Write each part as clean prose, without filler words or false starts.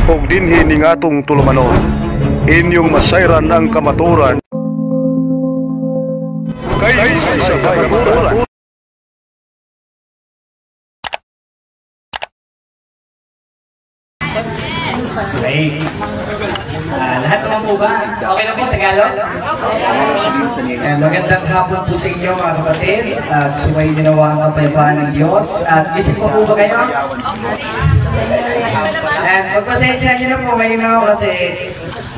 ug dinhi ning atong tulumanon. Inyong masayran ang kamaturan kay sa kamaturan. Okay. Lahat naman po ba? Okay na po, Tagalog? Magandang hapon po sa inyo mga kapatid. At sumay ginawa ang kapayapaan ng Diyos. At gising po ba kayo? And pagpasensya nyo na po ngayon ako kasi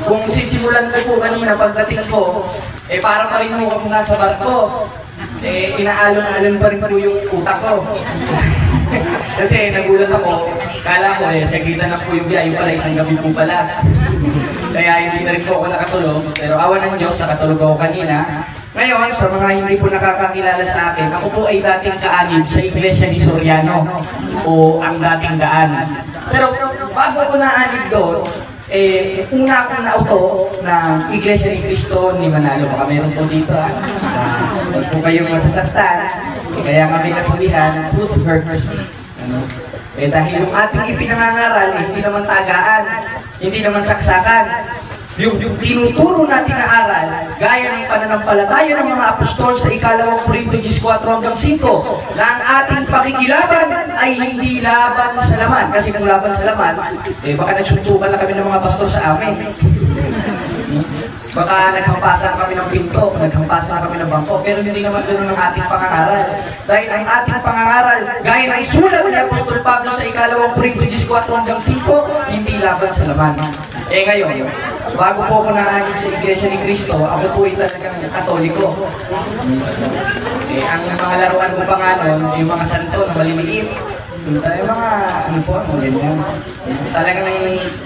kung sisimulan ko po kanina pagdating ko, parang pa rin mo kung nasa barko. Inaalon-alon pa rin po yung utak ko. Kasi nagulat ako, kala ko sagitan na po yung biyahe pala, isang gabi po pala. Kaya hindi na rin po ako nakatulog, pero awan ng Diyos, nakatulog ako kanina. Ngayon, sa mga hindi po nakakakilala sa akin, ako po ay dating kaanib sa Iglesia ni Soriano, o ang dating daan. Pero bago ako naanib doon, una akong nauto ng Iglesia ni Cristo ni Manalo. Baka meron po dito. Huwag po kayong masasaktan. Kaya kami kasabihan, truth hurts. Dahil yung ating ipinangangaral, hindi naman tagaan, hindi naman saksakan. Yung tinuturo natin na aral, gaya ng pananampalataya ng mga apostol sa ikalawang Korinto 14-5, na ang ating pakikilaban ay hindi laban sa laman. Kasi kung laban sa laman, baka nagsuntukan na kami ng mga pastor sa amin. Baka naghampasan kami ng pinto, naghampasan na kami ng bangko, pero hindi naman ganoon ang ating pangangaral. Dahil ang ating pangangaral, gaya ng sulat ni Apostol Pablo sa ikalawang Korinto 14-5, hindi laban sa laman. Ngayon, bago po ako naanib sa Iglesia ni Cristo, ako po ay talagang Katoliko. Ang mga laruan ko pa nga nun, yung mga santo na maliliit, yung mga, talagang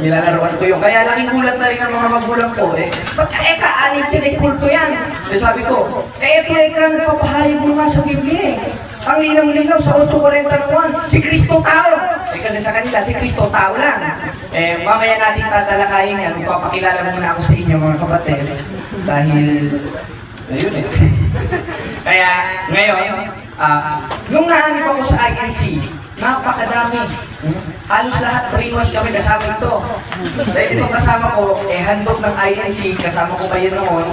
nilalaruan ko yun. Kaya laking gulat na rin ang mga magulang ko. Ba't kaanib yan, kulto yan? Sabi ko, kaya nagpapahayag mo nga sa Biblia. Ang linaw-linaw sa 8:41, si Cristo tao. Kasi sa kanila, si Cristo tao lang. Mamaya natin tatalakayin yan. Magpapakilala muna ako sa inyo mga kapatid. Dahil, ayun Kaya, ngayon, nung naanib ako sa INC, napakadami. Halos lahat brainwash kami kasama ito. Dahil itong kasama ko, handog ng INC, kasama ko kayo noon.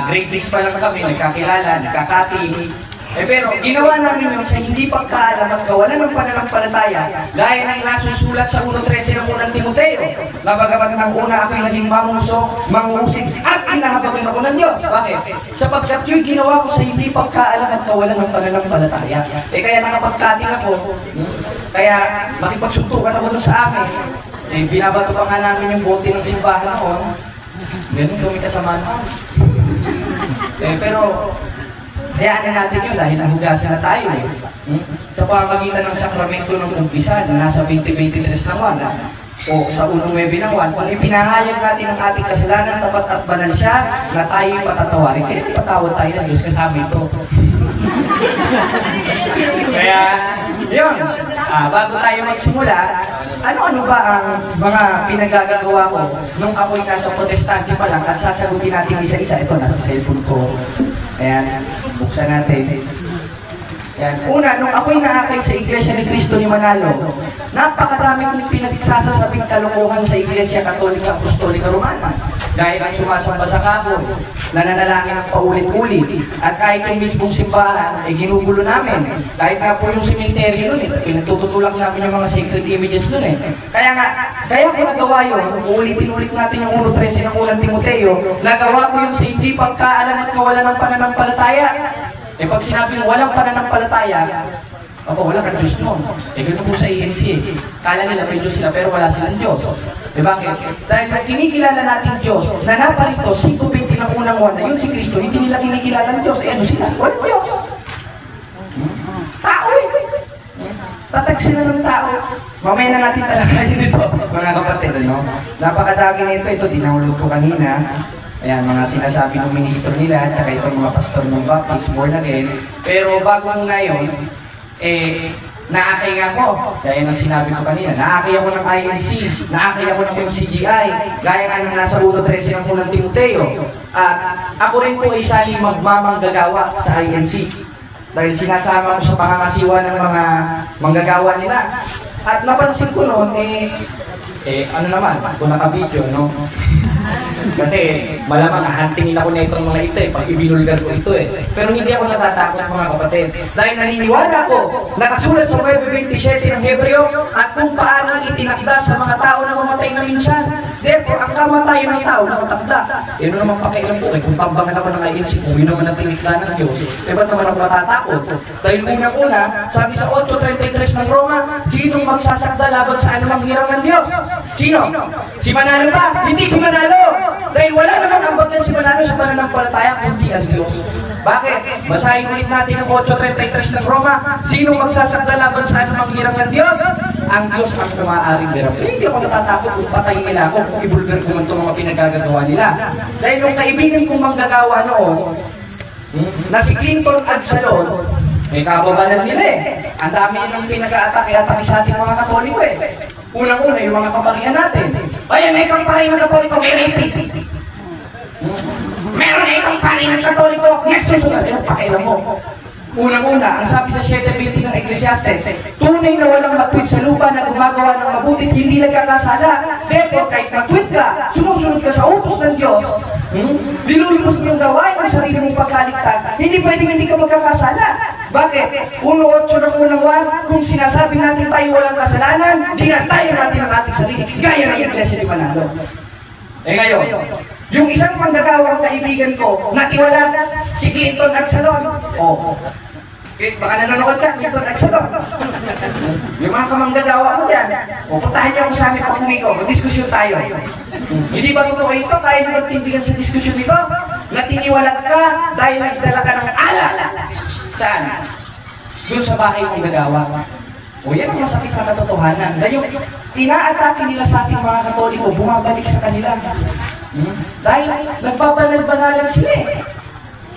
Grade 6 pa lang kami, nagkakilala, nagkakati. Pero ginawa namin yung sa hindi pagkaalam at kawalan ng pananampalataya, gaya ng nasusulat sa 1:13 ng unang Timoteo, na bagamat ng una ako'y naging mangusig at inahabagan ako ng Diyos. Bakit? Sapagkat yung ginawa ko sa hindi pagkaalam at kawalan ng pananampalataya. Kaya nakapagkating ako, kaya makipagsuntukan ako doon sa amin. Binabato pa nga namin yung bote ng simbahan noon. Ganun kami kasama noon. Pero hayaan na natin yun dahil nahugasan na tayo sa pamamagitan ng sakramento ng umpisa na nasa 20-23 ng 1 o sa 1-9 ng 1, kung ipinahayag natin ang ating kasalanan, tapat at banal siya, na tayo'y patatawarin. Kaya patawad tayo ng Diyos kasama ito. Kaya, yun, bago tayo magsimula, ano ba ang mga pinagagagawa ko nung ako'y nasa protestante pa lang at sasagutin natin isa-isa. Ito, nasa cellphone ko. Ayan, buksan natin. Ayan. Una, nung ako'y naakay sa Iglesia ni Cristo ni Manalo, napakadami kong pinagsasasabing kalokohan sa Iglesia Katolika Apostolika Romana. Dahil ang sumasamba sa kahon, nananalangin ng paulit-ulit. At kahit yung mismong simbahan, ginugulo namin. Kahit nga po yung cemetery nun, pinagtututulak namin yung mga sacred images nun Kaya ko nagawa yun, ulitin-ulit natin yung 1:13 ng unang Timoteo, nagawa ko yung sa hindi pagkaalam at kawalan ng pananampalataya. Pag sinabing walang pananampalataya, wala kang Diyos nun. Ganoon po sa ANC. Kala nila may Diyos sila pero wala silang Diyos. Bakit? Dahil kung kinikilala natin Diyos, na naparito, 5:20 ng unang 1, na yun si Cristo, hindi nila kinikilala ng Diyos. Ano sila? Walang Diyos. Tao Tatag sila ng tao. Mamaya na natin talakayin ito, mga kapatid. Napakadami nito. Ito, dinahulog ko kanina. Ayan, mga sinasabi ng ministro nila, at saka itong mga pastor ng Baptist, born again. Pero bago muna yun, naakay nga ako, gaya ng sinabi ko kanina, naakay ako ng INC, naakay ako ng MCGI, gaya nga ng nasa 1:13 ng unang Timoteo. At ako rin po isa ni magmamanggagawa sa INC. Dahil sinasama ko sa pangangasiwa ng mga manggagawa nila. At napansin ko noon, Ano naman, kung naka-video, no? Kasi malamang hahantingin ako na itong mga ito pag ibinulgar ko ito Pero hindi ako natatakot mga kapatid. Dahil naniniwala ko, nakasulat sa Web 27 ng Hebreo at kung paano itinakda sa mga tao na mamatay na minsan. Therefore, ang kamatayan ng tao nakatakda. Yun naman pakialam ko kung tambangan ako ng INC, kung yun naman ang tinikla ng Diyos, ba't naman ako matatakot? Dahil unang-una, sabi sa 8.33 ng Roma, sinong magsasakda laban sa anumang hirang ng Diyos? Sino? Si Manalo ba? Hindi si Manalo! Dahil wala naman ang bagay si Manalo sa pananampalataya, kundi ang Diyos. Bakit? Basahin ulit natin ang 8.33 ng Roma. Sino magsasakda laban sa anumang hirang ng Diyos? Ang Diyos ang maaaring hirang. Hindi ako natatakot kung patayin nila ako, kung ibulgar ko man itong mga pinagagagawa nila. Dahil nung kaibigan kong manggagawa noon, na si Clinton at Salon, may kababanan nila Ang dami ng pinag-aatake-atake sa ating mga Katoliko Unang-una, yung mga kaparihan natin. Ayan, may kampari ng Katoliko, may rapist. Meron na ikang pari ng Katoliko, nagsusunod. Ano pakialam mo? Unang-una, ang sabi sa 7:20 ng Ecclesiastes, tunay na walang matwid sa lupa na gumagawa ng mabuti, hindi nagkakasala. Therefore, kahit matwid ka, sumusunod ka sa utos ng Diyos, nilulubos mo yung gawain ng sarili mong pagkaligtas, hindi pwedeng hindi ka magkakasala. Bakit? 1.8 ng unang 1, kung sinasabi natin tayo walang kasalanan, dinatayan natin ang ating sarili, gaya ng Iglesia ni Manalo. Ngayon, yung isang manggagawang kaibigan ko, natiwala si Clinton at Salon. Baka nanonood ka, Clinton at Salon. Yung mga kamanggagawa mo dyan, puntahan niyo ako sa amin pag uwi ko, mag-diskusyon tayo. Hindi ba totoo ito? Kaya na magtindigan sa diskusyon nito? Natiniwalag ka dahil nagdala ka ng alak. Saan? Doon sa bahay mong gagawa. Yan ang masakit na katotohanan. Dahil yung ina-atake nila sa ating mga Katoliko, bumabalik sa kanila. Dahil nagbabanal-banalan sila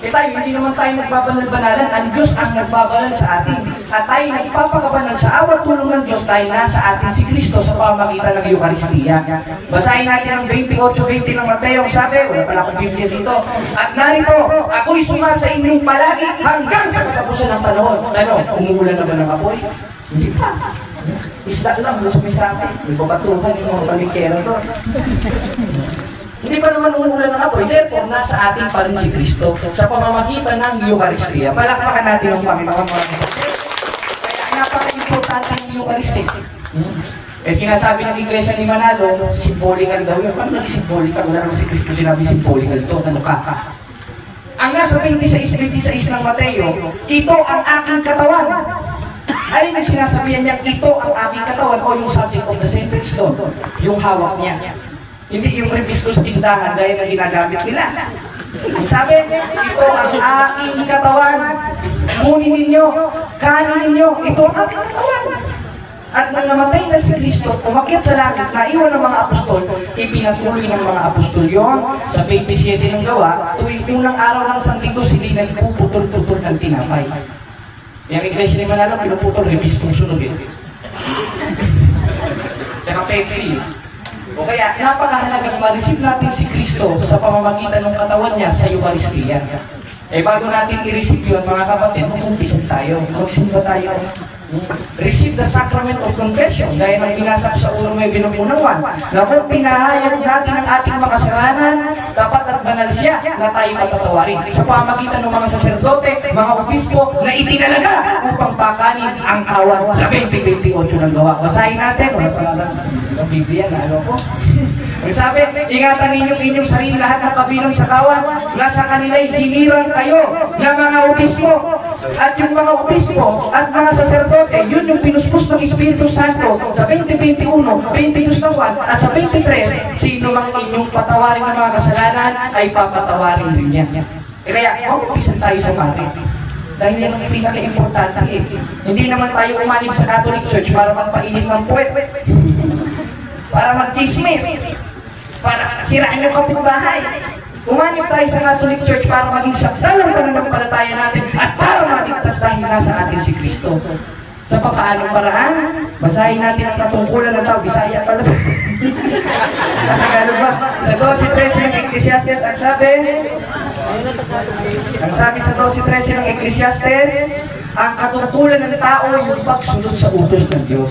tayo, hindi naman tayo nagbabanal-banalan. Ang Diyos ang nagbabanal sa atin. At tayo nagpapakabanal sa awat tulong ng Diyos dahil nasa atin si Kristo sa pamamagitan ng Eucharistia. Basahin natin ang 28:20 ng Mateo. Sabi, wala pala akong Biblia dito. At narito, ako'y suma sa inyong palagi hanggang sa katapusan ng panahon. Ano, umuulan na ba ng apoy? Hindi pa. Isda lang, gusto may sabi. May babatuhan yung mga palikero doon. Hindi pa naman umuulan ng apoy, therefore, nasa atin pa rin si Kristo sa pamamagitan ng Eucharistia. Palakpakan natin ang Panginoon mga kapatid. Kaya napaka-importante ng Eucharistia. Sinasabi ng Iglesia ni Manalo, symbolical daw yun. Paano nag-symbolical? Wala naman si Kristo sinabi symbolical to. Ano ka? Ang nasa 26:26 ng Mateo, ito ang aking katawan. Alin ang sinasabihan niya, ito ang aking katawan o yung subject of the sentence doon, yung hawak niya. Hindi yung rebistos tindahan dahil na ginagamit nila. Sabi, ito ang aking katawan. Kunin ninyo, kanin ninyo, ito ang aking katawan. At nang namatay na si Kristo, umakyat sa langit, naiwan ng mga apostol, ipinatuloy ng mga apostol yun sa 27 ng Gawa, tuwing unang araw ng Sanlinggo, sila nagpuputol-putol ng tinapay. Yung Iglesia ni Manalo, pinuputol, rebistong sunod Tsaka Pepsi. O kaya, napakahalagang ma-receive natin si Kristo sa pamamagitan ng katawan niya sa Eucharistia. Bago natin i-receive yun, mga kapatid, mag-umpisan tayo. Magsimba tayo. Receive the sacrament of confession. Gaya ng binasa ko sa unang may binupunawan. Na kung pinahayag natin ang ating makasalanan, dapat at banal siya na tayo patatawarin. Sa pamamagitan ng mga saserdote, mga obispo, na itinalaga upang pakanin ang awan sa 20:28 ng Gawa. Basahin natin. Wala pala lang ang Biblia na ano po. Sabi, ingatan ninyo inyong sarili lahat ng kabilang sa kawan na sa kanila'y hinirang kayo ng mga obispo. At yung mga obispo at mga saserdote, yun yung pinuspos ng Espiritu Santo sa 20:21, 22:1 at sa 23, sino mang inyong patawarin ng mga kasalanan ay papatawarin din niya. Kaya, mag-umpisan tayo sa pati. Dahil yan ang pinaka-importante Hindi naman tayo umanib sa Catholic Church para magpainit ng puwet. Para mag-chismis. Para siraan yung kapitbahay. Umanib tayo sa Catholic Church para maging sakdal ang pananampalataya natin at para maligtas dahil nasa atin si Kristo. Sa papaanong paraan, basahin natin ang katungkulan ng tao. Bisaya pala. Tagalog ba? Sa 12:13 ng Ecclesiastes, ang sabi sa 12:13 ng Ecclesiastes, ang katungkulan ng tao yung pagsunod sa utos ng Diyos.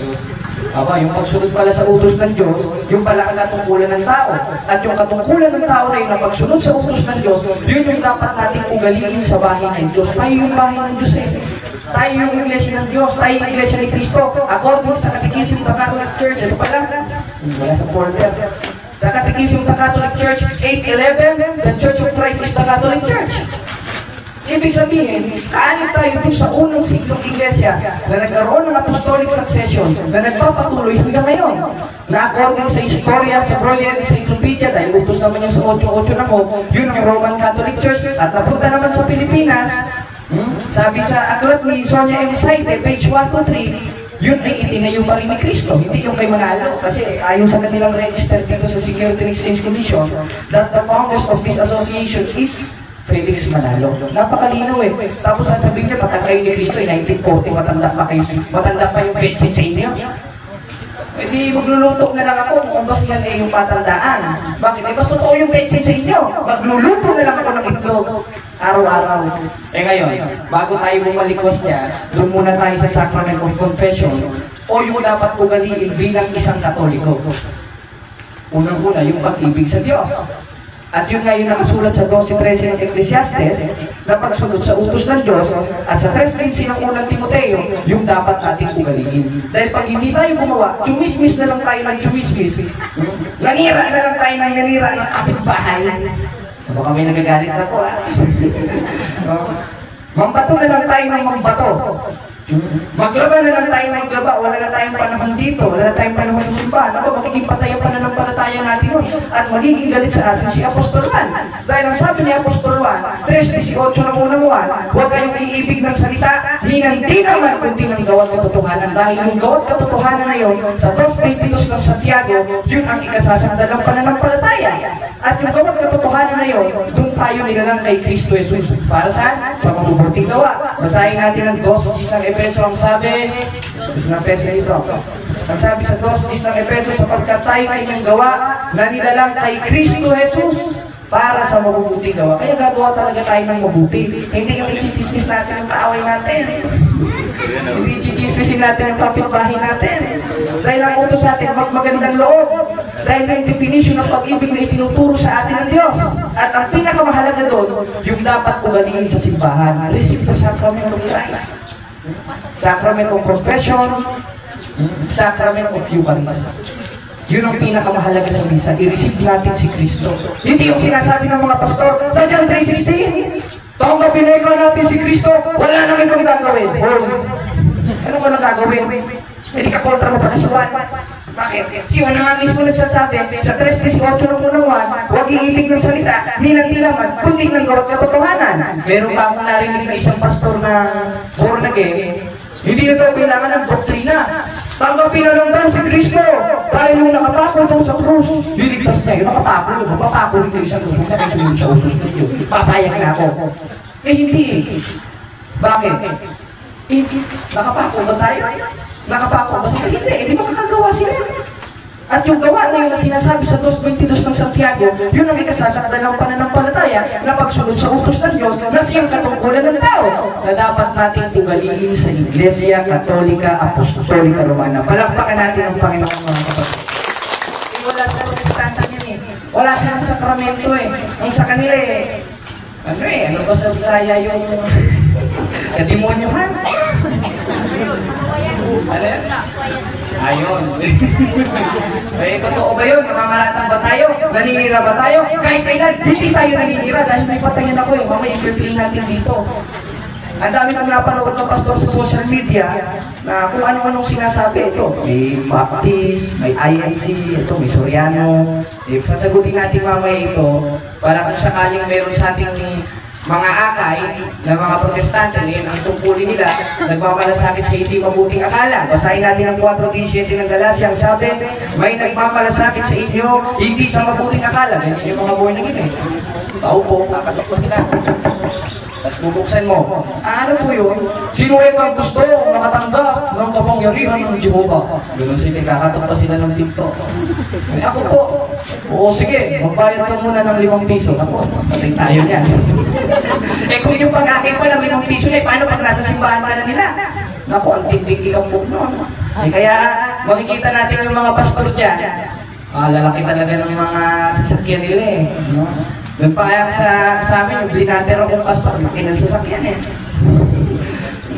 Aba, yung pagsunod pala sa utos ng Diyos, yung pala ang katungkulan ng tao. At yung katungkulan ng tao na yun, ang pagsunod sa utos ng Diyos, yun yung dapat nating ugaliin sa bahay ng Diyos. Tayo yung bahay ng Diyos eh. Tayo yung iglesia ng Diyos, tayo yung iglesia ni Cristo. According sa Catechism of the Catholic Church, ito pala, wala sa folder. Sa Catechism of the Catholic Church, 811, the Church of Christ is the Catholic Church. Ibig sabihin, kaanin tayo dun sa unang siklong iglesia na nagkaroon ng apostolic succession na nagpapatuloy hanggang ngayon. Na according sa istorya, sa Brilliant Encyclopedia, dahil utos naman yung sa 8-8 na ko, yun ang Roman Catholic Church. At napunta naman sa Pilipinas, sabi sa aklat ni Sonia M. Saite, page 123, yun ay itinayo pa rin ni Cristo, hindi yung kay Manalo. Kasi ayon sa kanilang register dito sa Security and Exchange Commission, that the founders of this association is Felix Manalo. Napakalinaw eh. Tapos sasabihin niya, patagay ni Cristo ay 1940, matanda pa yung petsin sa inyo. E di magluluto na lang ako kung basta yan ay yung patandaan. Bakit? Eh, basta totoo yung petsin sa inyo. Magluluto na lang ako ng itlog. Araw-araw. Eh ngayon, bago tayo bumalikwas niya, doon muna tayo sa Sacrament of Confession o yung dapat ugaliin bilang isang Katoliko. Unang-una, yung pag-ibig sa Diyos. At yun nga yung nakasulat sa 12:13 ng Ecclesiastes na pagsunod sa utos ng Diyos at sa 3:15 ng unang Timoteo, yung dapat nating ugaliin. Dahil pag hindi tayo gumawa, chumismis na lang tayo ng chumismis. Nanira na lang tayo ng nanira ng kapitbahay. Baka may nagagalit na po Mambato na lang tayo ng mambato. Maglaba na lang tayo maglaba, wala na tayong panahon dito, wala na tayong panahon sa simbahan. Ako, magiging patay ang pananampalataya natin nun. At magiging galit sa atin si Apostol Juan. Dahil ang sabi ni Apostol Juan, 3:18 ng unang Juan, huwag kayong iibig ng salita, hindi naman kundi ng gawat katotohanan. Dahil yung gawat katotohanan na yun, sa 2:22 ng Santiago, yun ang ikasasangdalang pananampalataya. At yung gawat katotohanan na yun, doon tayo nilalang kay Kristo Jesus. Para saan? Sa mabubuting gawa. Basahin natin ang 2:10 ng Efeso, ang sabi, ng Efeso na ito. Ang sabi sa 2:10 ng Efeso, sapagkat tayo na inyong gawa na nilalang kay Kristo Jesus para sa mabubuting gawa. Kaya gagawa talaga tayo ng mabuti. Hindi yung i-chismis natin ang kaaway natin. Hindi i-chismisin natin ang kapitbahay natin. Dahil ang utos sa atin magmagandang loob. Dahil yung definition ng pag-ibig na itinuturo sa atin ng Diyos. At ang pinakamahalaga doon, yung dapat ugaliin sa simbahan. Receive the sacrament of Christ. Sacrament of Confession, Sacrament of Eucharist. Yun ang pinakamahalaga sa misa. I-receive natin si Kristo. Hindi yung sinasabi ng mga pastor sa John 3:16. Tanggapin na ikaw natin si Kristo, wala nang ibang gagawin. Ano ba nang gagawin? Hindi ka kontra mo pa sa Juan. Bakit? Si Juan nga mismo nagsasabi sa 3:18 ng unang Juan, huwag iibig ng salita, ni ng tilaman, kundi ng gawat katotohanan. Meron pa akong narinig na isang pastor na born again, hindi na daw kailangan ng doktrina. Tanggapin na lang daw si Kristo. Dahil yung nakapako daw sa krus, liligtas niya yun. Nakapako rin kayo sa krus. Huwag na kayo sumunod sa utos ng Diyos. Papayag na ako. Eh hindi. Bakit? Hindi. Nakapako ba tayo? Nakapako ba sila? Hindi. Hindi makakagawa sila. At yung gawa na yun na sinasabi sa 2:22 ng Santiago, yun ang ikasasakdal ng pananampalataya na pagsunod sa utos ng Diyos na siyang katungkulan ng tao na dapat natin ugaliin sa Iglesia Katolika Apostolika Romana. Palakpakan natin ang Panginoon, mga kapatid. Wala sa protestante yan eh. Wala silang sakramento eh. Ang sa kanila eh, ano ba sa Bisaya yung kadimonyohan? Ano yan? Ayun. Eh, totoo ba yun? Namamalatang ba tayo? Naninira ba tayo? Kahit kailan, hindi tayo naninira dahil may patayan ako eh. Mamaya i-play natin dito. Ang dami kami napanood ng pastor sa social media na kung ano-anong sinasabi ito. May Baptist, may INC, ito, may Soriano. Eh, sasagutin natin mamaya ito para kung sakaling meron sa ating mga akay na mga protestante ngayon ang tungkulin nila nagmamalasakit sa hindi mabuting akala. Basahin natin ang 4:17 ng Galacia. Ang sabi, may nagmamalasakit sa inyo hindi sa mabuting akala. Ganyan yung mga born again eh. Tao po, kakatok po sila. Tapos bubuksan mo. Ano po yun? Sino ang gusto makatanggap ng kapangyarihan ng Jehovah? Ganun sila, kakatok pa sila ng TikTok. Eh, ako po. Oo, sige, magbayad ka muna ng 5 piso. Ako, patay tayo niyan. Eh kung yung pag-aking pala 5 piso na, paano pag nasa simbahan ka na nila? Naku, ang tindig ikaw po noon. Eh kaya, makikita natin yung mga pastor dyan. Lalaki talaga ng mga sasakyan nila eh. No? Doon pa kaya sa amin, yung blinater akong pastor, laki ng sasakyan eh.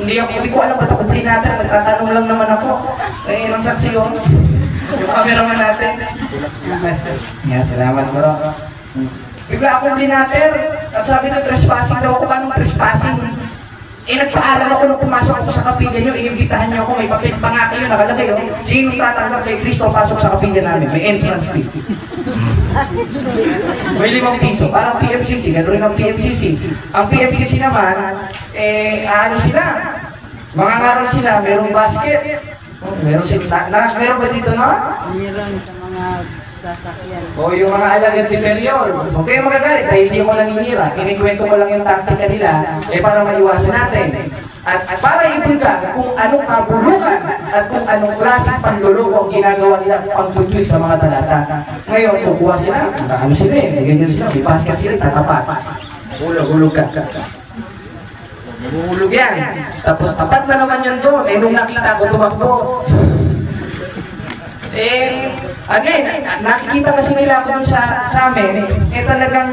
Hindi ko alam ba't ako blinater, nagtatanong lang naman ako. Eh, ilang saksi yun? Yung cameraman natin. Yeah, salamat bro. Bigla akong blinater, at sabi ko, trespassing daw ako. Anong trespassing? Eh, nagpaalam ako nung pumasok ako sa kapilya nyo, inimbitahan nyo ako, may papel pa nga kayo, nakalagay yun. Sino tatanggap kay Cristo pasok sa kapilya namin? May entrance fee. May 5 piso, parang PFCC, gano'n rin ang PFCC. Ang PFCC naman, ano sila? Mga ngaral sila, merong basket. Meron sila, meron ba dito no? Meron sa mga sasakyan. O yung mga alagad ni Periol. Huwag kayong magagalit, dahil hindi ko lang inira. Kinikwento ko lang yung taktika nila, para maiwasan natin. At para ibulga kung anong kabulukan at kung anong klaseng panluloko ang ginagawa nila pagtutuloy sa mga talata. Ngayon, kukuha sila, ano sila ganyan sila, may basket sila, tatapat. Hulog ka. Hulog yan. Tapos tapat na naman yan doon. Nung nakita ko, tumakbo. Nakikita kasi nila ako dun sa amin. Talagang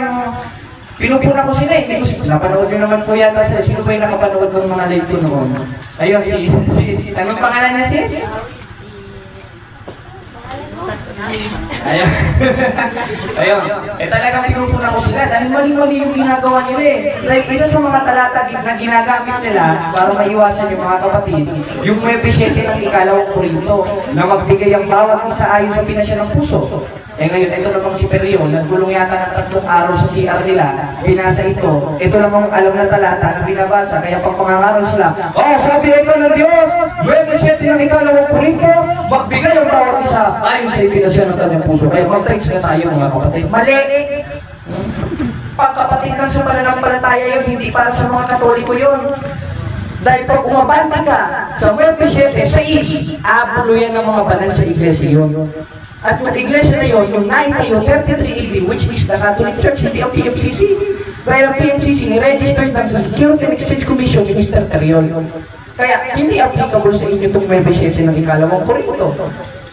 pinupuna ko sila eh. Napanood nyo naman po yata sila. Sino pa yung nakapanood ng mga live ko noon? Ayun, anong pangalan niya sis? Ayun. Ayun. Talagang pinupuna ko sila dahil mali-mali yung ginagawa nila eh. Like, isa sa mga talata na ginagamit nila para maiwasan yung mga kapatid, yung may 7 ng ikalawang Korinto na magbigay ang bawat isa ayon sa pinasya ng puso. Ngayon, ito namang si Periol, nagulong yata ng 3 araw sa CR nila, binasa ito. Ito namang alam na talata na binabasa, kaya pag pangangaral sila, sabi ito ng Diyos, 9:7 ng ikalawang Korinto, magbigay ang bawat isa ayon sa ipinasya ng kanyang puso. Kaya mag-tricks na tayo mga kapatid. Mali! Pagkapatid lang sa pananampalataya yun, hindi para sa mga Katoliko yun. Dahil pag umabante ka sa 9:7, sa abuluyan ng mga banal sa iglesia yun. At yung iglesia na yun, yung 90 o 33 AD, which is the Catholic Church, hindi ang PMCC. Dahil ang PMCC, ni-registered lang sa Security and Exchange Commission ni Mr. Teriol. Kaya hindi applicable sa inyo itong 9:7 ng ikalawang Korinto.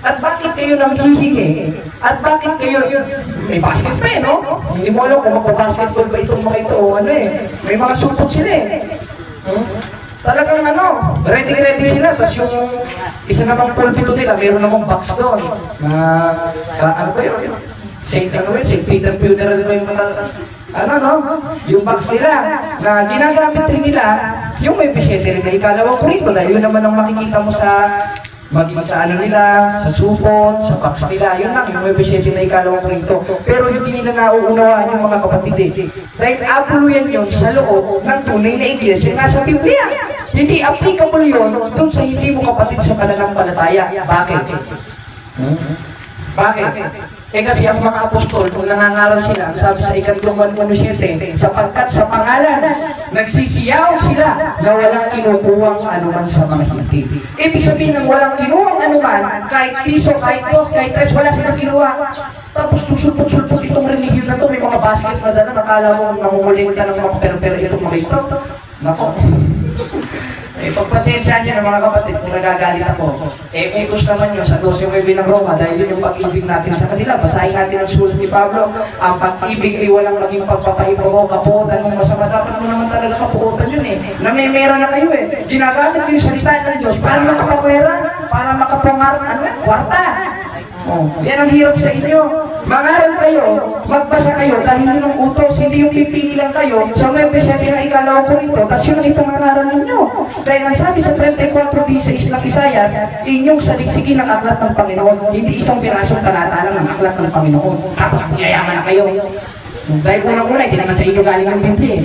At bakit kayo nanghihingi? At bakit kayo, may basket pa no? Hindi mo alam kung magpa-basketball ba itong mga ito o ano may mga supot sila Talagang ready sila. Tapos yung isa namang pulpito nila, mayroon namang box doon. Ano ba yun? St. Peter Funeral ba yung yung box nila na ginagamit rin nila, yung may 7 rin na ikalawang Korinto. Yun naman ang makikita mo sa maging sa nila, sa supot, sa box nila, yun lang, yung may 7 na ikalawang Korinto. Pero hindi nila nauunawaan yung mga kapatid dahil abuluyan yun sa loob ng tunay na iglesia nasa Biblia. Hindi applicable yun dun sa hindi mo kapatid sa pananampalataya. Bakit? Bakit? Kasi ang mga apostol, kung nangangaral sila, sabi sa 1:17, sapagkat sa pangalan, nagsisiyaw sila na walang kinukuwang anuman sa mga hindi. Ibig sabihin ng walang kinuwang anuman, kahit piso, kahit 2, kahit 3, wala silang kinuha. Tapos susulpot-sulpot itong religion na to, may mga basket na dala, nakala mo nangunguling ka ng mga pero itong mga ito. Nako. Pagpasensya nyo ng mga kapatid kung nagagalit ako. Utos naman nyo sa 12:9 ng Roma dahil yun yung pag-ibig natin sa kanila. Basahin natin ang sulat ni Pablo. Ang pag-ibig ay walang maging pagpapaiba o kapuotan mong masama. Dapat mo naman talaga kapuotan yun Na may mera na kayo Ginagamit yung salita ng Diyos para makapapera, para makapangarap, kwarta. Yan ang hirap sa inyo. Mangaral kayo, magbasa kayo dahil yun ang utos, hindi yung pipili lang kayo sa 9:7 ng ikalawang Korinto, tapos yun ang ipangangaral ninyo. Dahil ang sabi sa 34:16 ng Isaias, inyong saliksigin ang aklat ng Panginoon, hindi isang pirasong talata lang ang aklat ng Panginoon. Tapos yayaman na kayo. Dahil unang-una, hindi naman sa inyo galing ang Biblia.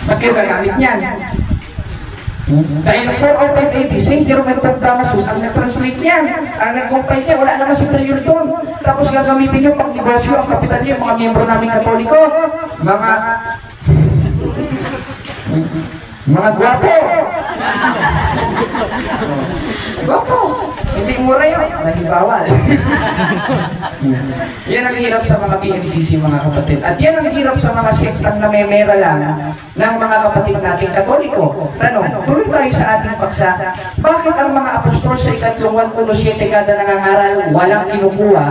Ba't kayo gagamit niyan? Dahil 40580, St. Jerome of Damasus, ang nag-translate niyan, ang nag-compile niya, wala naman si Periol doon. Tapos gagamitin niyo pang negosyo ang kapital niyo, mga miyembro namin Katoliko, mga gwapo. Gwapo. Hindi mura yun, dahil bawal. Yan ang hirap sa mga PMCC, mga kapatid. At yan ang hirap sa mga sektang namemera lang ng mga kapatid nating Katoliko. Tanong, tuloy tayo sa ating paksa. Bakit ang mga apostol sa ikatlong 1:7 kada nangangaral, walang kinukuha?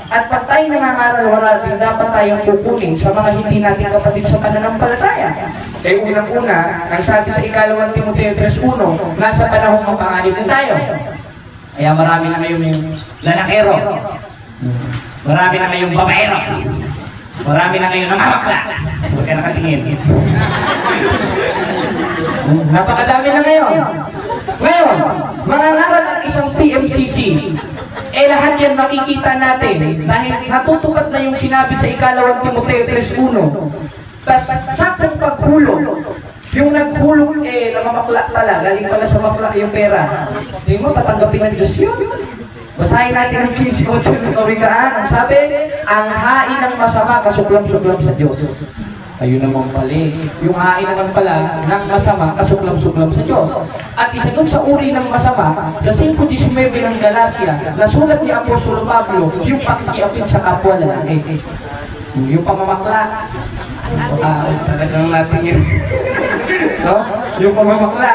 At pag tayo nangangaral, wala din dapat tayong kukunin sa mga hindi nating kapatid sa pananampalataya. Eh unang-una, ang sabi sa ikalawang Timoteo 3:1, nasa panahong mapanganib din tayo. Kaya marami na ngayon yung lalakero. Marami na ngayong babaero. Marami na ngayon ang amakla. Huwag ka nakatingin. Napakadami na ngayon. Ngayon, mangangaral ang isang PMCC. Eh lahat yan makikita natin dahil natutupad na yung sinabi sa ikalawang Timoteo 3:1. Tapos saktong paghulog. Yung naghulog eh namamakla pala, galing pala sa makla yung pera. Hindi mo, tatanggapin ng Diyos yun. Basahin natin ang 15:8 ng Kawikaan. Ang sabi, ang hain ng masama kasuklam-suklam sa Diyos. Ayun naman pala. Yung hain naman pala ng masama kasuklam-suklam sa Diyos. At isa doon sa uri ng masama, sa 5:19 ng Galacia, nasulat ni Apostol Pablo, yung pakikiapit sa kapwa lalaki. Yung pamamakla. Talagang natin yun. No? Yung pamamakla.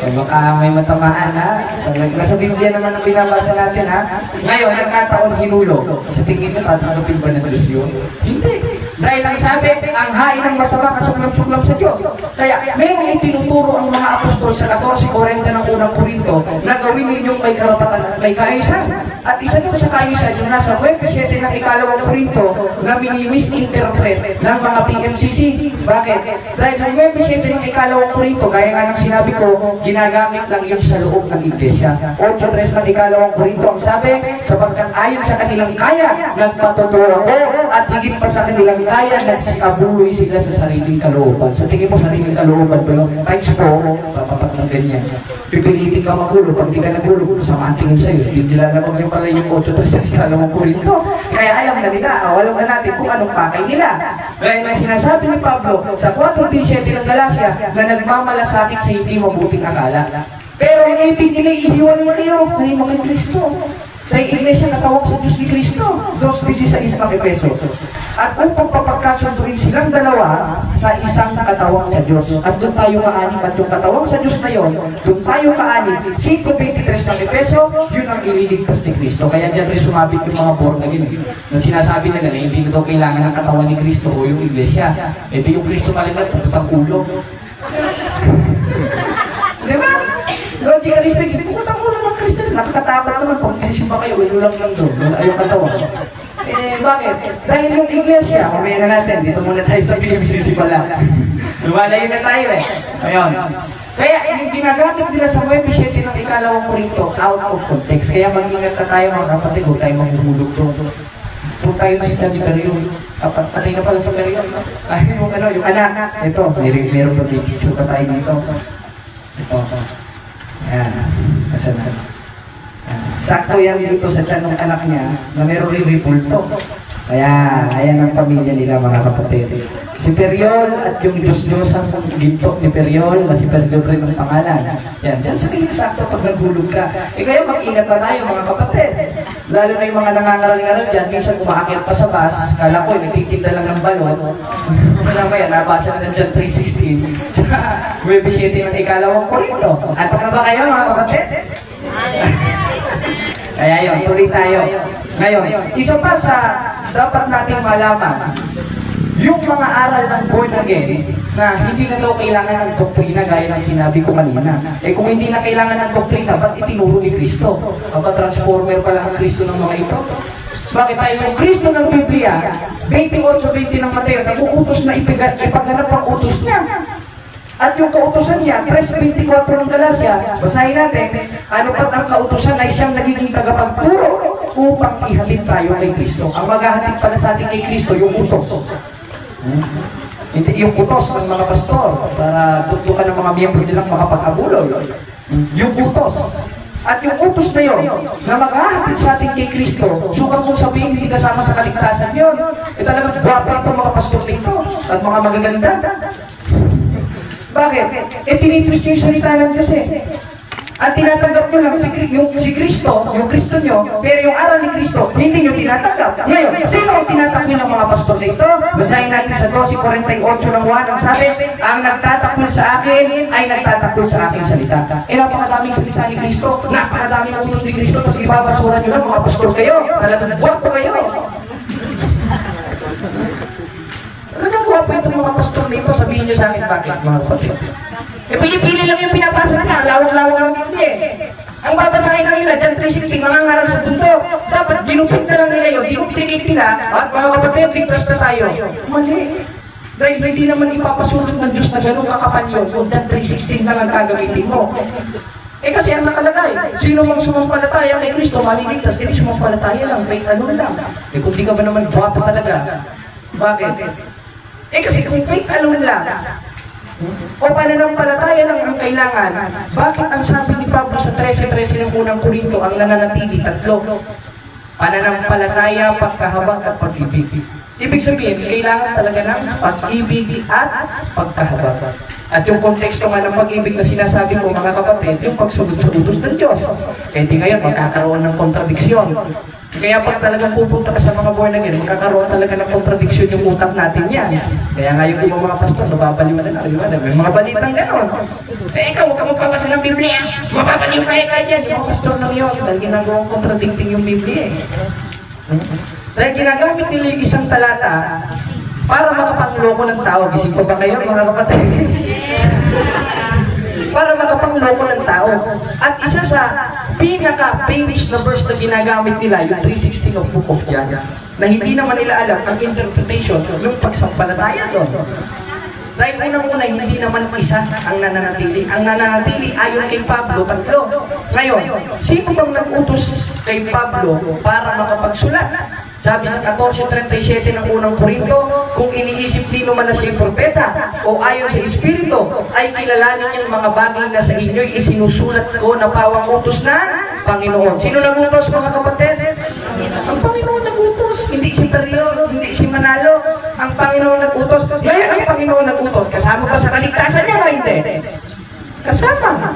Baka may matamaan ha. Nasa Biblia naman ang binabasa natin ha. Ngayon, nagkataon hinulog. Sa tingin nyo, tatanggapin ba ng Diyos yun? Hindi. Dahil ang sabi, ang hain ng masama kasuklam-suklam sa Diyos. Kaya, mayroong itinuturo ang mga apostol sa 14:40 ng unang Korinto na gawin ninyong may karapatan at may kaayusan. At isa doon sa kaayusan, yung nasa 7 ng ikalawang Korinto na minimisinterpret ng mga PMCC. Bakit? Dahil yung 7 ng ikalawang Korinto, gaya nga ng sinabi ko, ginagamit lang yun sa loob ng iglesia. 8:3 ng ikalawang Korinto ang sabi, sapagkat ayon sa kanilang kaya, nagpatuturo ako at higit pa sa kanilang kaya, nagsikabuloy sila sa sariling kalooban. Sa tingin mo, sariling kalooban ba yun? Times po, papapat ng ganyan. Pipilitin ka magulo, pag di ka nagulo, sama ang tingin sa'yo. Hindi nila naman yung pala yung 8:3 ng ikalawang Korinto. Kaya alam na nila, alam na natin kung anong pakay nila. Kaya may sinasabi ni Pablo sa 4:17 ng Galacia na nagmamalasakit sa hindi mabuting akala. Pero ang ibig nila ihiwalay kayo sa imong kay Kristo. Sa iglesia natawag sa Diyos ni Kristo. 2:16 ng Efeso. At upang papagkasunduin silang dalawa sa isang katawang sa Diyos. At doon tayo kaanib. At yung katawang sa Diyos na yon, doon tayo kaanib. 5:23 ng Efeso, yun ang ililigtas ni Kristo. Kaya dyan rin sumabit yung mga born again. Na sinasabi na gano'n, hindi ito kailangan ng katawan ni Kristo o yung iglesia. Ito yung Kristo malimat sa tutang ulo. Diba? Logically speaking, putang ulo ng Kristo. Nakakatakot naman pag isisimba kayo, ilulang lang doon. Ayaw katawan. Eh, bakit? Dahil yung iglesia, kumaya na natin, dito muna tayo sa PMCC pala. Lumalayo na tayo eh. Ayun. Kaya yung ginagamit nila sa 9:7 ng ikalawang Korinto, out of context. Kaya mag-ingat na tayo mga kapatid, huwag tayo maghulog doon. Kung tayo na si Johnny Perion, patay na pala sa Perion. Ay, yung anak. Ito, meron pa picture pa tayo dito. Ito. Ayan. Asan na? Sakto yan dito sa tiyan ng anak niya na meron rin ripulto. Kaya, ayan ang pamilya nila mga kapatid. Si Periol at yung Diyos-Diyos ang ginto ni Periol na si Periol rin ang pangalan. Yan, yan sa kanya sakto pag naghulog ka. Eh kaya mag-ingat na tayo mga kapatid. Lalo na yung mga nangangaral-ngaral dyan, minsan kumaakyat pa sa bus, kala ko, nagtitigda lang ng balon. Mamaya, nabasa na dyan 3:16. Tsaka, 9:7 ng ikalawang Korinto. At na ba kayo mga kapatid? Kaya yun, tuloy tayo. Ngayon, isa pa sa dapat nating malaman, yung mga aral ng born again, na hindi na daw kailangan ng doktrina gaya ng sinabi ko kanina. Eh kung hindi na kailangan ng doktrina, ba't itinuro ni Kristo? Transformer pala ang Kristo ng mga ito? Bakit tayo yung Kristo ng Biblia, 28:20 ng Mateo, nag-uutos na ipaganap ang utos niya. At yung kautusan niya, 3:24 ng Galacia, basahin natin, ano pat ang kautusan ay siyang nagiging tagapagturo upang ihatid tayo kay Kristo. Ang maghahatid pala sa atin kay Kristo, yung utos. Hindi yung utos ng mga pastor para tutukan ng mga miyembro nilang makapag-abulol. Yung utos. At yung utos na yun, na maghahatid sa atin kay Kristo, sukat mong sabihin, hindi kasama sa kaligtasan yun. E talagang gwapa itong mga pastor nito at mga magaganda. Bakit? Eh, tinitwist nyo yung salita ng Diyos eh. At tinatanggap nyo lang si Kristo, yung Kristo nyo, pero yung aral ni Kristo, hindi nyo tinatanggap. Ngayon, sino ang tinatakbo ng mga pastor dito? Basahin natin sa 12:48 ng 1, ang sabi, ang nagtatakbo sa akin ay nagtatakbo sa aking salita. Napakadaming salita ni Kristo, napakadaming utos ni Kristo, tapos ibabasura nyo lang mga pastor kayo. Talagang guwapo kayo. Talagang guwapo itong mga pastor dito, sabihin nyo sa akin bakit mga kapatid. Pili-pili lang yung pinapasa nila, lawang-lawang lang dito eh. Ang babasahin lang nila, dyan 360, mga ngaral sa punto. Dapat ginupit na lang nila yun, dinuplicate nila, at mga kapatid, ligtas na tayo. Mali. Dahil hindi naman ipapasulot ng Diyos na gano'ng kakapal yun, kung dyan 316 lang ang gagamitin mo. Kasi ang nakalagay, sino mang sumampalataya kay Kristo, maliligtas, hindi sumampalataya lang, fake ano lang. Kung di ka ba naman guwapo talaga, bakit? Kasi kung fake ano lang, o pananampalataya lang ang kailangan, bakit ang sabi ni Pablo sa 13:13 ng unang Korinto, ang nananatili tatlo? Pananampalataya, pagkahabag at pag-ibig. Ibig sabihin, kailangan talaga ng pag-ibig at pagkahabag. At yung konteksto nga ng pag-ibig na sinasabi ko mga kapatid, yung pagsunod sa utos ng Diyos. Di ngayon magkakaroon ng kontradiksyon. Kaya pag talagang pupunta ka sa mga born again, magkakaroon talaga ng kontradiksyon yung utak natin yan. Kaya nga yung ibang mga pastor, nababaliw na lang. May mga balitang gano'n. Ikaw, huwag ka magpapasa ng Biblia. Mapapaliw kaya dyan. Yung mga pastor lang yun. Dahil ginagawang contradicting yung Biblia. Dahil ginagamit nila yung isang talata para makapangloko ng tao. Gising ko ba kayo, mga kapatid? Para makapangloko ng tao. At isa sa pinaka-famous na verse na ginagamit nila, yung 3:16 of Book of John, na hindi naman nila alam ang interpretation, yung pagsampalataya doon. Dahil unang-una, hindi naman isa ang nananatili. Ang nananatili ayon kay Pablo, tatlo. Ngayon, sino bang nag-utos kay Pablo para makapagsulat? Sabi sa 14:37 ng unang Korinto, kung iniisip sino man na siya'y propeta o ayon sa Espiritu, ay kilalanin niyang mga bagay na sa inyo'y isinusulat ko na pawang utos ng Panginoon. Sino nag-utos, mga kapatid? Ang Panginoon nag-utos. Hindi si Tario, hindi si Manalo. Ang Panginoon nag-utos. Ngayon ang Panginoon nag-utos. Kasama ba sa kaligtasan niya o hindi? Kasama.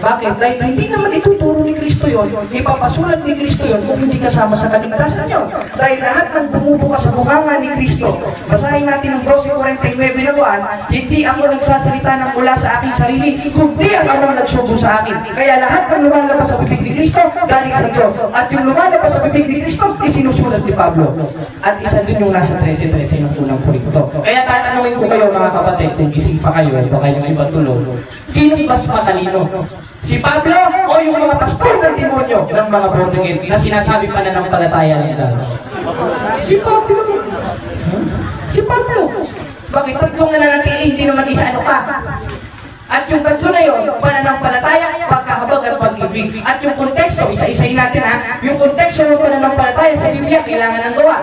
Bakit? Dahil hindi naman ituturo ni Kristo yun, ipapasulat ni Kristo yun kung hindi kasama sa kaligtasan nyo. Dahil lahat ng bumubukas sa bunganga ni Kristo, basahin natin ang 12:49 na buwan, hindi ako nagsasalita ng mula sa aking sarili, kundi ang amang nagsubo sa akin. Kaya lahat ng lumalabas sa bibig ni Kristo, galing sa Diyos. At yung lumalabas sa bibig ni Kristo, isinusulat ni Pablo. At isa din yung nasa 13:13 ng unang Korinto. Kaya tatanungin ko kayo mga kapatid, kung gising pa kayo, baka yung iba tulog, sino mas matalino? Si Pablo o yung mga pastor ng demonyo ng mga born again na sinasabi pa na ng palataya lang daw? Si Pablo. Si Pablo. Bakit? Tatlong nananatili, hindi naman isa ano pa. At yung tatlo na yun, pananampalataya, pagkahabag at pag-ibig. At yung konteksto, isa-isayin natin ha, yung konteksto ng pananampalataya sa Biblia, kailangan ng gawa.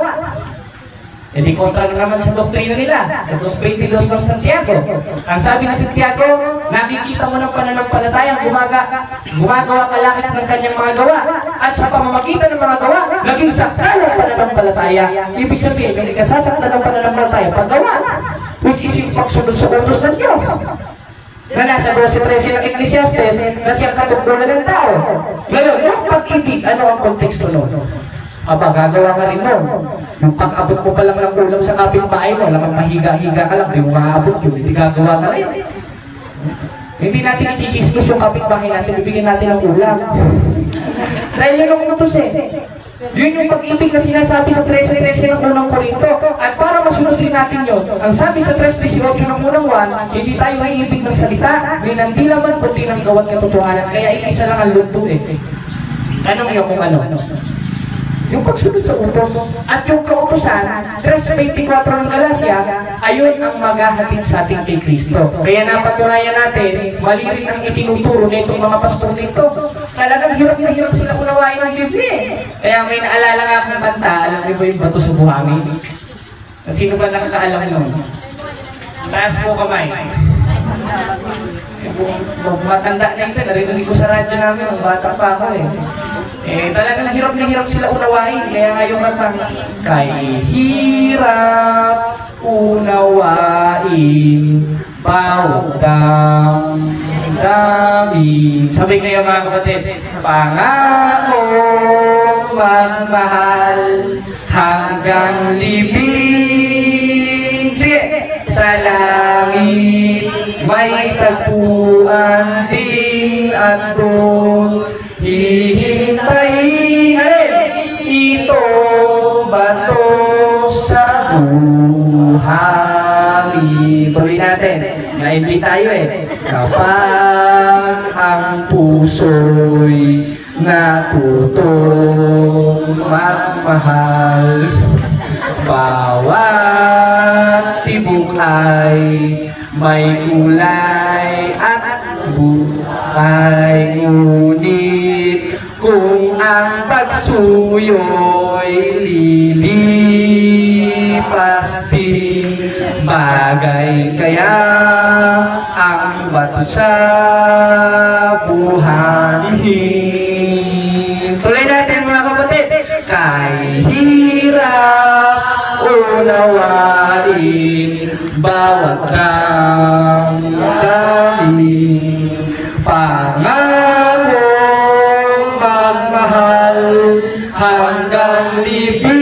Hindi kontra naman sa doktrina nila, sa 2:22 ng Santiago. Ang sabi ng Santiago, nakikita mo ng pananampalatayang gumagawa ka langit ng kanyang mga gawa. At sa pamamagitan ng mga gawa, naging sakta ng pananampalataya. Ibig sabihin, may ikasasakta ng pananampalataya paggawa, which is yung pagsunod sa utos ng Diyos. Na nasa 12:13 ng Ecclesiastes, na siyang katungkulan ng tao. Ngayon, yung pag-ibig, ano ang konteksto nun? Aba, gagawa ka rin nun. Yung pag-abot mo pa lang ng ulam sa kapitbahay mo, lamang mahiga-higa ka lang, yung maabot yun, hindi gagawa ka rin. Hindi natin i-chismis yung kapitbahay natin, bibigyan natin ng ulam. Dahil yun ang utos eh. Yun yung pag-ibig na sinasabi sa 13:13 ng unang Korinto. At para masunod rin natin yun, ang sabi sa 3:18 ng unang 1, hindi tayo may ibig ng salita, minandi laman puti ng gawat katotohanan, kaya isa lang ang luto eh. Tanong nyo kung ano? Yung pagsunod sa utos at yung kautosan, 3:24 ng Galacia, ayun ang maghahatid sa ating kay Kristo. Kaya napatunayan natin, mali rin ang itinuturo nitong mga pastor dito. Talagang hirap na hirap sila unawain ng Biblia. Kaya may naalala nga akong kanta, alam niyo ba yung bato sa buhangin? Sino ba nakakaalam nun? Taas po kamay. Matanda na ito, narinig ko sa radyo namin, ang bata pa ako eh. Talagang hirap na hirap sila unawain, kaya nga yung kantang, kay hirap unawain bawat damdamin. Sabi kayo mga kapatid, pangako magmahal hanggang libing. Sige, sa langit may tagpuan din at doon hihintayin ito bato sa buhay. Tuloy natin, naimbi tayo kapag ang puso'y natutong magmahal, bawat tibok ay may kulay at buhay. Ngunit kung ang pagsuyo'y lilipas din, bagay kaya ang bato sa buhay. Tuloy natin mga kapatid, kay hirap unawain bawat damdamin, pangakong magmahal hanggang libing.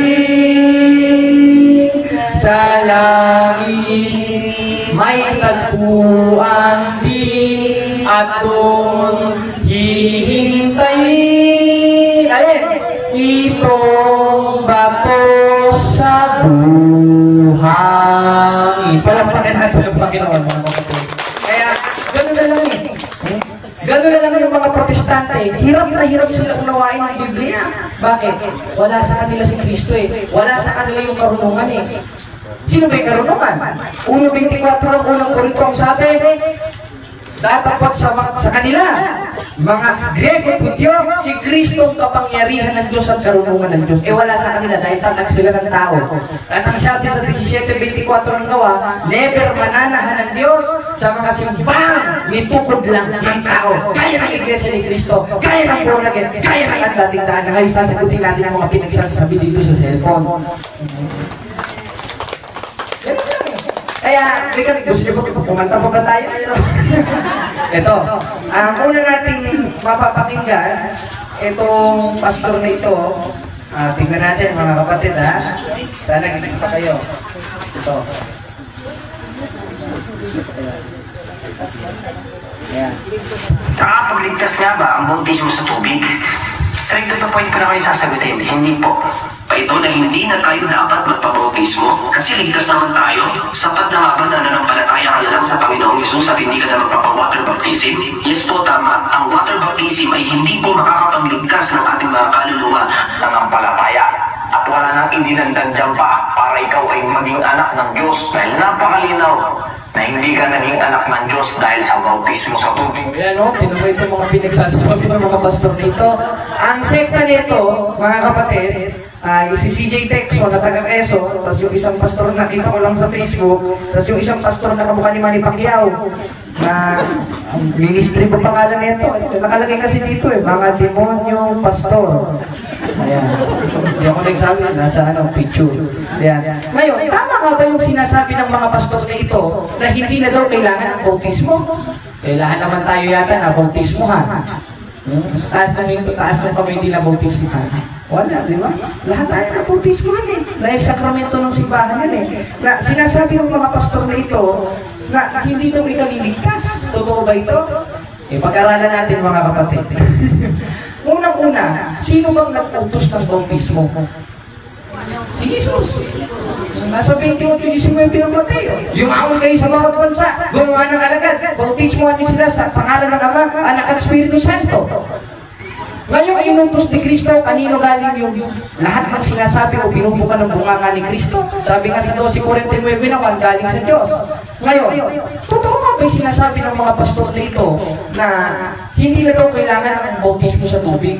Sa langit may tagpuan din at doon hihintayin itong bato sa buhay. Palampakin natin ang Panginoon mga kapatid. Kaya gano'n na lang gano'n na lang yung mga protestante. Hirap na hirap sila unawain ng Biblia. Bakit? Wala sa kanila si Kristo Wala sa kanila yung karunungan Sino may karunungan? 1:24 ang unang Korinto ang sabi, datapat sa kanila, mga Grego at Hudyo, si Kristo ang kapangyarihan ng Diyos at karunungan ng Diyos. Wala sa kanila dahil tatag sila ng tao. At ang sabi sa 17:24 ng gawa, never mananahan ng Diyos sa mga simbang nitukod lang ng tao. Kaya ng Iglesia ni Kristo, kaya ng born again, kaya ng ang dating daan. Ngayon sasagutin natin ang mga pinagsasabi dito sa cellphone. Kaya, gusto niyo po kumanta pa ba tayo? Ito, ang una nating mapapakinggan, itong pastor na ito, tingnan natin mga kapatid sana gising pa kayo. Ito. Ayan. Nakakapagligtas nga ba ang bautismo sa tubig? Straight to the point ko na kayo sasagutin, hindi po. Ito na hindi na tayo dapat magpabautismo kasi ligtas naman tayo. Sapat na nga ba na nananampalataya ka na lang sa Panginoong Yesus at hindi ka na magpapawater baptism? Yes po, tama. Ang water baptism ay hindi po makakapagligtas ng ating mga kaluluwa ng ampalataya. At wala nang indinandan dyan pa para ikaw ay maging anak ng Diyos dahil napakalinaw na hindi ka naging anak ng Diyos dahil sa bautismo sa tubig. Yan pinuha ito mga pinagsasabi ng mga pastor nito. Ang sekta nito, mga kapatid, si CJ Texo na taga-Quezon, tapos yung isang pastor na nakita ko lang sa Facebook, tapos yung isang pastor na kamukha ni Manny Pacquiao, na ministry ko pangalan nito. Nakalagay kasi dito mga demonyong pastor. Ayan. Hindi ako nagsabi, nasa picture. Ayan. Ngayon, tama nga ba yung sinasabi ng mga pastor na ito na hindi na daw kailangan ng bautismo? Kailangan naman tayo yata na bautismuhan. Taas ng kamay hindi na bautismuhan. Wala, di ba? Lahat tayo na bautismuhan dahil sakramento ng simbahan yun Na sinasabi ng mga pastor na ito na hindi daw ikaliligtas. Totoo ba ito? Pag-aralan natin mga kapatid. Unang-una, sino bang nag-utos ng bautismo? Si Jesus. Nasa 28:19 ng Mateo. Yumaon kayo sa bawat bansa, gumawa ng alagad, bautismohan niyo sila sa pangalan ng Ama, Anak at Espiritu Santo. Ngayon, inutos ni Kristo, kanino galing yung lahat ng sinasabi o binubukan ng bunganga ni Kristo? Sabi nga sa 12:49 naman, galing sa Diyos. Ngayon, totoo ba may sinasabi ng mga pastor dito na hindi na daw kailangan ng bautismo sa tubig?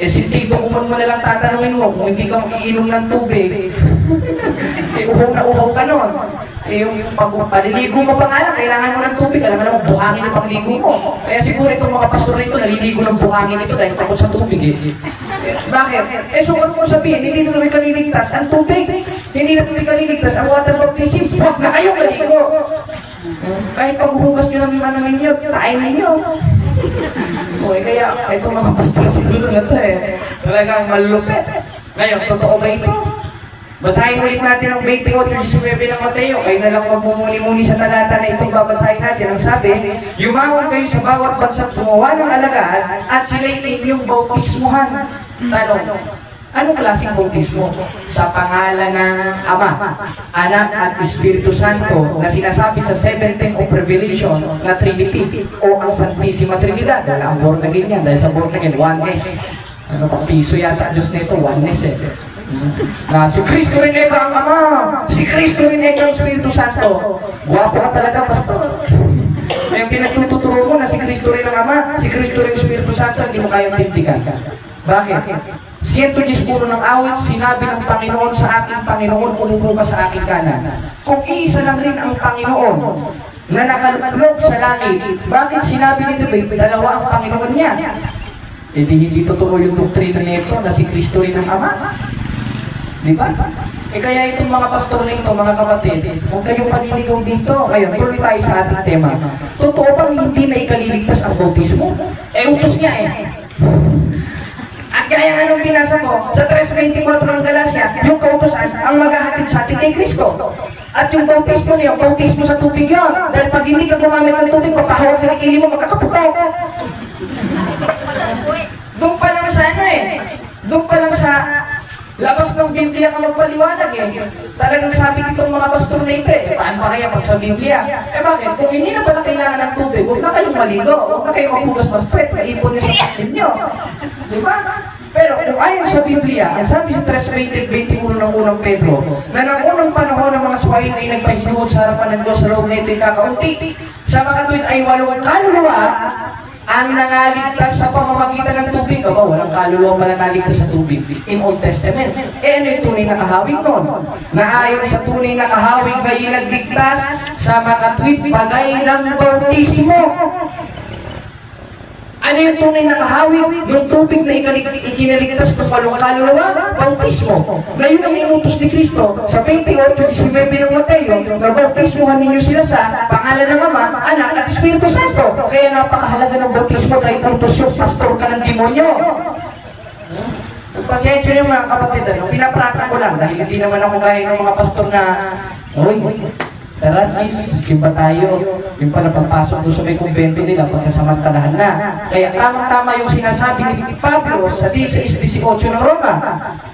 Sintito kung mo na lang tatanungin mo, kung hindi ka makiinom ng tubig, uhaw na uhaw ka nun. Yung paliligo mo pa nga lang, kailangan mo ng tubig, alam mo naman buhangin ang pangligo mo. Kaya siguro itong mga pastor nito, naliligo ng buhangin ito dahil takot sa tubig Bakit? So kung mo sabihin, hindi na namin kaliligtas ang tubig, hindi na namin kaliligtas ang water baptism, huwag na kayo maligo. Kahit paghuhugas nyo ng ano ninyo, kain ninyo. Okay, kaya itong mga pastor siguro na ito talagang malulupit. Ngayon, totoo ba ito? Basahin ulit natin ang 28:19 ng Mateo. Kayo na lang magmumuni-muni sa talata na itong babasahin natin. Ang sabi, yumaon kayo sa bawat bansa at gumawa ng alagaan at sila'y inyong bautismuhan. Tanong, anong klaseng bautismo? Sa pangalan ng Ama, Anak at Espiritu Santo na sinasabi sa 17th of Revelation na Trinity o ang Santissima Trinidad. Dahil ang born again yan, dahil sa born again, oneness. Ano pa, piso yata Diyos nito, oneness na si Kristo rin eka ang Ama, si Kristo rin eka ang Espiritu Santo. Guwapo ka talaga, pastor. Yung pinagtuturo mo na si Kristo rin ang Ama, si Kristo rin ang Espiritu Santo, hindi mo kayang tindigan. Bakit? 110 puro ng awit, sinabi ng Panginoon sa aking Panginoon, umupo ka sa aking kanan. Kung isa lang rin ang Panginoon na nakaluklog sa langit, bakit sinabi nito ba dalawa ang Panginoon niya? Eh di hindi totoo yung doktrina nito na si Kristo rin ang Ama. Di ba? Eh kaya itong mga pastor na ito, mga kapatid, huwag kayong paniligaw dito. Ngayon, tuloy tayo sa ating tema. Totoo bang hindi na ikaliligtas ang bautismo? Eh utos niya At gaya nga nung binasa ko, sa 3:24 ng Galacia, yung kautosan ang maghahatid sa atin kay Kristo. At yung bautismo niya, bautismo sa tubig yun. Dahil pag hindi ka gumamit ng tubig, papahawag ka ng kili mo, magkakaputok. Doon pa lang sa doon pa lang sa labas ng Biblia ka magpaliwanag Talagang sabi dito ng mga pastor na ito paano ba kaya pag sa Biblia? Bakit? Kung hindi na pala kailangan ng tubig, huwag na kayong maligo, huwag na kayong maghugas ng puwet, maipon niyo sa atin nyo. Diba? Pero kung ayon sa Biblia, ang sabi sa 3:21 ng unang Pedro, na ng unang panahon ng mga suwain ay nagpahinuhod sa harapan ng Diyos sa loob na ito'y kakaunti, sa mga tuwid ay 8 kaluluwa ang nangaligtas sa pamamagitan ng tubig. Aba, walang kaluluwa pala naligtas sa tubig in Old Testament. Ano yung tunay na kahawig nun? Na ayon sa tunay na kahawig na inagligtas sa makatwid bagay ng bautismo. Ano yung tunay na kahawig? Yung tubig na ikinaligtas ng walong kaluluwa, bautismo. Na yun ang inutos ni Kristo sa 28:19 ng Mateo, na bautismohan ninyo sila sa pangalan ng Ama, Anak at Espiritu Santo. Kaya napakahalaga ng bautismo dahil utos yung pastor ka ng demonyo. Pasensya niyo mga kapatid, pinaprata ko lang dahil hindi naman ako gaya ng mga pastor na tara sis, simba tayo. Yung pala pagpasok doon sa may kumbento nila, pagsasamantalahan na. Kaya tamang-tama yung sinasabi ni Pablo sa 16:18 ng Roma.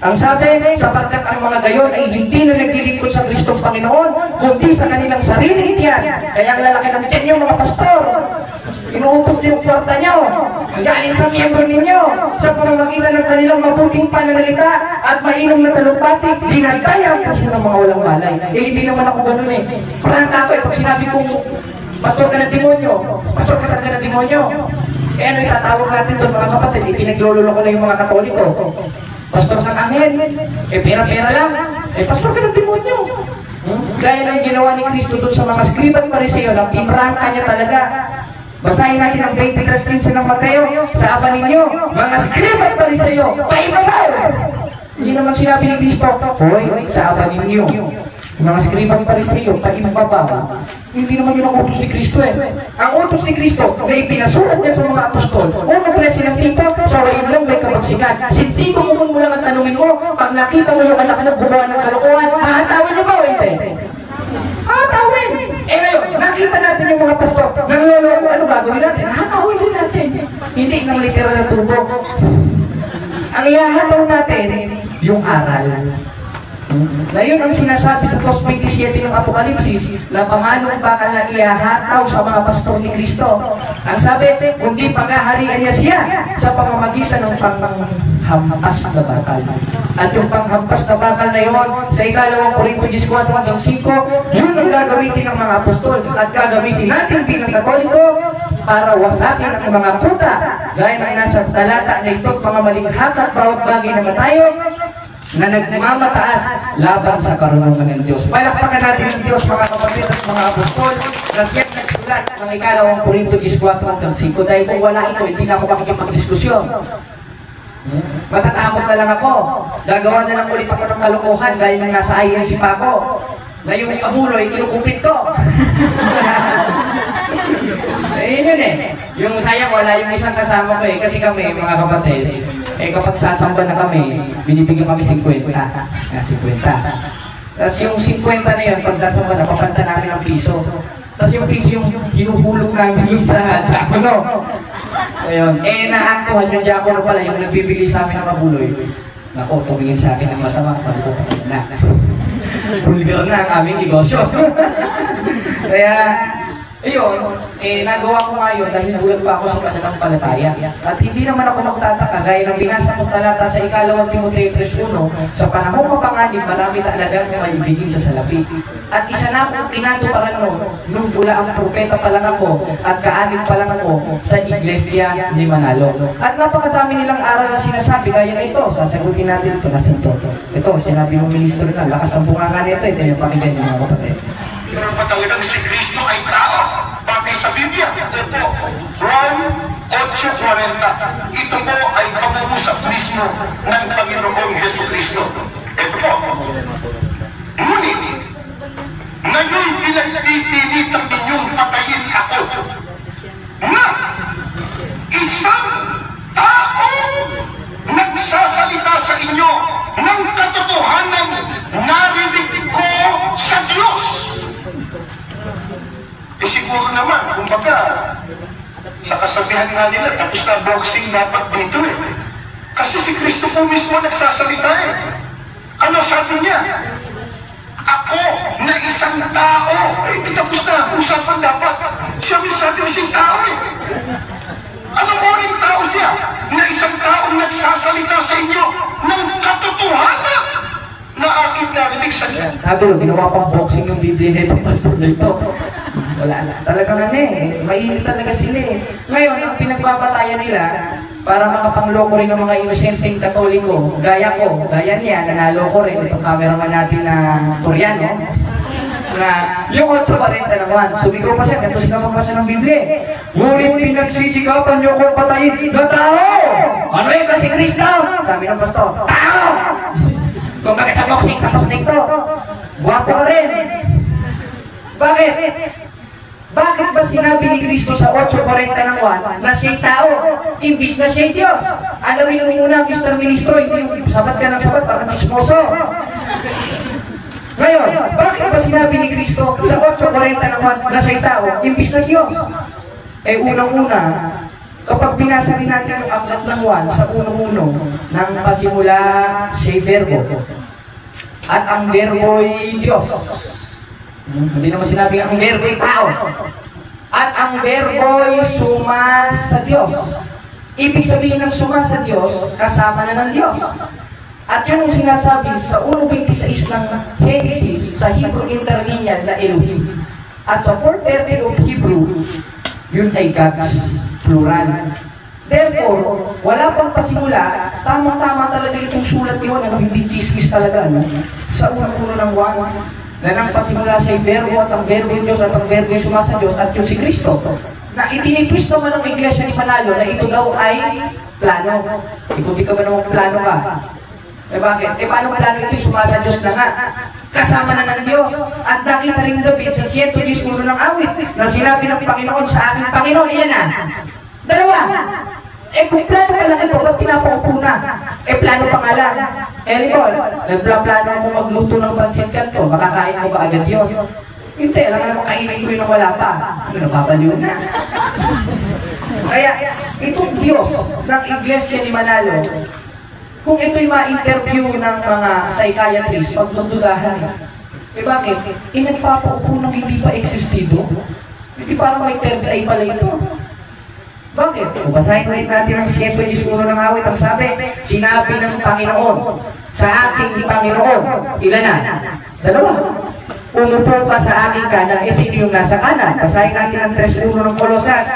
Ang sabi, sapagkat ang mga gayon ay hindi na naglilingkod sa Kristong Panginoon, kundi sa kanilang sariling tiyan. Kaya ang lalaki ng tiyan nyo, mga pastor. Inuupot niyo yung kwarta nyo. Galing sa miyembro ninyo. Sa pamamagitan ng kanilang mabuting pananalita at mainom na talumpati, dinagdaya ang puso ng mga walang malay. Hindi naman ako ganun Prangka ako pag sinabi kong pastor ka ng demonyo, pastor ka talaga ng demonyo. Ano itatawag natin doon mga kapatid? Pinaglulolo ko na yung mga Katoliko. Pastor ng Angel, pera-pera lang. Pastor ka ng demonyo. Gaya ng ginawa ni Kristo doon sa mga skriba at Pariseo, na pinrangka niya talaga. Basahin natin ang 23:15 ng Mateo. Sa aba ninyo, mga skriba at Pariseo, paibabaw! Hindi naman sinabi ni Kristo, hoy, sa aba ninyo, mga skriba at Pariseo, paibabaw. Hindi naman yun ang utos ni Kristo Ang utos ni Kristo na ipinasuot niya sa mga apostol. Unang klase ng Tito, sa wain lang may kabagsikan. Si Tito, kung mo lang ang tanungin mo, pag nakita mo yung anak mo gumawa ng kalokohan, hahatawin niyo ba o hindi? Hahatawin! Ngayon, nakita natin yung mga pastor, nangloloko, ano gagawin natin? Hahatawin din natin. Hindi ng literal na tubo. Ang ihahataw natin, yung aral. Na yun ang sinasabi sa 2:27 ng Apokalipsis na pamanong bakal na ihahataw sa mga pastor ni Kristo. Ang sabi, kundi paghaharian niya siya sa pamamagitan ng panghampas na bakal. At yung panghampas na bakal na yun, sa 2 Korinto 14:5, yun ang gagamitin ng mga apostol at gagamitin natin bilang Katoliko para wasakin ang mga kuta. Gaya ng nasa talata na ito, pangamalinghak at bawat bagay na matayo na nagmamataas laban sa karunungan ng Diyos. Palakpakan natin ng Diyos, mga kapatid at mga apostol, na siyang nagsulat ng 2 Korinto 14:5. Dahil kung wala ito, hindi na ako makikipagdiskusyon. Matatakot na lang ako. Gagawa na lang ulit ako ng kalokohan dahil nang nasa INC pa ako. na yung abuloy, kinukupit ko. Eh, yun eh. Yung sayang, wala yung isang kasama ko eh. Kasi kami, mga kapatid, eh kapag sasamba na kami, binibigyan kami 50. 50. Tapos yung 50 na yun, pag sasamba na, papanta namin ng piso. Tapos yung piso yung hinuhulog namin sa diakono. Ayun. Eh, naaktuhan yung diakono pala, yung nagbibigay sa amin ng abuloy. Nako, tumingin sa akin ng masama, sabi ko, na. Vulgar na ang aming negosyo. Kaya, ayun, nagawa ko ngayon dahil nagulat pa ako sa pananampalataya. At hindi naman ako magtataka, gaya ng binasa kong talata sa 2 Timoteo 3:1, sa panahong mapanganib, marami talagang maibigin sa salapi. At isa na akong tinatuparan mo, nung bula ang propeta pa lang ako, at kaanib pa lang ako sa iglesia ni Manalo. At napakadami nilang aral na sinasabi, gaya na ito, sasagutin natin ito, nasa ito, sinabi ng ministro na, lakas ang bunganga nito, ito yung pakinggan niyo mga kapatid. Pero pa talagang si Kristo ay tao, bagay sa Biblia. Ito po, Juan 8:40. Ito po ay pag-uusap mismo ng Panginoong Yesu Kristo. Ito po, ngunit, ngayon pinagpipilitan ninyong patayin ako na isang taong nagsasalita sa inyo ng katotohanan narinig ko sa Diyos. Eh siguro naman, kumbaga, sa kasabihan nga nila, tapos na boxing dapat dito eh. Kasi si Kristo po mismo nagsasalita eh. Ano sabi niya? Ako na isang tao. Eh, tapos na, usapan dapat. Siya mismo sabi siyang tao eh. Anong oring tao siya? Na isang taong nagsasalita sa inyo ng katotohanan na aking narinig sa niya. Sabi ko, ginawa pang boxing yung Biblia nito, pastor nito. Wala na. Talagang mainit talaga sila eh. Ngayon, ang pinagbabatayan nila, para makapangloko rin ng mga inosenteng Katoliko, gaya ko, gaya niya, nanaloko rin itong cameraman natin na Koreano, na yung 8:40 naman, sumigaw pa siya, ganito sila magbasa ng Biblia. Ngunit pinagsisikapan niyo kung patayin na tao! Ano yung kasi Kristo? Sabi ng pastor, tao! Kung bakit sa boxing, tapos na ito. Guwapo ka rin. Bakit? Bakit ba sinabi ni Kristo sa 8:40 ng 1 na siya'y tao, imbis na siya'y Diyos? Alamin mo muna, Mr. Ministro, hindi yung sabat ka ng sabat, parang chismoso. Ngayon, bakit ba sinabi ni Kristo sa 8:40 ng 1 na siya'y tao, imbis na Diyos? Eh, unang-una, kapag binasa rin natin yung aklat ng 1 sa unang-uno, nang pasimula siya'y verbo, at ang verbo'y Diyos. Hindi naman sinabi ang verbo'y tao. At ang verbo'y suma sa Diyos. Ibig sabihin ng suma sa Diyos, kasama na ng Diyos. At yun ang sinasabi sa 1:26 ng Genesis sa Hebrew interlinear na Elohim. At sa 4:30 of Hebrew, yun ay God's plural. Therefore, wala pang pasimula, tamang-tama talaga itong sulat yun, hindi chismis talaga, sa unang-uno ng 1. Na nang pasimula siya verbo at ang verbo Diyos at ang verbo yung suma sa Diyos at yung si Kristo. Na itinitwist naman ng iglesia ni Manalo na ito daw ay plano. Ikuti ka ba namang plano ka? Eh bakit? Eh paano plano ito yung suma sa Diyos na nga? Kasama na ng Diyos. At nakita rin David sa 110 ng awit na sinabi ng Panginoon sa aking Panginoon, ilan na? 2. Eh kung plano ka lang ito, ba't pinapaupo na? Eh plano pa nga lang. Eh Nicole, nagplano ako magluto ng pansit kanto, makakain ko ba agad yun? Hindi, alam ka naman kainin ko yun na wala pa. Nababaliw na. Kaya, itong Diyos ng Iglesia ni Manalo, kung ito'y ma-interview ng mga psychiatrist, pagdududahan eh bakit? Eh nagpapaupo ng hindi pa existido? Hindi parang may third eye pala ito. Bakit? Basahin ulit natin ang 110 ng awit. Ang sabi, sinabi ng Panginoon sa aking Panginoon, ilan na? 2. Umupo ka sa aking kanan, eh sino yung nasa kanan? Basahin natin ang 3:1 ng Kolosas.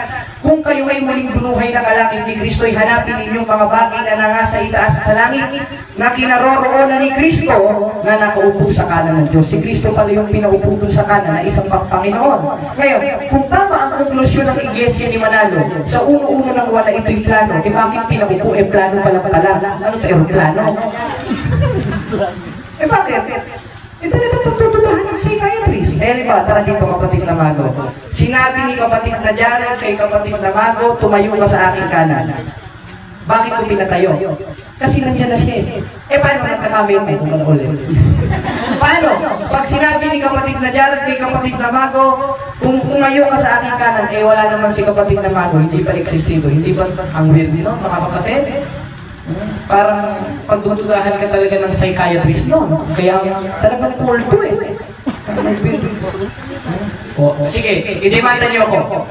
Kung kayo ay muling bunuhay na kalakip ni Kristo, ay hanapin ninyong mga bagay na nangasa itaas sa langit na kinaroroonan ni Kristo na nakaupo sa kanan ng Diyos. Si Kristo pala yung pinaupo sa kanan na isang Panginoon. Ngayon, kung tama ang konklusyon ng Iglesia ni Manalo, sa uno-uno ng wala ito'y plano, eh bakit pinaupo? Eh plano pala. Ano ito? Aeroplano? Eh bakit? Ito na pagtutudahan ng psychiatrist. Eh, ba, tara dito kapatid na Mago. Sinabi ni kapatid na Jared kay kapatid na Mago, tumayo ka sa aking kanan. Bakit ko pinatayo? Kasi nandiyan na siya eh. Eh, paano nagkakamil mo kung ulit? Paano? Pag sinabi ni kapatid na Jared kay kapatid na Mago, kung tumayo ka sa aking kanan, eh wala naman si kapatid na Mago, hindi pa existido. Hindi ba ang weird no, mga kapatid? Parang pagdududahan ka talaga ng psychiatrist noon. Kaya talagang cool to eh. Sige, idemanda niyo ako.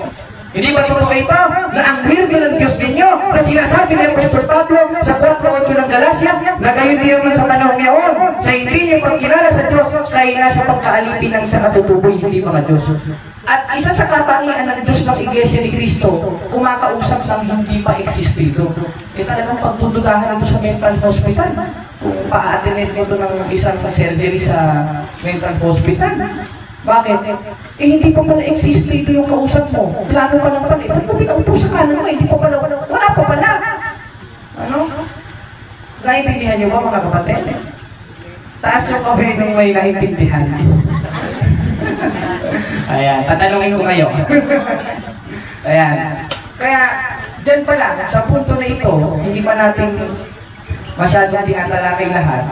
Hindi ba totoo ito na ang weirdo ng Diyos ninyo na sinasabi ni Apostol Pablo sa 4:8 ng Galacia na gayon din naman sa panahon ngayon sa hindi niyo pagkilala sa Diyos kaya nasa pagkaalipin ng isang katutuboy hindi mga Diyos. At isa sa katangian ng Diyos ng Iglesia ni Cristo, kumakausap ng hindi pa existido. E talagang pagdududahan ito sa mental hospital. Kung pa-attend mo ito ng isang surgery sa mental hospital. Bakit? Eh hindi pa pala existido yung kausap mo. Plano pa lang pala. Ba't mo pinaupo sa kanan mo? Hindi pa pala. Wala pa pala. Ano? Naintindihan niyo ba mga kapatid? Taas yung kamay nung may naintindihan. Ayan, tatanungin ko kayo. Ayan. Kaya, dyan pa lang, sa punto na ito, hindi pa natin masyadong tinatalakay lahat,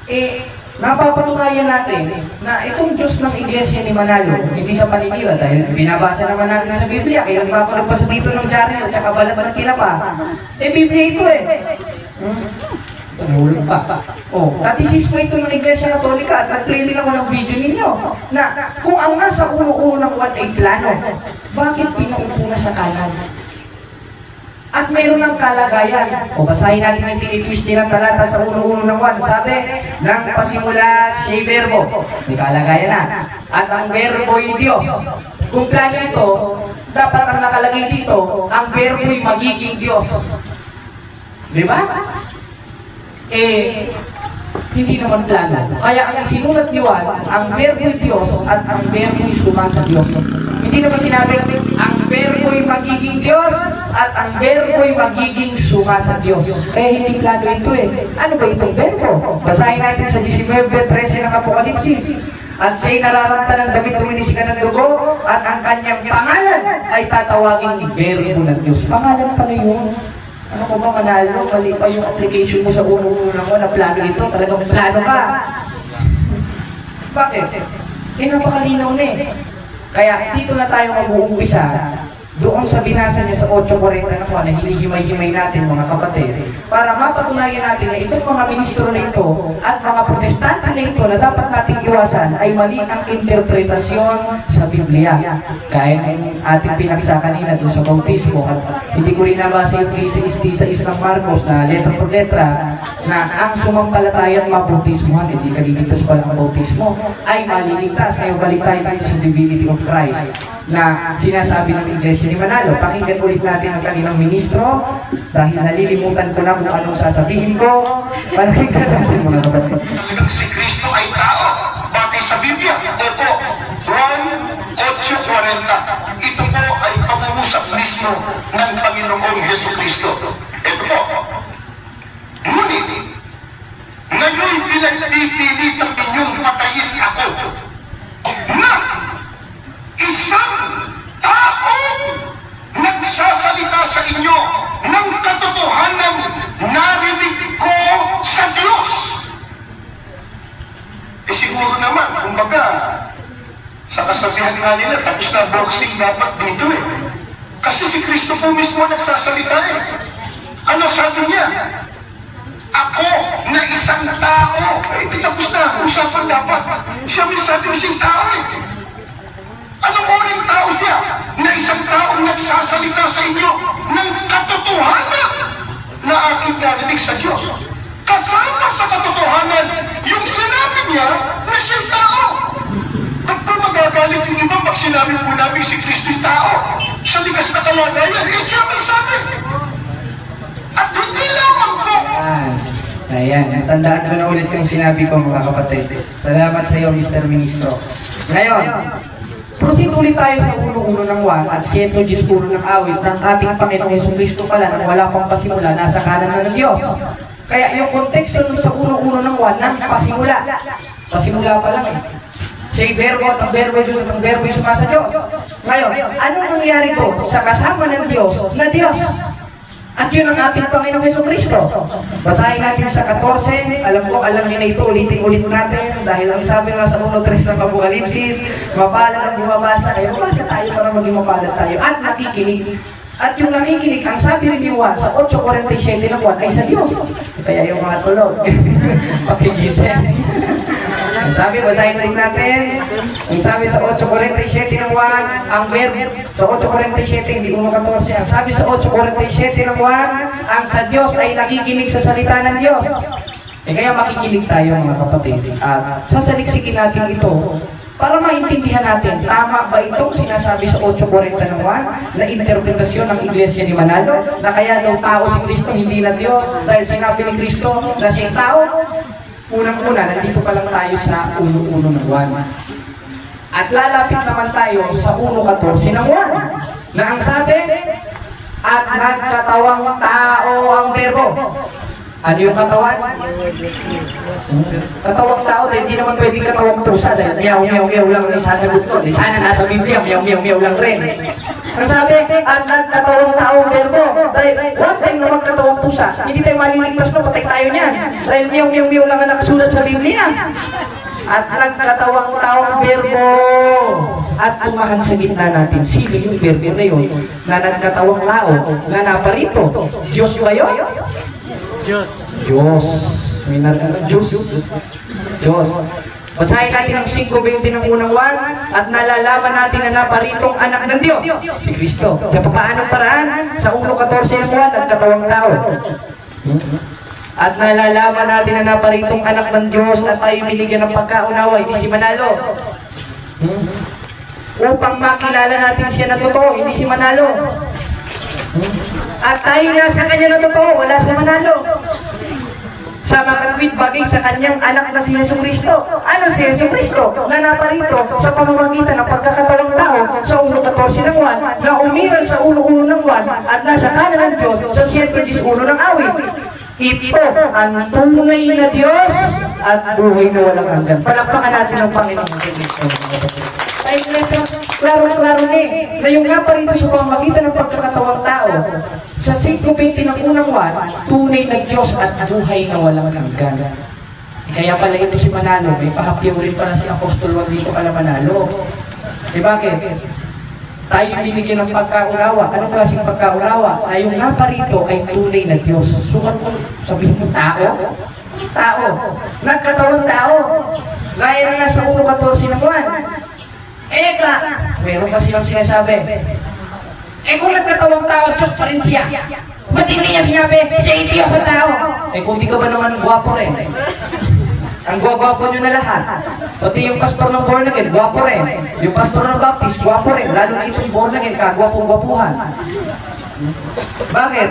eh, napapatunayan natin na itong Diyos ng Iglesia ni Manalo, hindi sa paninira, dahil binabasa naman natin sa Biblia, kaya nagpapalagpas dito ng dyaryo, tsaka balat tinapa. Eh, Biblia ito eh. Nahulog pa. Katisismo ito ng Iglesia Katolika at nag-play rin ako ng video ninyo na kung ang nasa ulo-ulo ng 1 ay plano, bakit pinaupo na sa kanan? At mayroon ng kalagayan. Basahin natin yung tinitwist nilang talata sa ulo-ulo ng 1. Sabi, nang pasimula si Verbo, may kalagayan na. At ang Verbo ay Diyos. Kung plano ito, dapat ang nakalagay dito, ang Verbo ay magiging Diyos. Diba? Eh, hindi naman plano. Kaya ang sinulat ni Juan, ang Verbo'y Diyos at ang Verbo'y suma sa Diyos. Hindi naman sinabi, ang Verbo'y magiging Diyos at ang Verbo'y magiging suma sa Diyos. Kaya hindi plano ito eh. Ano ba itong Verbo? Basahin natin sa 19:13 ng Apokalipsis. At siya'y nararamta ng damit tuminisikan ng dugo at ang kanyang pangalan ay tatawagin Verbo ng Diyos. Pangalan pala yun. Ano ko ba Manalo? Mali pa yung application mo sa ulo mo na plano ito. Talagang plano ka. Bakit? Eh, napakalinaw na eh. Kaya dito na tayo mag-uumpisa. Doon sa binasa niya sa 8:40 na po, na hinihimay-himay natin mga kapatid, para mapatunayan natin na itong mga ministro na ito at mga protestante na ito na dapat nating iwasan ay mali ang interpretasyon sa Biblia. Kaya ang ating pinaksa kanina doon sa bautismo, at hindi ko rin nabasa yung isa ng Marcos na letra por letra na ang sumampalatayang mabautismohan, hindi kaliligtas pala ang bautismo, ay maliligtas. Kayo balik tayo dito sa divinity of Christ na sinasabi ng Iglesia ni Manalo. Pakinggan ulit natin ang kanilang ministro dahil nalilimutan ko na kung anong sasabihin ko. Pakinggan natin mga kapatid. Si Kristo ay tao, batay sa Biblia. Opo, Juan 8:40. Ito po ay pangungusap mismo ng Panginoong Yesu Kristo. Ito po. Ngunit, ngayon pinagpipilitan ninyong patayin ako na isang taong nagsasalita sa inyo ng katotohanan narinig ko sa Diyos. Eh siguro naman, kumbaga, sa kasabihan nga nila, tapos na boxing dapat dito eh. Kasi si Kristo po mismo nagsasalita eh. Ano sabi niya? Ako na isang tao. Eh, tapos na, usapan dapat. Siya mismo sabi isang tao eh. Anong uling tao siya na isang taong nagsasalita sa inyo ng katotohanan na aking narinig sa Diyos? Kasama sa katotohanan yung sinabi niya na siyang tao. Ba't ba magagalit yung iba pag sinabi po namin si Kristo yung tao? Sa ligas na kalagayan, eh siya may sabi. At hindi lamang po. Ayan, tandaan ko na ulit yung sinabi ko mga kapatid. Salamat sa iyo, Mr. Ministro. Ngayon, proceed ulit tayo sa ulo-ulo ng 1 at 110 ng awit ng ating Panginoong Hesus Kristo pala nang wala pang pasimula, nasa kanan na ng Diyos. Kaya yung konteksto sa ulo-ulo ng 1 ng pasimula. Pasimula pa lang eh. Siya'y verbo at ang verbo Diyos at ang verbo ay sumasa Diyos. Ngayon, anong nangyari po sa kasama ng Diyos na Diyos? At yun ang ating Panginoong Jesucristo. Basahin natin sa 14. Alam niyo na ito, ulitin-ulit natin. Dahil ang sabi nga sa 1:3 ng Apokalipsis, mapalad ang bumabasa. Kaya mabasa tayo para maging mapalad tayo. At nakikinig. At yung nakikinig, ang sabi rin ni Juan sa 8:47 ng Juan ay sa Diyos. Kaya yung mga tulog, pakigising. Ang sabi, basahin rin natin. Ang sabi sa 8:47 ng Juan, ang verbo sa 8:47, hindi 1:14. Ang sabi sa 8:47 ng Juan, ang sa Diyos ay nakikinig sa salita ng Diyos. Kaya makikinig tayo mga kapatid. At sasaliksikin natin ito para maintindihan natin, tama ba itong sinasabi sa 8:40 ng Juan na interpretasyon ng Iglesia ni Manalo? Na kaya daw tao si Kristo, hindi na Diyos, dahil sinabi ni Kristo na siyang tao? Unang-una, nandito pa lang tayo sa 1:1 ng Juan. At lalapit naman tayo sa 1:14 ng Juan, na ang sabi, at nagkatawang tao ang verbo. Ano yung katawan? Katawang tao, dahil hindi naman pwedeng katawang pusa, dahil meow lang ang isasagot ko. Sana nasa Biblia, meow lang rin. Ang sabi, at nagkatawang tao ang verbo. Dahil huwag tayong na magkatawang pusa. Hindi tayo maliligtas na, patay tayo niyan. Dahil meow lang ang nakasulat sa Biblia. At nagkatawang tao ang verbo. At tumahan sa gitna natin. Sino yung verbo na yun? Na nagkatawang tao, na naparito. Diyos ba yun? Diyos. May Diyos. Basahin natin ang 5:20 ng unang Juan at nalalaman natin na naparitong anak ng Diyos, si Kristo. Sa paanong paraan? Sa 1:14 ng Juan, nagkatawang tao. At nalalaman natin na naparitong anak ng Diyos at tayo binigyan ng pagkaunawa, hindi si Manalo. Upang makilala natin siya na totoo, hindi si Manalo. At tayo nasa kanya na totoo, wala sa Manalo. Sa makatwid bagay sa kanyang anak na si Jesucristo. Ano si Jesucristo? Na naparito sa pamamagitan ng pagkakatawang tao sa 1:14 ng Juan, na umiral sa 1:1 ng Juan at nasa kanan ng Diyos sa 7:11 ng awit. Ito ang tunay na Diyos at buhay na walang hanggan. Palakpakan natin ang Panginoong Jesucristo. Ay, klaro-klaro na yung naparito sa pamamagitan ng pagkakatawang tao sa 5:20 ng unang Juan, tunay na Diyos at buhay na walang hanggan. Kaya pala ito si Manalo, may pahapyaw rin pala si Apostol Juan dito pala Manalo. Bakit? Tayo binigyan ng pagkaunawa. Anong klaseng pagkaunawa? Na yung naparito ay tunay na Diyos. Sukat mo, sabihin mo tao? Tao. Nagkatawang tao. Gaya na nasa 1:14 ng Juan. Eka, meron pa silang sinasabi. Kung nagkatawang tao, Diyos pa rin siya. Ba't hindi niya sinabi, siya ay Diyos sa tao? Kung di ka ba naman gwapo rin? Ang gwapo nyo na lahat. Pati yung pastor ng born again, gwapo rin. Yung pastor ng Baptist, gwapo rin. Lalo na itong born again, kagwapong-gwapuhan. Bakit?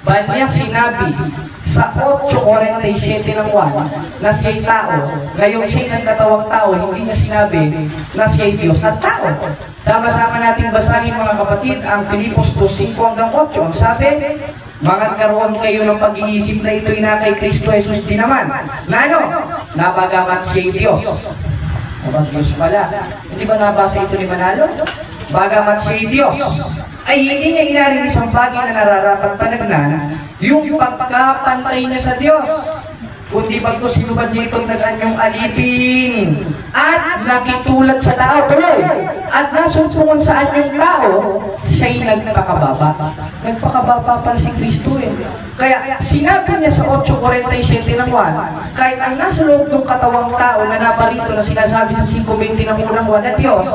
Ba't niya sinabi sa 8:47 ng Juan na siya'y tao, ngayong siya'y nagkatawang tao, hindi niya sinabi na siya'y Diyos at tao. Sama-sama natin basahin mga kapatid ang Filipos 2:5-8. Ang sabi, magkaroon kayo ng pag-iisip na ito'y na kay Kristo Jesus din naman. Na ano? Na bagamat siya'y Diyos. Abang Diyos pala. Hindi ba nabasa ito ni Manalo? Bagamat siya'y Diyos, ay hindi niya inaring isang bagay na nararapat panagnan yung pagkapantay niya sa Diyos. Kundi bagkus hinubad niya itong nag-anyong alipin at nakitulad sa tao tuloy at nasumpungon sa anyong tao, siya'y nagpakababa. Nagpakababa pala si Kristo eh. Kaya sinabi niya sa 8:47 ng Juan, kahit ang nasa loob ng katawang tao na naparito na sinasabi sa 5:20 ng unang Juan na Diyos,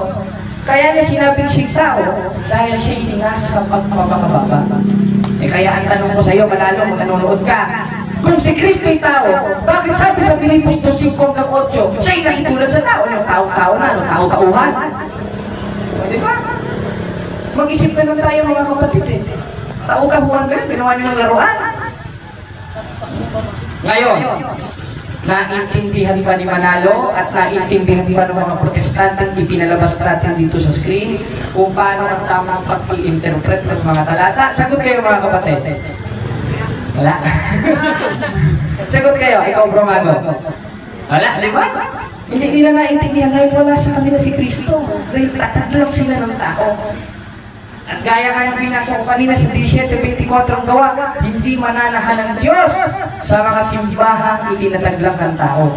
kaya niya sinabing siya'y tao dahil siya'y nasa pagpapakababa. Kaya ang tanong ko sa iyo, Manalo, kung nanonood ka, kung si Kristo'y tao, bakit sabi sa Filipos 2:5-8, siya'y nakitulad sa tao? Anong tao-tao na? Anong tao-tauhan? Di ba? Mag-isip na lang tayo mga kapatid eh. Tao-tahuan ba yun? Ginawa niyo ng laruan? Ngayon, naintindihan ba ni Manalo at naintindihan ba ng mga protestantang ipinalabas natin dito sa screen kung paano ang tamang pag-i-interpret ng mga talata? Sagot kayo mga kapatid. Wala. Sagot kayo, ikaw Bromado. Wala, di ba? Hindi nila naintindihan dahil wala sa kanila si Kristo. Dahil tataglang sila ng tao. At gaya nga ng binasa ko kanina sa 17:24 ang gawa, hindi mananahan ng Diyos sa mga simbahang itinataglang ng tao.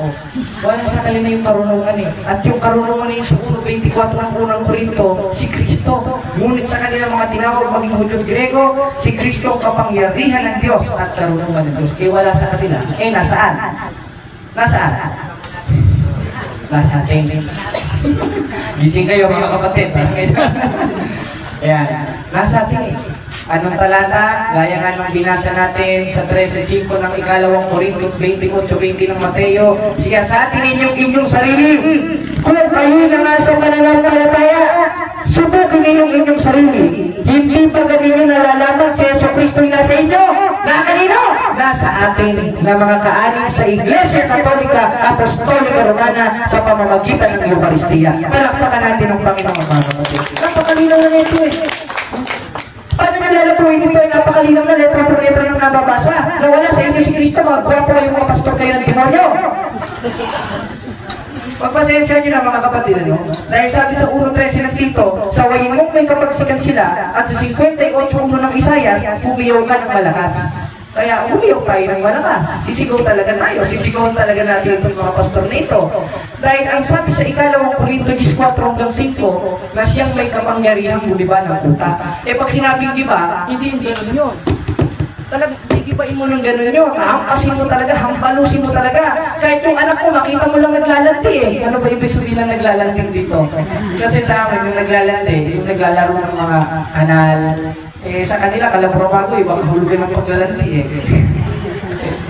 Wala sa kanila yung karunungan eh. At yung karunungan yung sa 1:24 ng unang Korinto, si Kristo. Ngunit sa kanila mga tinawag maging Hudyo Grego, si Kristo ang kapangyarihan ng Diyos at karunungan ng Diyos. Wala sa kanila. Nasaan? Nasaan? Nasa atin. Gising kayo mga kapatid. Ayan, nasa atin eh. Anong talata? Gaya nga nung binasa natin sa 13:5 ng ikalawang Korinto 28:20 ng Mateo, siya sa atin inyong sarili. Kung kayo na nga sa mananampalataya, subukin ninyong sarili. Hindi pa ganito nalalaman si Yesu Kristo'y nasa inyo. Na kanino? Nasa atin na mga kaanib sa Iglesia Katolika, Apostolika Romana sa pamamagitan ng Eucharistia. Palakpakan natin ang Panginoon mga kapatid. Napakalinaw na ito eh. Paano nalalapuin ito ay napakalinaw na letra por letra ng nababasa? Nawala sa inyo si Kristo, magwapo kayong mga pastor kayo ng demonyo. Pagpasensya nyo na mga kapatid, ano? Dahil sabi sa 1:13 ng Tito, sa wayin mong may kapagsikan sila, at sa 58:1 ng Isayas, umiyaw ka ng malakas. Kaya umiyaw tayo ng malakas. Sisigaw talaga tayo. Sisigaw talaga natin itong mga pastor na ito. Dahil ang sabi sa ikalawang Korinto 14:5, na siyang may kapangyarihan buliban ng kuta. Pag sinabing giba, hindi ganun yun. Talagang gibain mo ng gano'n nyo, hampasin mo talaga, hampalusin mo talaga. Kahit yung anak mo, makita mo lang naglalandi eh. Ano ba ibig sabihin na naglalanding dito? Kasi sa akin, yung naglalandi, yung naglalaro ng mga kanal, sa kanila, kalabro bago eh, baka hulugan ng paglalandi eh.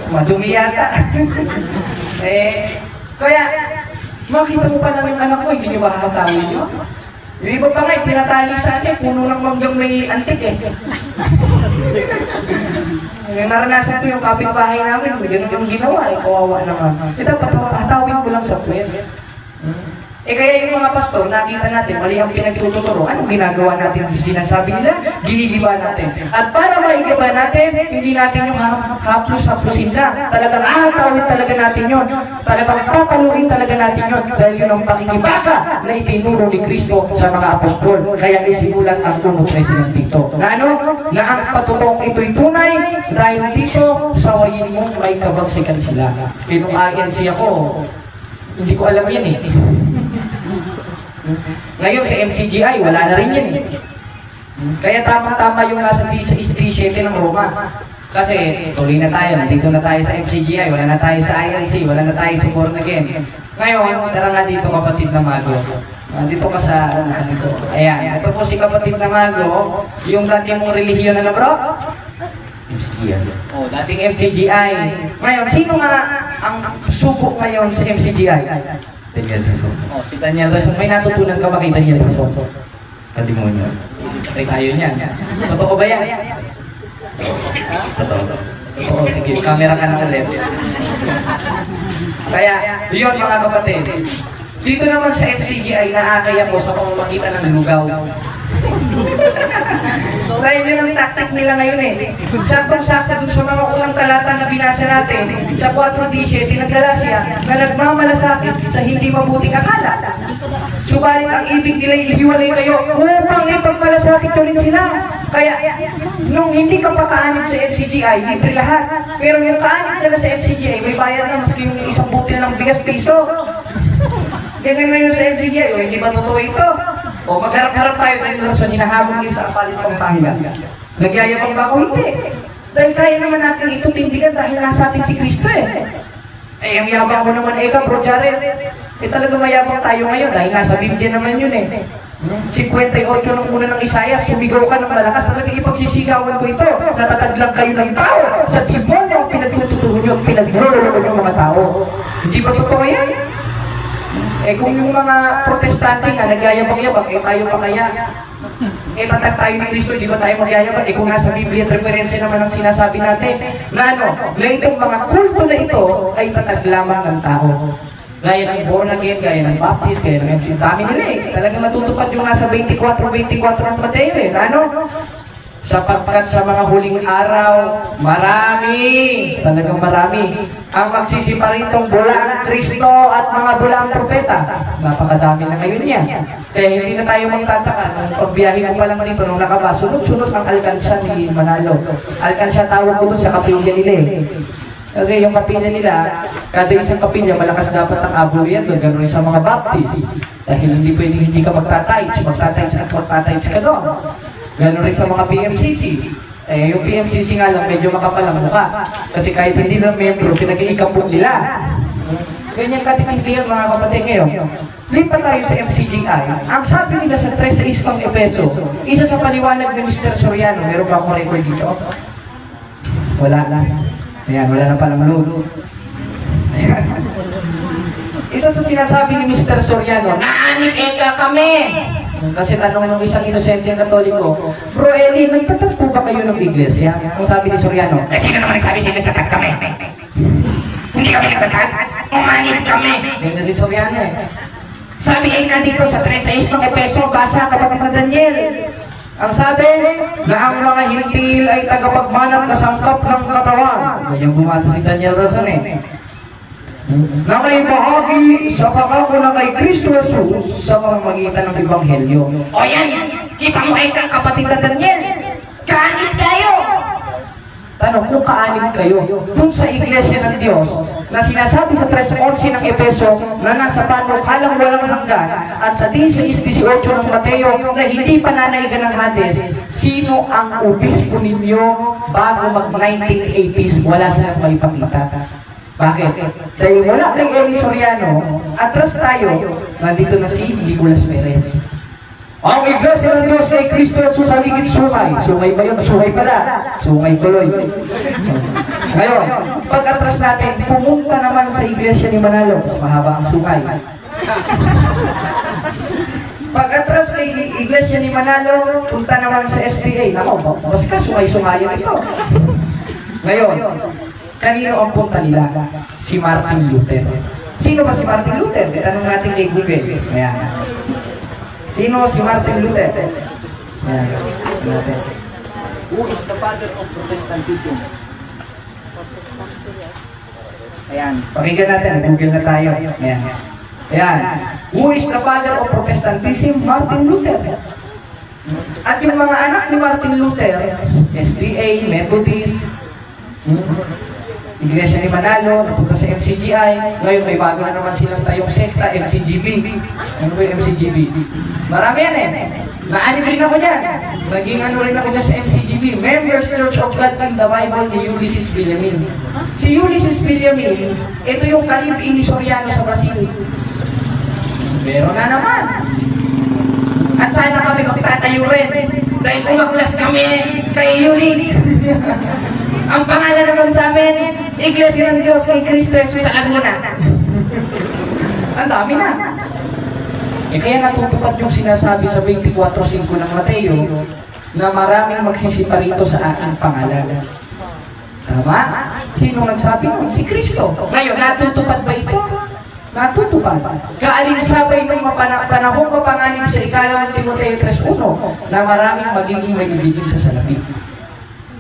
Madumi yata. Kaya, makita mo pa lang yung anak mo, hindi nyo makakatawin nyo. Yung iba pa nga, tinatali sa akin, puno ng manggang may antik eh. Naranasan ko yung kapitbahay namin, ganun ginawa, kawawa naman. Ito, patawin ko lang sa kwet. Kaya yung mga pastor, nakita natin, mali ang pinagtuturo. Anong ginagawa natin? Sinasabi nila, ginigiba natin. At para maigiba natin, hindi natin yung haplos-haplosin lang. Talagang tawin talaga natin yun. Talagang papaluin talaga natin yun. Dahil yun ang pakikibaka na itinuro ni Kristo sa mga apostol. Kaya isinulat ang 1:13 ng Tito. Na ano? Na ang patutong ito'y tunay, dahil dito, sa wayin mo, may kabagsikan sila. Nung ANC ako, hindi ko alam yan eh. Ngayon sa MCGI, wala na rin yan eh. Kaya tamang-tama yung nasa 17 ng Roma. Kasi tuloy na tayo, nandito na tayo sa MCGI, wala na tayo sa INC, wala na tayo sa Born Again. Ngayon, tara nga dito kapatid na Mago. Dito ka sa, ayan, ito po si kapatid na Mago, yung dating mong relihiyon na bro? MCGI. Oh, dating MCGI. Ngayon, sino nga ang suko ngayon sa MCGI? Daniel Rason. Oh, si Daniel Rason. May natutunan ka ba kay Daniel Rason? Kalimonyo. Patay tayo niyan. Totoo ba yan? Totoo. Oo, sige. Camera ka na ulit. Kaya, yun mga kapatid. Dito naman sa MCGI, naakay ako sa pamamagitan ng lugaw. Dahil yun ang taktik nila ngayon eh. Saktong-sakto dun sa mga unang talata na binasa natin, sa 4:17 ng Galacia, na nagmamalasakit sa hindi mabuting akala. Subalit ang ibig nila ihiwalay kayo upang ipagmalasakit nyo rin sila. Kaya, nung hindi ka pa kaanib sa MCGI, libre lahat. Pero yung kaanib nila sa MCGI, may bayad na maski yung isang butil ng bigas piso. Ganyan ngayon sa MCGI, o hindi ba totoo ito? O magharap-harap tayo dahil rason, hinahabol din sa apalit Pampanga. Nagyayabang ba ako? Hindi. Dahil kaya naman natin ito tindigan dahil nasa atin si Kristo eh. Ang yabang ko naman, bro Jared. Talaga mayabang tayo ngayon dahil nasa Biblia naman yun eh. 58 ng una ng Isayas, sumigaw ka ng malakas, talagang ipagsisigawan ko ito. Natataglang kayo ng tao sa demonyo ang pinagtututuhan nyo, pinaglulunod ng mga tao. Hindi ba totoo yan? Kung yung mga protestante nga nagyayabang-yabang, tayo pa kaya? Tatag tayo ni Kristo, di ba tayo magyayabang? Kung nasa Biblia at referensya naman ang sinasabi natin, na ano, na itong mga kulto na ito ay tatag lamang ng tao. Gaya ng Born Again, gaya ng Baptist, gaya ng MC. Dami nila eh. Talagang natutupad yung nasa 24 ng Mateo eh. Na ano? Sapagkat sa mga huling araw, marami, talagang marami, ang magsisiparitong bulaang Kristo at mga bulaang propeta. Napakadami na ngayon yan. Kaya hindi na tayo magtataka. Nung pagbiyahe ko pa lang dito, nung nakaba, sunod-sunod ang alkansya ni Manalo. Alkansya tawag ko doon sa kapilya nila eh. Kasi yung kapilya nila, kada isang kapilya, malakas dapat ang abo yan doon. Ganoon sa mga Baptist. Dahil hindi pwedeng hindi ka magtatights at magtatights ka doon. Ganoon rin sa mga PMCC. Yung PMCC nga lang, medyo makapal ang mukha. Kasi kahit hindi na membro, pinag-iikapot nila. Ganyan katikindihan mga kapatid ngayon. Lipat tayo sa MCGI. Ang sabi nila sa 3.6 pang Epeso, isa sa paliwanag ni Mr. Soriano, meron ba akong record dito? Wala na. Ayan, wala na palang load. Ayan. Isa sa sinasabi ni Mr. Soriano, naanip eka kami! Kasi tanong ng isang inosenteng Katoliko, Bro Eli, nagtatag po ba kayo ng iglesia? Ang sabi ni Soriano, Sino naman nagsabi sila nagtatag kami? Hindi kami nagtatag, umanip kami. Ganyan si Soriano eh. Sabi nga dito sa 3.6 ng Epeso, Basa kapatid na Daniel. Ang sabi, na ang mga hintil ay tagapagmanat kasangkap ng katawan. Ganyan bumasa si Daniel Rosan eh. Na may bahagi sa pangako na kay Kristo Jesus sa pamamagitan ng Ebanghelyo. O yan, kita mo ay kang kapatid na Daniel. Kaanib tayo. Tanong, kung kaanib kayo, dun sa Iglesia ng Diyos, na sinasabi sa 3.11 ng Epeso, na nasa panukalang walang hanggan, at sa 16.18 ng Mateo, na hindi pa nanaigan ng Hades, sino ang obispo ninyo bago mag-1980s? Wala silang maipakita. Bakit? Dahil wala kay Eli Soriano, atras tayo, nandito na si Nicolas Perez. Ang Iglesia ng Diyos kay Kristo Jesus sa ligid sungay. Sungay ba yun? Sungay pala. Sungay tuloy. Ngayon, pag atras natin, pumunta naman sa Iglesia ni Manalo. Mas mahaba ang sungay. Pag atras kay Iglesia ni Manalo, punta naman sa SDA. Nako, mas ka sungay-sungayan ito. Ngayon, kanino ang punta nila? Si Martin Luther. Sino ba si Martin Luther? Tanong natin kay Google. Ayan. Sino si Martin Luther? Ayan. Who is the father of Protestantism? Ayan. Pakinggan natin. Google na tayo. Ayan. Ayan. Who is the father of Protestantism? Martin Luther. At yung mga anak ni Martin Luther, SDA, Methodist, Iglesia ni Manalo, napunta sa MCGI. Ngayon may bago na naman silang tayong sekta, MCGB. Ano ba yung MCGB? Marami yan eh. Naanib rin ako dyan. Naging ano rin ako dyan sa MCGB. Members Church of God in the Bible ni Ulysses Villamin. Si Ulysses Villamin, ito yung kalib-in ni Soriano sa Brazil. Meron na naman. At sana kami magtatayo rin. Dahil umaklas kami kay Uli. Ang pangalan naman sa amin, Iglesia ng Diyos kay Kristo Jesus sa Laguna. Ang dami na. Kaya natutupad yung sinasabi sa 24:5 ng Mateo na maraming magsisipa rito sa aking pangalan. Tama? Sino nagsabi nun? Si Kristo. Ngayon, natutupad ba ito? Natutupad. Kaalinsabay ng panahong mapanganib sa ika-2 Timoteo 3:1 na maraming magiging maibigin sa salapi.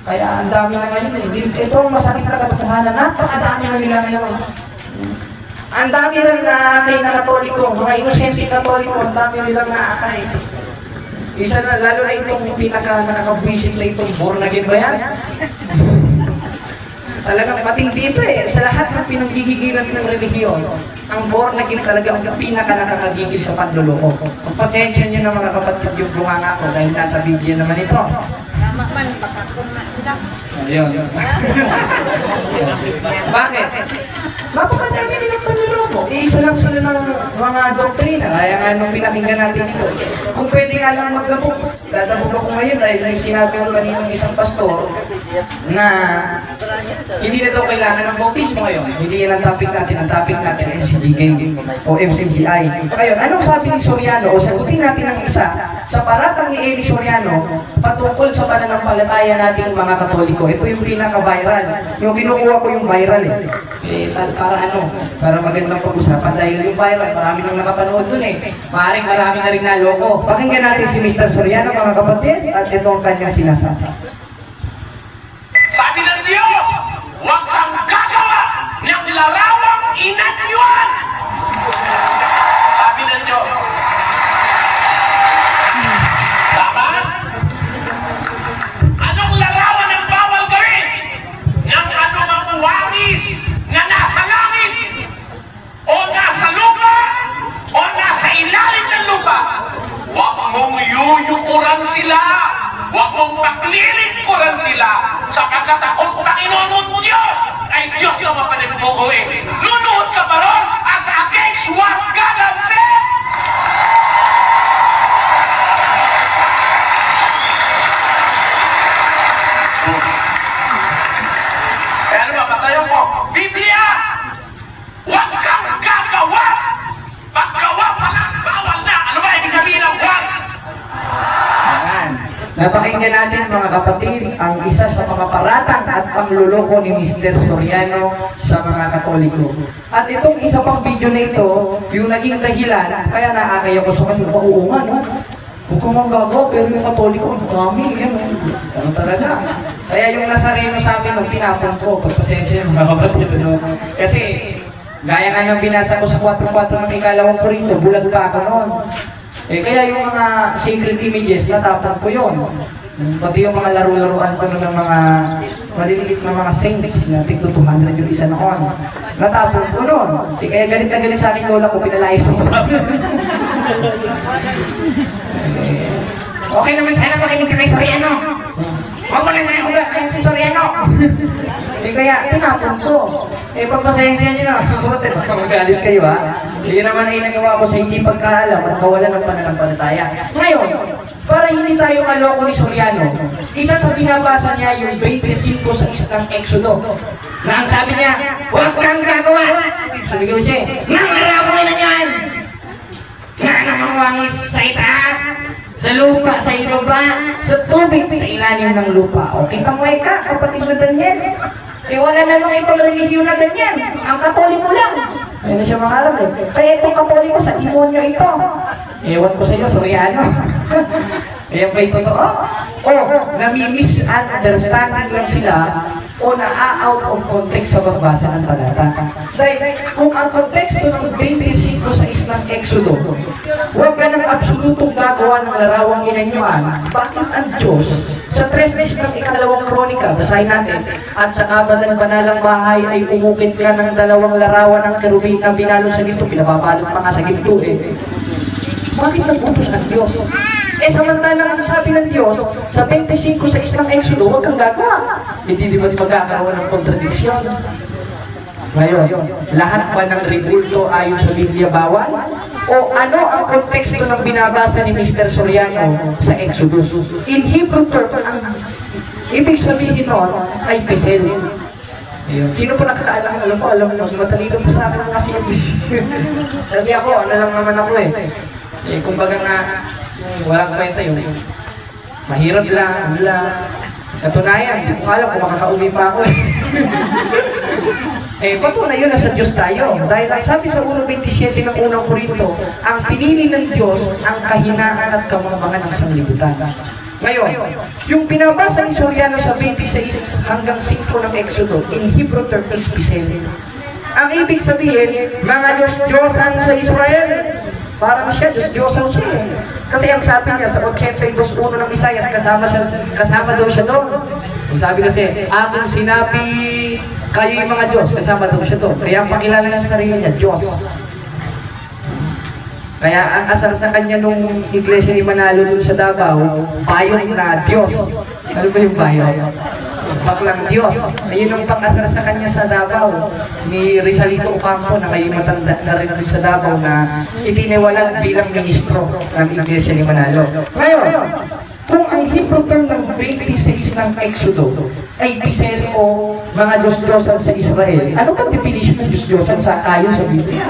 Kaya ang dami na ngayon eh. Ito ang masakit na katotohanan. Napakadami na nila ngayon. Ang dami rin na kay na Katoliko, mga inosente Katoliko, ang dami nilang naakay. Isa na, lalo na itong nakakabwisit na itong born again ba yan? Talagang pating dito eh. Sa lahat ng pinanggigigilan ng relihiyon, ang born again talaga ang nakakagigil sa panluloko. Pagpasensya nyo na mga kapatid yung bunganga ko dahil nasa Biblia naman ito. Ayun. Bakit? Napakadami nilang panluloko. Isa lang sila ng mga doktrina. Kaya nga nung pinakinggan natin ito. Kung pwede nga lang maglabog, dadabog ako ngayon dahil yung sinabi ko kanina ng isang pastor na hindi na daw kailangan ng bautismo ngayon. Hindi yan ang topic natin. Ang topic natin ay MCGI o MCGI. Ngayon, anong sabi ni Soriano? O sagutin natin ang isa sa paratang ni Eli Soriano patungkol sa pananampalataya natin mga Katoliko. Ito yung pinaka-viral. Yung kinukuha ko yung viral eh. Para ano? Para magandang pag-usapan dahil medyo viral. Marami nang nakapanood dun eh. Maaaring marami na rin naloko. Pakinggan natin si Mr. Soriano, mga kapatid, at ito ang kanyang sinasabi. Sabi ng Diyos, huwag kang gagawa ng larawang inanyuan. Sabi ng Diyos. Tama? Anong larawan ang bawal gawin? Ng anumang wangis na nasa langit o nasa lupa o nasa ilalim ng lupa. Huwag mong yuyukuran sila. Huwag mong paglilingkuran sila sapagkat akong Panginoon mong Diyos ay Diyos na mapanagpuguin. Lunuhod ka pa ron as against what God has said. Eh ano ba, patayon mo? Biblia! Huwag kang gagawa! Paggawa pa lang, bawal na! Ano ba ibig sabihin ng huwag? Napakinggan natin mga kapatid ang isa sa mga paratang at pangluloko ni Mr. Soriano sa mga Katoliko. At itong isa pang video na ito, yung naging dahilan, kaya naakay ako sa kanya, oo nga, no? Huwag kong magagawa, pero yung Katoliko, kami, yan, ano talaga. Kaya yung Nazareno sa amin, nung tinapon ko, pagpasensya mga kapatid, no? Kasi, gaya nga ng binasa ko sa 4.4 ng ikalawang Korinto, bulag pa ako noon. Eh, kaya yung mga sacred images, natapon ko yun. Pati yung mga laro-laruan ko ng mga maliliit na mga saints na tigto 200 yung isa noon. Natapon ko nun. Eh, kaya galit na galit sa akin lola ko, pinalayas ko sa akin. Okay naman sana makinig ka kay Soriano. Huwag mo lang ngayon ba kayo si Soriano. Eh, kaya tinapon ko. Eh, pagpasensya nyo na, magalit kayo ha. Hindi naman ay nagawa ko sa hindi pagkaalam at kawalan ng pananampalataya. Ngayon, para hindi tayo maloko ni Soriano, isa sa binabasa niya yung 25 sa isang Exodo. Na ang sabi niya, huwag kang gagawa. Sabi ko siya, nang narawin na yan. Na namangwangis sa itaas, sa lupa, sa ibaba, sa tubig, sa ilalim ng lupa. O, kita mo ka, kapatid na Daniel. Eh, wala namang ibang relihiyon na ganyan. Ang Katoliko lang. Ayun na siya mga Arab eh. Kaya itong Katoliko sa demonyo ito. Ewan ko sa inyo, Soriano. Kaya ba ito totoo? O, nami-misunderstanding lang sila o na-out of context sa pagbasa ng talata. Dahil kung ang konteksto ng 25 sa isang Exodo, huwag ka ng absolutong gagawa ng larawang inanyuan, bakit ang Diyos sa 3 days ng ikalawang kronika, basahin natin, at sa kabalang banalang bahay ay umukit ka ng 2 larawan ng kerubin na binalo sa ginto, pinababalot pa nga sa ginto eh. Bakit nag-utos ang Diyos? Eh, samantalang ang sabi ng Diyos, sa 25 sa isang Exodo, huwag kang gagawa. Hindi di ba't magkakaroon ng kontradiksyon? Ngayon, lahat ba ng ribulto ayon sa Biblia bawal? O ano ang konteksto ng binabasa ni Mr. Soriano sa Exodus? In Hebrew term, ang ibig sabihin nun ay pisel. Sino po nakakaalam? Alam mo, matalino po sa akin ang kasi kasi ako, ano lang naman ako eh. Kumbaga na, walang kwenta yun. Mahirap lang, katunayan, hindi ko alam kung makakauwi pa ako eh. Eh, patunay yun, nasa Diyos tayo. Dahil sabi sa 1.27 ng unang Korinto, ang pinili ng Diyos ang kahinaan at kamambangan ng sanglibutan. Ngayon, yung pinabasa ni Soriano sa 26 hanggang 5 ng Exodo, in Hebrew term is pisel. Ang ibig sabihin, mga Diyos-Diyosan sa Israel. Parang siya, Diyos-Diyosan siya. Kasi ang sabi niya sa 82.1 ng Isaias, kasama daw siya doon. Sabi kasi, aking sinabi, kayo yung mga Diyos, kasama daw siya doon. Kaya ang pakilala niya sa sarili niya, Diyos. Kaya ang asal sa kanya nung iglesia ni Manalo doon sa Davao, bayon na Diyos. Ano ba yung bayon? Baklang Diyos. Ayun ang pang-asal sa kanya sa Davao ni Rizalito Ocampo na kayo matanda na rin doon sa Davao na itiniwalag bilang ministro ng iglesia ni Manalo. Ngayon, kung ang Hebrew term ng 26 ng Exodo ay pisel o mga Diyos-Diyosan sa Israel, ano bang definition ng Diyos-Diyosan sa ayon sa Biblia?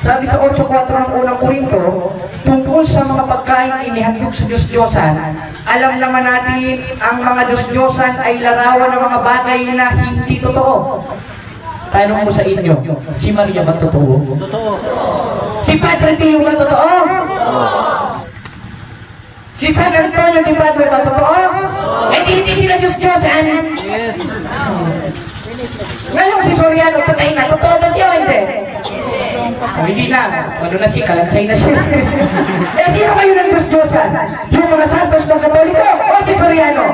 Sabi sa 8.4 ng unang Korinto, tungkol sa mga pagkain inihandog sa Diyos-Diyosan, alam naman natin ang mga Diyos-Diyosan ay larawan ng mga bagay na hindi totoo. Tanong mo sa inyo, si Maria ba totoo? Totoo. Trinity ba totoo? Si San Antonio de Padua ba totoo? Eh hindi sila Diyos-Diyosan. Yes. Ngayon si Soriano patay na, totoo ba siya o hindi? O hindi na, ano na siya, kalansay na siya. Eh sino kayo ng Diyos-Diyosan? Yung mga santos ng Katoliko o si Soriano?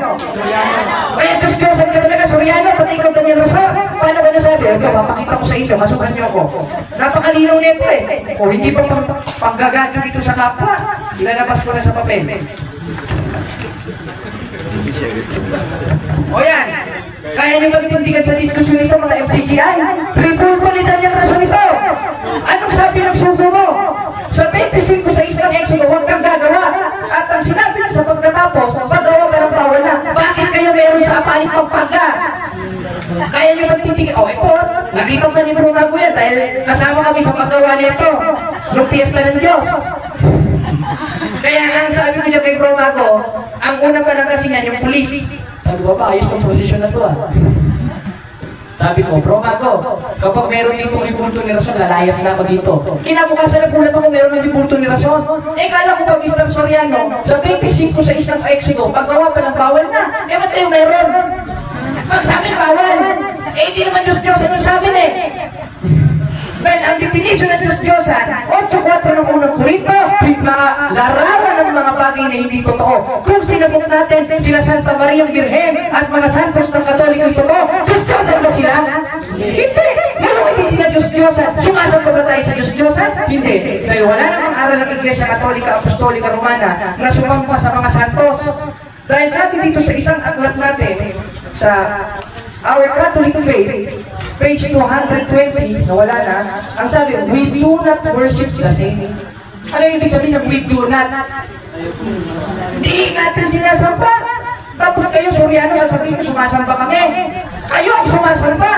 Kaya Diyos-Diyosan ka talaga, Soriano, pati ikaw Daniel Rosa. Paano ko nasabi? Ito, mapakita ko sa inyo, masukan niyo ako. Napakalinaw nito eh. O hindi pa panggagado dito sa kapwa. Ilalabas ko na sa papel. O yan, kaya niyo magtindigan sa diskusyon nito mga FCGI? Repulpo ni Daniel Rason ito. Anong sabi ng sugo mo? Sa 25 sa isang Exodo, huwag kang gagawa. At ang sinabi na sa pagkatapos, paggawa ka ng bawal na. Bakit kayo meron sa apalit Pampanga? Kaya niyo magtindigan? O ito, nakita pa ni Brumago yan dahil kasama kami sa paggawa nito. Nung piyesta ng Diyos. Kaya ang sabi ko niya kay Brumago, ang una pa lang kasi niyan yung pulis. Sabi ko ba, ayos ng posisyon na to ah. Sabi ko, Brumago, kapag meron dito ribulto ni Rason, lalayas na ako dito. Kinabukasan na pulat ako meron ng ribulto ni Rason. Eh, kala ko ba, Mr. Soriano, sa 25 sa isang Exodo, paggawa pa lang bawal na. Eh, ba't kayo meron? Pag sa amin bawal. Eh, hindi naman Diyos-Diyos anong sabi eh. Well, ang definition ng Diyos-Diyosan, 8.4 ng unang Korinto, mga larawan ng mga bagay na hindi totoo. Kung sinabot natin sila Santa Maria Virgen at mga santos ng Katoliko totoo, Diyos-Diyosan ba sila? Hindi! Pero hindi sila Diyos-Diyosan. Sumasamba ba tayo sa Diyos-Diyosan? Hindi. Dahil wala namang aral ng Iglesia Katolika, Apostolika, Romana na sumampa sa mga santos. Dahil sa atin dito sa isang aklat natin, sa Our Catholic Faith, page 220, nawala na, ang sabi, we do not worship the saint. Ano yung ibig sabihin ng we do not? Hindi natin sinasamba. Tapos kayo, Soriano, sasabihin ko, sumasamba kami. Kayo ang sumasamba.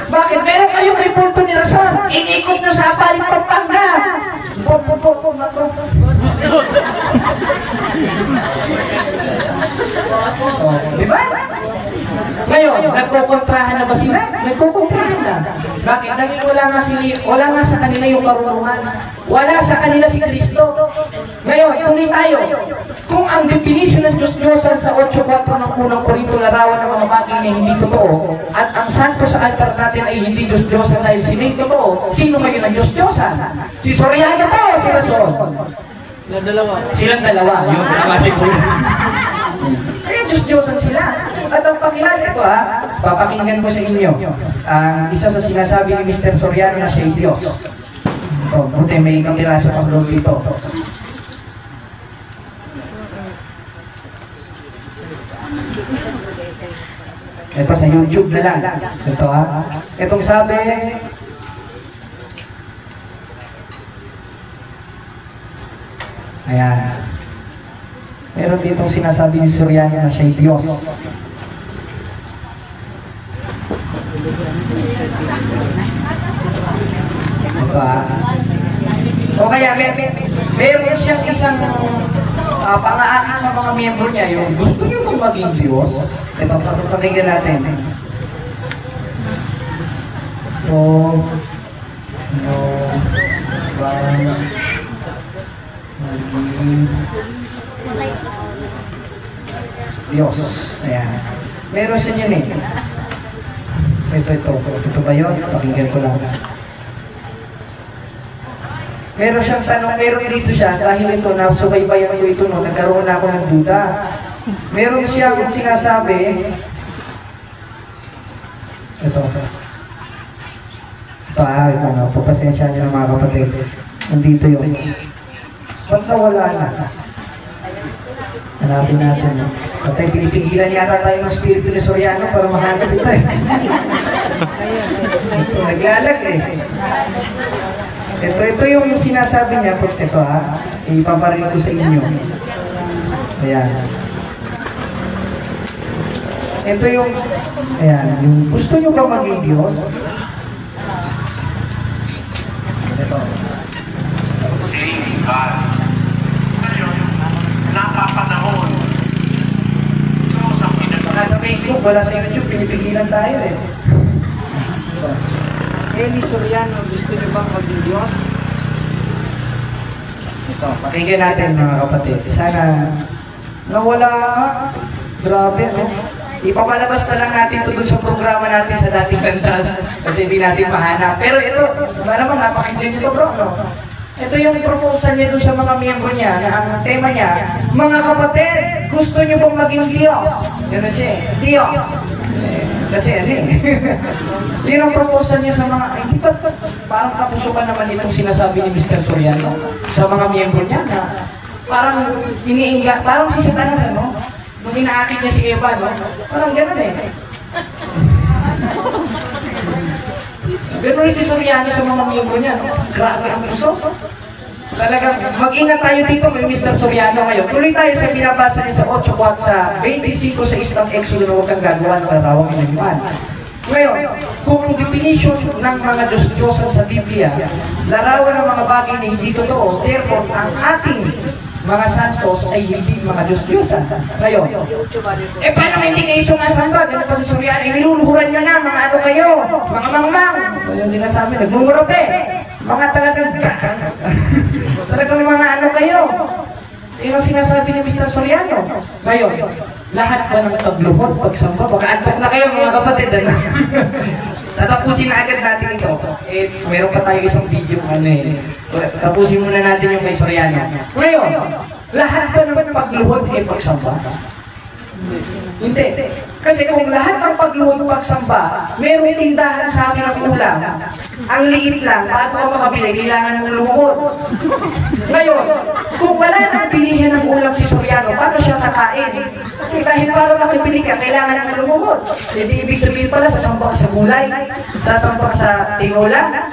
Bakit? Meron kayong repulto ni Rason. Inikot nyo sa apalit Pampanga. Diba? Ngayon, nagkukontrahan na ba sila? Nagkukontrahan na. Bakit? Dahil wala nga sa kanila yung karunungan. Wala sa kanila si Kristo. Ngayon, tuloy tayo. Kung ang definition ng Diyos-Diyosan sa 8.4 ng unang Korinto larawan ng mga bagay na hindi totoo, at ang santo sa altar natin ay hindi Diyos-Diyosan dahil sila yung totoo, sino ngayon ang Diyos-Diyosan? Si Soriano po o si Rason? Silang dalawa. Yun, kasi po. Kaya Diyos-Diyosan sila. At ang pakilala ito papakinggan ko sa inyo. Isa sa sinasabi ni Mr. Soriano na siya ay Diyos. Ito, buti may kamera sa pag-log dito. Ito sa YouTube na lang. Ito itong sabi, ayan. Meron ditong sinasabi ni Soriano na siya ay Diyos. Ito o kaya meron siyang isang pang-aakit sa mga miyembro niya, yung gusto niyo bang maging Diyos? Ito, pakinggan natin. Diyos. Ayan. Meron siya niyan eh. Ito ba yun? Pakinggan ko lang. Meron siyang tanong, meron dito siya, dahil ito, nasubaybayan ko ito, no, nagkaroon na ako ng duda. Meron siyang sinasabi, ito, papasensya niyo ng mga kapatid. Nandito yun. Ba't nawala na? Hanapin natin. Patay, pinipigilan yata tayo ng spirito ni Soriano para mahanap ito eh. Ito, naglalag eh. Ito yung sinasabi niya, ito ipaparin ko sa inyo. Ayan. Ito yung, yung gusto nyo ba maging Diyos? Ito. Saying God. Ngayon, napapanahon. Wala sa Facebook, wala sa YouTube, pinipigilan tayo eh. Ito. Eli Soriano, gusto niyo bang maging Diyos? Ito, pakinggan natin mga kapatid. Sana nawala nga. Grabe, no? Ipapalabas na lang natin ito dun sa programa natin sa dating kantas kasi hindi natin mahanap. Pero ito, naman napakinggan nyo bro, no? Ito yung proposal niya doon sa mga miyembro niya na ang tema niya, mga kapatid, gusto niyo bang maging Diyos? Yun na siya, Diyos. Kasi ano eh. Yun ang proposal niya sa mga, hindi pa, parang kapusukan naman itong sinasabi ni Mr. Soriano sa mga miyembro niya na parang iniingga, parang si Satanas, ano? Nung inaakit niya si Eva, no? Parang gano'n eh. Gano'n rin si Soriano sa mga miyembro niya, no? Grabe ang puso. Talagang mag-ingat tayo dito kay Mr. Soriano ngayon. Tuloy tayo sa binabasa niya sa 8.4 sa 25 sa Islang Exodo na huwag kang gagawa ng larawang inanyuan. Ngayon, kung ang definition ng mga Diyos-Diyosan sa Biblia, larawan ng mga bagay na hindi totoo, therefore, ang ating mga santos ay hindi mga Diyos-Diyosan. Ngayon, paano hindi kayo sumasamba? Ganun pa sa Soriano, niluluhuran nyo na, mga ano kayo, mga mangmang. Yung sinasabi, nagmumurape. Mga talagang talagang mga ano kayo. Yun ang sinasabi ni Mr. Soriano. Ngayon, lahat ba ng pagluhod, pagsamba, baka antok na kayo mga kapatid. Ano? Tatapusin na agad natin ito. Meron pa tayo isang video ano eh. Tapusin muna natin yung kay Soriano. Ngayon, lahat ba ng pagluhod ay pagsamba? Hindi. Kasi kung lahat ng pagluhod pagsamba, merong tindahan sa akin ng ulam. Ang liit lang, paano ka makabili? Kailangan mong lumuhod. Ngayon, kung wala nang bilihan ng ulam si Soriano, paano siya kakain? Kasi dahil para makibili ka, kailangan ng lumuhod. Hindi ibig sabihin pala, sasamba ka sa gulay, sasamba ka sa tinola.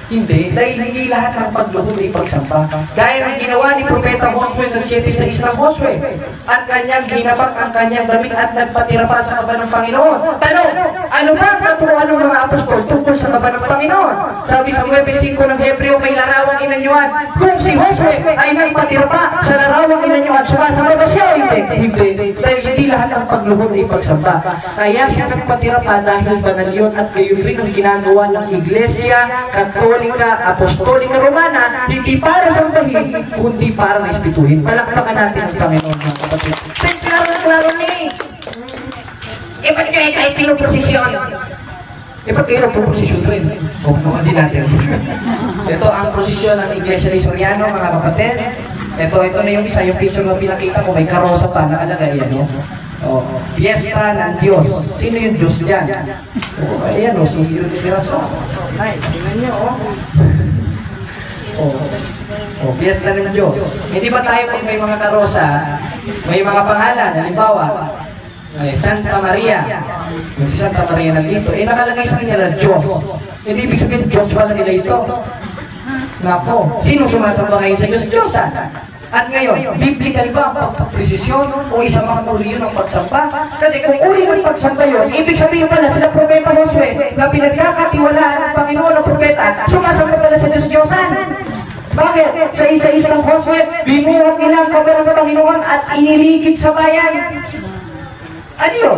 Hindi, dahil hindi lahat ng pagluhod ay pagsamba. Dahil ang ginawa ni Propeta Josue sa 7 sa Islang Josue, at kanyang ginabak ang kanyang damit at nagpatira pa sa kaba ng Panginoon. Tanong, ano ba ang katuruan ng mga apostol tungkol sa kaba ng Panginoon? Sabi sa 9.5 ng Hebreo, may larawang inanyuan. Kung si Josue ay nagpatira pa sa larawang inanyuan, sumasama ba siya o hindi? Hindi. Dahil hindi lahat ng pagluhod ay pagsamba. Kaya siya nagpatira pa dahil banal yun at gayon rin ang ginagawa ng Iglesia Katolika, Apostolika Romana, hindi para sambahin, kundi para respituhin. Palakpakan natin ang Panginoon ng kapatid. Klaro ni. Ba't kayo kahit pinoprosesyon? Ba't kayo nagpo-prosesyon rin? Huwag din natin. Ito ang prosesyon ng Iglesia ni Soriano, mga kapatid. Ito na yung isa, yung picture na pinakita ko, may karosa pa, nakalagay yan, no? Fiesta ng Diyos. Sino yung Diyos dyan? Ayan, no? Si Rason. Ay, tingnan nyo, Fiesta ng Diyos. Hindi ba tayo pag may mga karosa, may mga pangalan, halimbawa, Santa Maria. Yung si Santa Maria nandito, nakalagay sa kanya na Diyos. Hindi ibig sabihin, Diyos pala nila ito. Nako, sino sumasamba ngayon sa Diyos-Diyosan? At ngayon, biblical ba ang pagpapresisyon o isa mga uri yun ng pagsamba? Kasi kung uri ng pagsamba yun, ibig sabihin pala sila Propeta Josue na pinagkakatiwalaan ng Panginoon ng Propeta, sumasamba pala sa Diyos-Diyosan. Bakit? Sa isa-isa ng Josue, binuhat nila ang kabar ng Panginoon at iniligid sa bayan. Ano yun?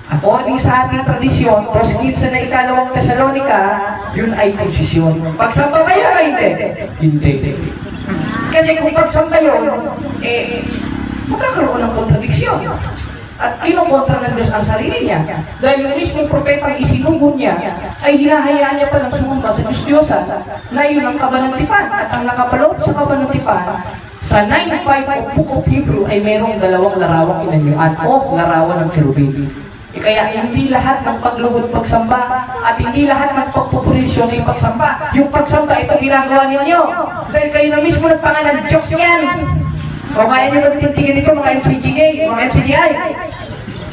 According sa ating tradisyon, prosgitsa na ikalawang Tesalonika, yun ay posisyon. Pagsamba ba yun o hindi? Hindi. Kasi kung pagsamba yun, magkakaroon ng kontradiksyon. At kinukontra ng Diyos ang sarili niya. Dahil yung mismong propetang isinugon niya, ay hinahayaan niya palang sumamba sa Diyos-Diyosan na yun ang kabanantipan. At ang nakapaloob sa kabanantipan, sa 9.5 of Book of Hebrew ay mayroong dalawang larawang inanyuan o larawan ng cherubim. Kaya hindi lahat ng pagluhod pagsamba at hindi lahat ng pagpupurisyon ay pagsamba. Yung pagsamba, ito ginagawa ninyo. Dahil kayo na mismo nagpangalan, Diyos yan. So kaya nyo magtintigan ito mga MCGA, mga MCGI.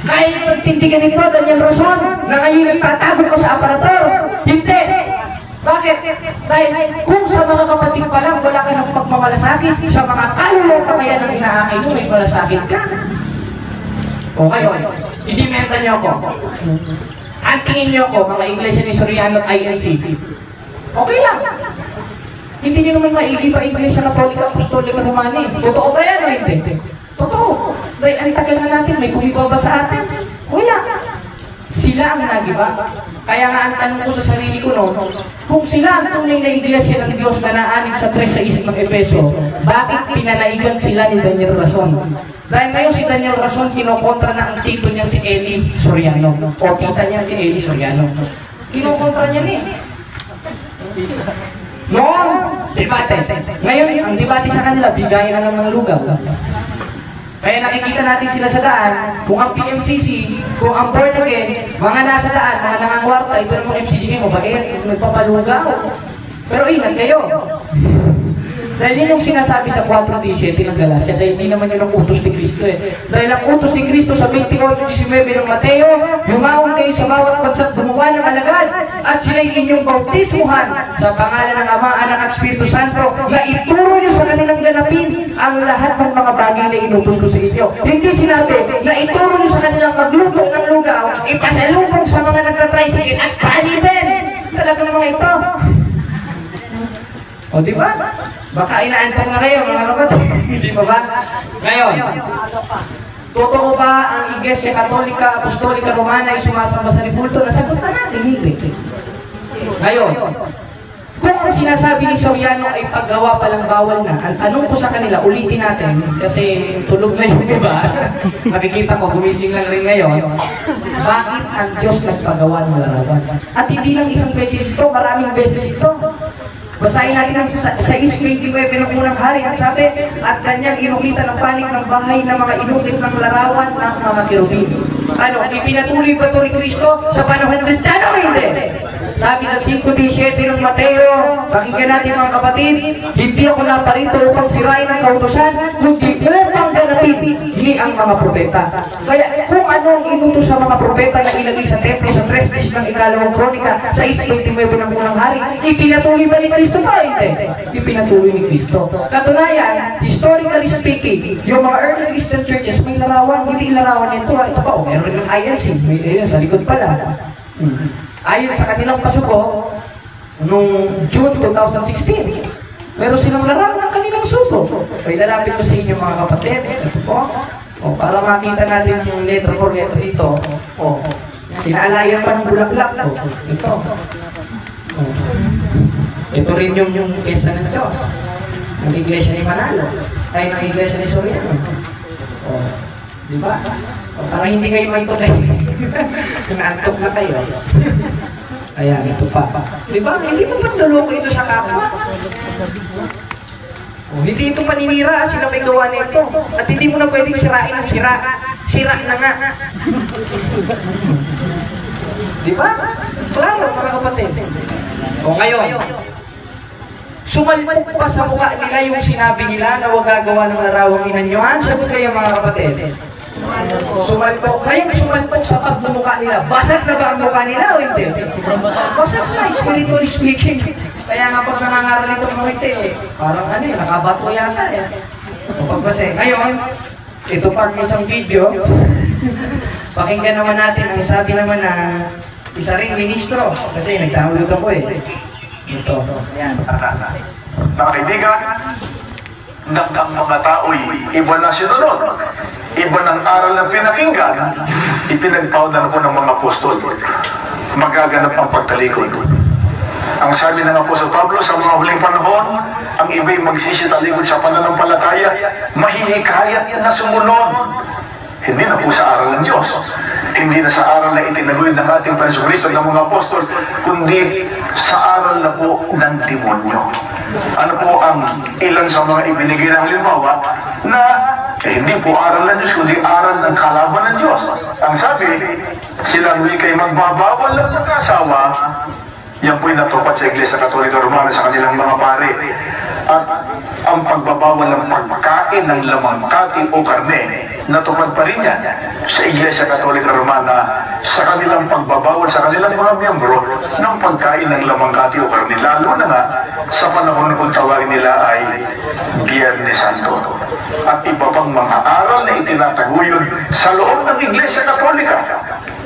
Kaya nyo magtintigan ito, Daniel Rason, na ngayon nagtatago ko sa aparator. Hindi. Bakit? Dahil kung sa mga kapatid pa lang wala ka ng pagmamalasakit, sa mga kaluluwa pa kaya ng inaakay mo, may malasakit ka. O ngayon, hindi menta niyo ako. Ang tingin niyo ako, mga Iglesia ni Soriano at INC, okay lang. Hindi niyo naman maigi pa Iglesia Katolika, Apostolika Romana. Totoo ba yan o hindi? Totoo. Dahil ang tagal na natin, may kumiba ba sa atin? Wala. Sila ang nagiba. Kaya nga ang tanong ko sa sarili ko noon, kung sila ang tunay na iglesia ng Diyos na naanib sa 3:6 ng Efeso, bakit pinanaigan sila ni Daniel Rason? Dahil ngayon si Daniel Rason kinokontra na ang tito niya si Eli Soriano, o tita niya si Eli Soriano. Kinokontra niya ni. Noon, debate. Ngayon, ang debate sa kanila, bigayan na lang ng lugaw. Kaya nakikita natin sila sa daan, kung ang PMCC, kung ang born again, mga nasa daan, mga nangangwarta, ito ng MCGK mo, bakit nagpapalugaw? Pero ingat kayo. Dahil yun yung sinasabi sa 4:17 ng Galacia, dahil hindi naman yun ang utos ni Cristo eh. Dahil ang utos ni Cristo sa 28:19 ng Mateo, yumaon kayo sa bawat bansa't gumawa ng alagad, at sila'y inyong bautismuhan sa pangalan ng Ama, Anak at Espiritu Santo, na ituro nyo sa kanilang ganapin ang lahat ng mga bagay na inutos ko sa inyo. Hindi sinabi na ituro nyo sa kanilang magluto ng lugaw, ipasalubong sa mga nagtatricycle at panibin. Talaga naman ito. O diba? Baka inaantong na kayo mga kapatid. Hindi ba ba? Ngayon, totoo ba ang Iglesia Katolika, Apostolika, Romana ay sumasamba sa repulto? Nasagot na natin, hindi. Ngayon, kung ang sinasabi ni Soriano ay paggawa palang bawal na, ang tanong ko sa kanila, ulitin natin, kasi tulog na yun, di ba? Makikita ko, gumising lang rin ngayon. Bakit ang Diyos nagpagawa ng larawan? At hindi lang isang beses ito, maraming beses ito. Basahin natin ang sa 6:29 ng unang hari, ang sabi, at kanyang inukita ng panig ng bahay na mga inukit ng larawan ng mga kerubin. Ano, ipinatuloy ba ito ni Kristo sa panahon ng Kristiyano? Hindi. Sabi sa 5:17 ng Mateo, pakinggan natin mga kapatid, hindi ako naparito upang sirain ang kautusan, kundi upang ganapin ni ang mga propeta. Kaya kung ano ang inutos sa mga propeta na ilagay sa templo sa 3 ng ikalawang kronika sa 6:29 ng unang hari, ipinatuloy ba ni Kristo pa? Hindi. Ipinatuloy ni Kristo. Katunayan, historically speaking, yung mga early Christian churches may larawan, hindi larawan nito. Ito pa, meron rin ng INC, may sa likod pala. Ayon sa kanilang pasuko, noong June 2016, meron silang larawan ng kanilang suko. So, ilalapit ko sa inyo mga kapatid. Ito po. O, para makita natin yung letter for letter dito. O, inaalayan pa ng bulaklak. O, ito. O, ito rin yung piyesta ng Diyos. Ng Iglesia ni Manalo. Ay, ng Iglesia ni Soriano. O, di ba? O, para hindi kayo maitulay. Naantok na kayo. Ayan, ito pa. Diba? Hindi mo magluloko ito sa kapwa. O, hindi ito maninira. Sila may gawa nito. At hindi mo na pwedeng sirain ang sira. Sira na nga. Diba? Klaro, mga kapatid. O, ngayon, sumalpok pa sa mukha nila yung sinabi nila na huwag gagawa ng larawang inanyuhan. Sagot kayo mga kapatid. Sumalpok. Ngayon sumalpok sa pagmumukha nila. Basag na ba ang mukha nila o hindi? Basag na, spiritually speaking. Kaya nga pag nangangaral itong mga ito parang ano yun, nakabato yata eh. O pagbasa. Ngayon, ito pa isang video. Pakinggan naman natin ang sabi naman na isa ring ministro. Kasi nagdownload ako eh. Ito. Ayan. Mga kaibigan, ng mga tao'y iba na sinunod, iba ng aral na pinakinggan, ipinagpaunan ko ng mga apostol. Magaganap ang pagtalikod. Ang sabi ng Apostol Pablo, sa mga huling panahon, ang iba'y magsisitalikod sa pananampalataya, mahihikayat na sumunod. Hindi na po sa aral ng Diyos. Hindi na sa aral na itinaguyod ng ating Panginoon Kristo ng mga apostol, kundi sa aral na po ng demonyo. Ano po ang ilan sa mga ibinigay ng halimbawa na hindi po aral ng Diyos, kundi aral ng kalaban ng Diyos. Ang sabi, silang wika'y magbabawal ng mag-asawa. Yan po'y natupad sa Iglesia Katolika Romana sa kanilang mga pare. At ang pagbabawal ng pagkain ng lamangkati o karne, natupad pa rin yan sa Iglesia Katolika Romana sa kanilang pagbabawal sa kanilang mga miyembro ng pagkain ng lamangkati o karne. Lalo na nga sa panahon kung tawagin nila ay Biyernes Santo. At iba pang mga aral na itinataguyod sa loob ng Iglesia Katolika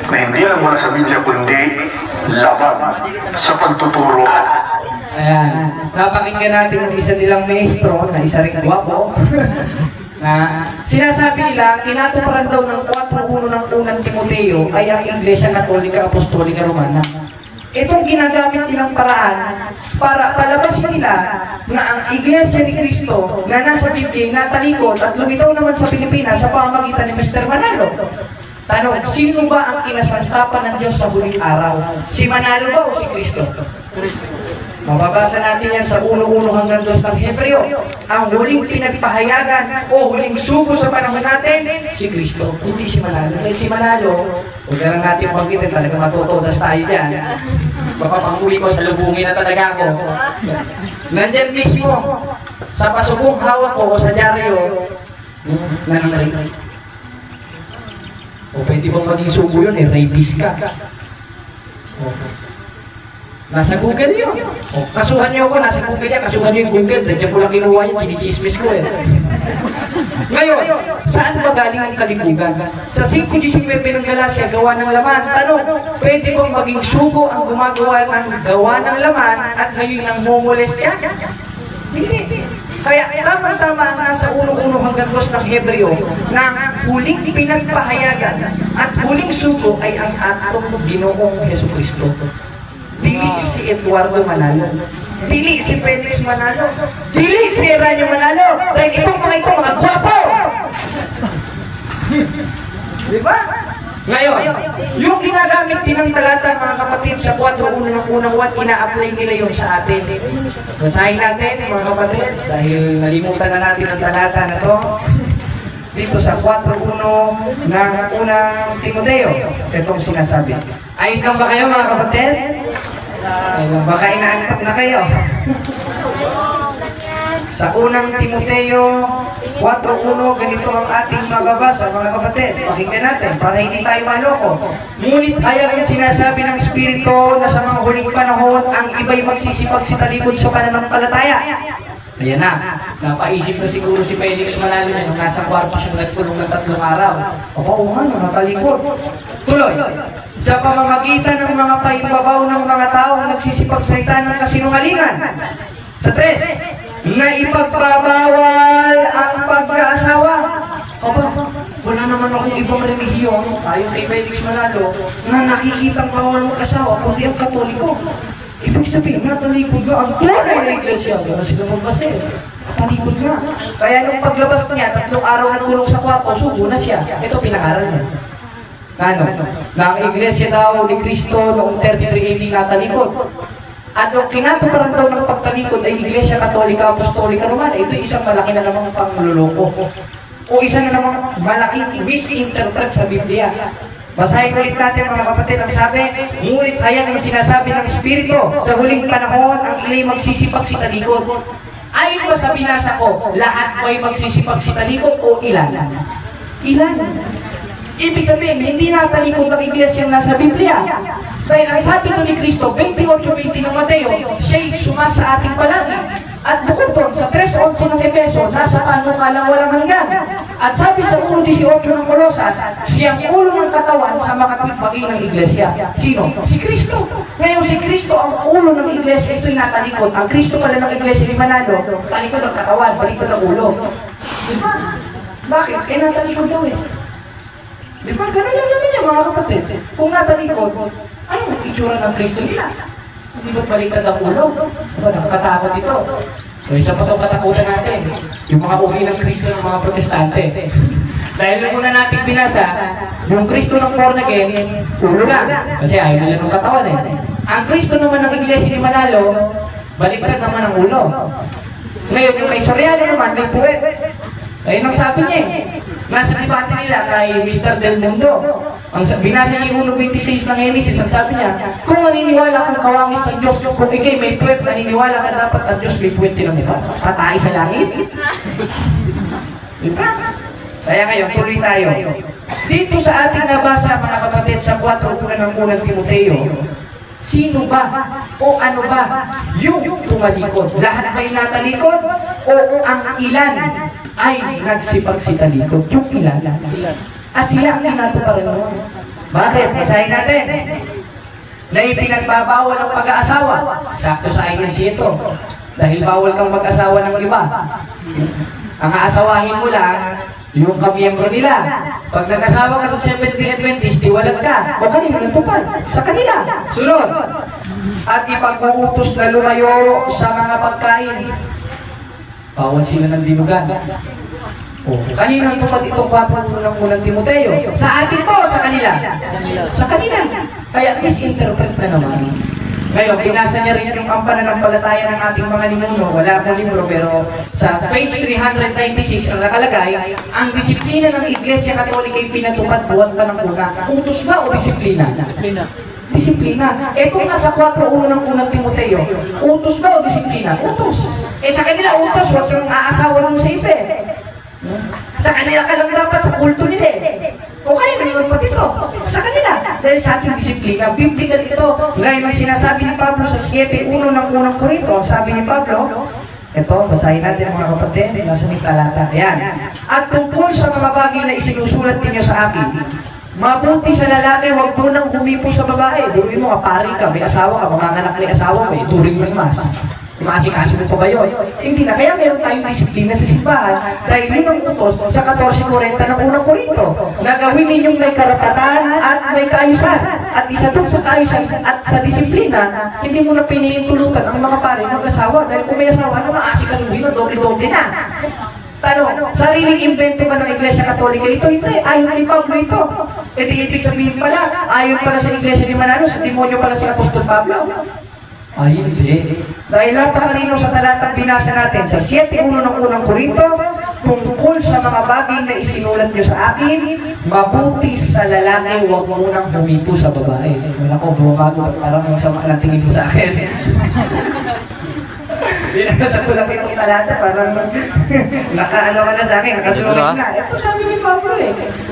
na hindi lang mula sa Biblia kundi laban sa pagtuturo. Ayan. Napakinggan natin ang isa nilang ministro na isa rin gwapo. Sinasabi nila, kinatuparan daw ng 4:1 ng unang Timoteo ay ang Iglesia Katolika Apostolika Romana. Itong ginagamit nilang paraan para palabasin nila na ang Iglesia ni Cristo na nasa Biblia natalikod at lumitaw naman sa Pilipinas sa pamamagitan ni Mr. Manalo. Tanong, sino ba ang kinasantapan ng Diyos sa huling araw? Si Manalo ba o si Cristo? Mababasa natin yan sa 1:1 hanggang 2 ng Hebreo. Ang huling pinagpahayagan o huling sugo sa panahon natin, si Cristo, hindi si Manalo. Dahil si Manalo, huwag na lang natin pagkitin, talaga matutodas tayo dyan. Baka panghuli ko, sa lubungin na talaga ako. Nandyan mismo, sa pasubong hawak ko o sa dyaryo, nananay. O pwede bang maging sugo yun, rapist ka. Nasa Google yun. O, kasuhan niyo ako, nasa Google yan. Kasuhan niyo yung Google. Diyan ko lang kinuha yun, sinichismis ko eh. Ngayon, saan ba galing ang kalibugan? Sa 5:19 ng Galacia, gawa ng laman. Tanong, pwede bang maging sugo ang gumagawa ng gawa ng laman at ngayon ang momolestya? Hindi. Kaya tamang-tama ang nasa 1:1 hanggang 2 ng Hebreo na huling pinagpahayagan at huling sugo ay ang atong Ginoong Jesucristo. Dili si Eduardo Manalo. Dili si Felix Manalo. Dili si Eranio Manalo. Dahil itong mga gwapo! Diba? Ngayon, yung ginagamit din ng talata mga kapatid sa 4:1 ng unang uwan, ina-apply nila yun sa atin. Basahin natin mga kapatid, dahil nalimutan na natin ang talata na to. Dito sa 4:1 ng unang Timoteo, itong sinasabi. Ayun ka ba kayo mga kapatid? Baka inaantok na kayo. Sa unang Timoteo 4:1, ganito ang ating mababasa mga kapatid. Pakinggan natin para hindi tayo maloko. Ngunit ayan ang sinasabi ng Espiritu na sa mga huling panahon ang iba'y magsisipag sa talikod sa pananampalataya. Ayan na, napaisip na siguro si Felix Manalo na nung nasa kwarto siya nagkulong ng 3 araw. Oo nga, natalikod. Tuloy, sa pamamagitan ng mga paimbabaw ng mga tao nagsisipagsalita ng kasinungalingan. Sa 3, na ipagpabawal ang pagkaasawa. Aba, wala naman akong ibang relihiyon, ayon kay Felix Manalo, na nakikitang bawal mag-asawa kundi ang Katoliko. Ibig sabihin, natalikod nga ang tunay na iglesia. Gano'n sila magbasa eh. Natalikod nga. Kaya nung paglabas niya, 3 araw na tulong sa kwarto, sugo na siya. Ito pinangaral niya. Ano? Na ang iglesia daw ni Cristo noong 33 AD natalikod. At yung kinatuparan daw ng pagtalikod ay Iglesia Katolika Apostolika Romana. Ito isang malaki na namang pangluloko. O isa na namang malaking misinterpret sa Biblia. Basahin ulit natin mga kapatid ang sabi, ngunit ayan ang sinasabi ng Espiritu, sa huling panahon ang ila'y magsisipag si talikod. Ayon ba sa binasa ko, lahat ba'y magsisipag si talikod o ilan? Ilan? Ibig sabihin, hindi natalikod ang iglesia nasa Biblia. Dahil ang sabi ni Cristo, 28:20 ng Mateo, siya'y suma sa ating palagi. At bukod doon, sa 3:11 ng Efeso, nasa panukalang walang hanggan. At sabi sa 1:18 ng Colosas, siyang ulo ng katawan sa makatigbagi ng iglesia. Sino? Si Cristo. Ngayon si Cristo ang ulo ng iglesia, ito'y natalikod. Ang Cristo pala ng iglesia ni Manalo, talikod ang katawan, balikod ang ulo. Diba? Bakit? Eh natalikod daw eh. Diba? Ganun lang naman yung mga kapatid. Kung natalikod, anong itsura ng Kristo nila? Hindi ba't baliktad ang ulo? Diba? Nakakatakot ito. So, isa pa itong katakutan natin. Yung mga uri ng Kristo ng mga protestante. Dahil nung una natin binasa, yung Kristo ng born again, ulo lang. Kasi ayaw nila ng katawan eh. Ang Kristo naman ng iglesia ni Manalo, baliktad naman ang ulo. Ngayon, yung kay Soriano naman, may puwet. Ayun ang sabi niya eh. Nasa debate nila kay Mr. Del Mundo. Ang binasa niya yung 1:26 ng Genesis, ang sabi niya, kung naniniwala kang kawangis ng Diyos, kung ikay may puwet, naniniwala ka dapat ang Diyos may puwet din ang iba. Patay sa langit. Diba? Kaya ngayon, tuloy tayo. Dito sa ating nabasa, mga kapatid, sa 4:1 ng unang Timoteo, sino ba o ano ba yung tumalikod? Lahat ba'y natalikod o ang ilan ay nagsipagsitallikod? Yung ilan. At sila ang kinatuparan mo. Bakit? Basahin natin. Na ipinagbabawal ang pag-aasawa. Sakto sa INC ito. Dahil bawal kang mag-asawa ng iba. Ang aasawahin mo lang, yung kamiyembro nila. Pag nag-asawa ka sa 70 Adventist, tiwalag ka. O kanino natupad? Sa kanila. Sunod. At ipag-uutos na lumayo sa mga pagkain. Bawal sila ng dinugan. Kanino natupad itong 4 unang Timoteo? Sa atin po, sa kanila. Sa kanila. Kaya misinterpret na naman. Ngayon, binasa niya rin yung pananampalataya ng ating mga ninuno. Wala akong libro, pero sa page 396 ang nakalagay, ang disiplina ng Iglesia Katolika ay pinatupad buwan pa ng una. Utos ba o disiplina? Disiplina. Kung nasa 4:1 ng unang Timoteo, utos ba o disiplina? Utos. Sa kanila utos, huwag kang aasawa ng safe. Sa kanila ka lang dapat sa kulto nila. O kaya nanonood pa dito. Sa kanila. Dahil sa ating disiplina, biblical ito. Ngayon ang sinasabi ni Pablo sa 7:1 ng unang Korinto, sabi ni Pablo, ito, basahin natin mga kapatid, nasa may talata. Ayan. At tungkol sa mga bagay na isinusulat ninyo sa akin, mabuti sa lalaki, huwag mo nang humipo sa babae. Duruin mo, pari ka, may asawa ka, manganganak na asawa mo, turing mo yung mas. Maasikaso mo pa ba yun? Hindi na. Kaya meron tayong disiplina sa simbahan dahil yun ang utos sa 14:40 ng unang Korinto. Nagawin ninyong may karapatan at may kaayusan. At isa doon sa kaayusan at sa disiplina, hindi mo na pinihintulutan ang mga pare mag-asawa. Dahil kung may asawa, ano maasikaso mo yun? Doble-doble na. Tanong, sariling invento ba ng Iglesia Katolika ito? Hindi. Ayon kay Pablo ito. E di ibig sabihin pala, ayon pala sa Iglesia ni Manalos, sa demonyo pala si Apostol Pablo. Ay, hindi. Dahil napakarino sa talatang binasa natin sa 7:1 ng unang Korinto, tungkol sa mga bagay na isinulat nyo sa akin, mabuti sa lalaki, huwag mo nang humipo sa babae. Wala ko, bumago at parang yung sama ng tingin mo sa akin. Binasa ko lang itong talata, parang nakaano ka na sa akin, nakasunod na. Ito sabi ni Pablo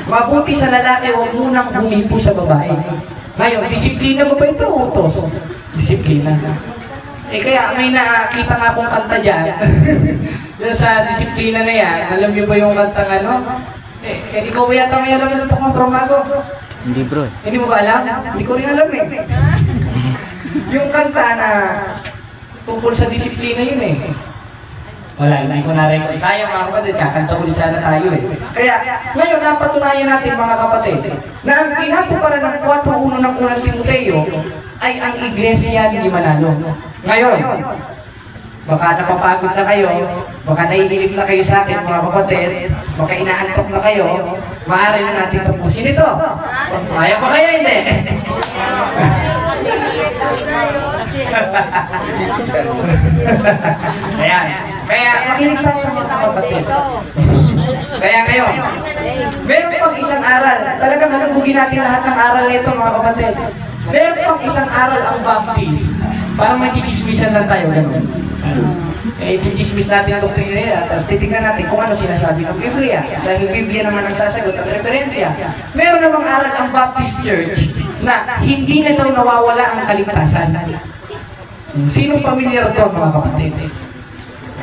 mabuti sa lalaki, huwag mo nang humipo sa babae. Ngayon, disiplina mo ba ito? Utos. Disiplina. Kaya may nakita nga akong kanta dyan. Dyan sa disiplina na yan, alam niyo ba yung kantang ano? Ikaw ba yata may alam yung tukong promago? Hindi bro. Hindi mo ba alam? Hindi ko rin alam Yung kanta na tungkol sa disiplina yun Wala, hindi ko na-record. Sayang mga kapatid, kakanta ulit sana tayo Kaya, ngayon, napatunayan natin mga kapatid, na ang pinatuparan ng 4:1 ng unang Timoteo ay ang Iglesia ni Manalo. Ngayon, baka napapagod na kayo, baka naiinip na kayo sa akin mga kapatid, baka inaantok na kayo, maaari na natin tapusin ito. Kaya ba kaya hindi? Ayan. Kaya makinig tayo sa mga kapatid. Kaya ngayon, meron pang isang aral. Talagang halubugin natin lahat ng aral nito mga kapatid. Meron pang isang aral ang baptist. Parang may chichismisan lang tayo. Chichismis natin ang doktrina nila. Tapos titignan natin kung ano sinasabi ng Biblia. Dahil Biblia naman ang sasagot at referensya. Meron namang aral ang Baptist Church na hindi na daw nawawala ang kaligtasan. Sinong pamilyar doon mga kapatid?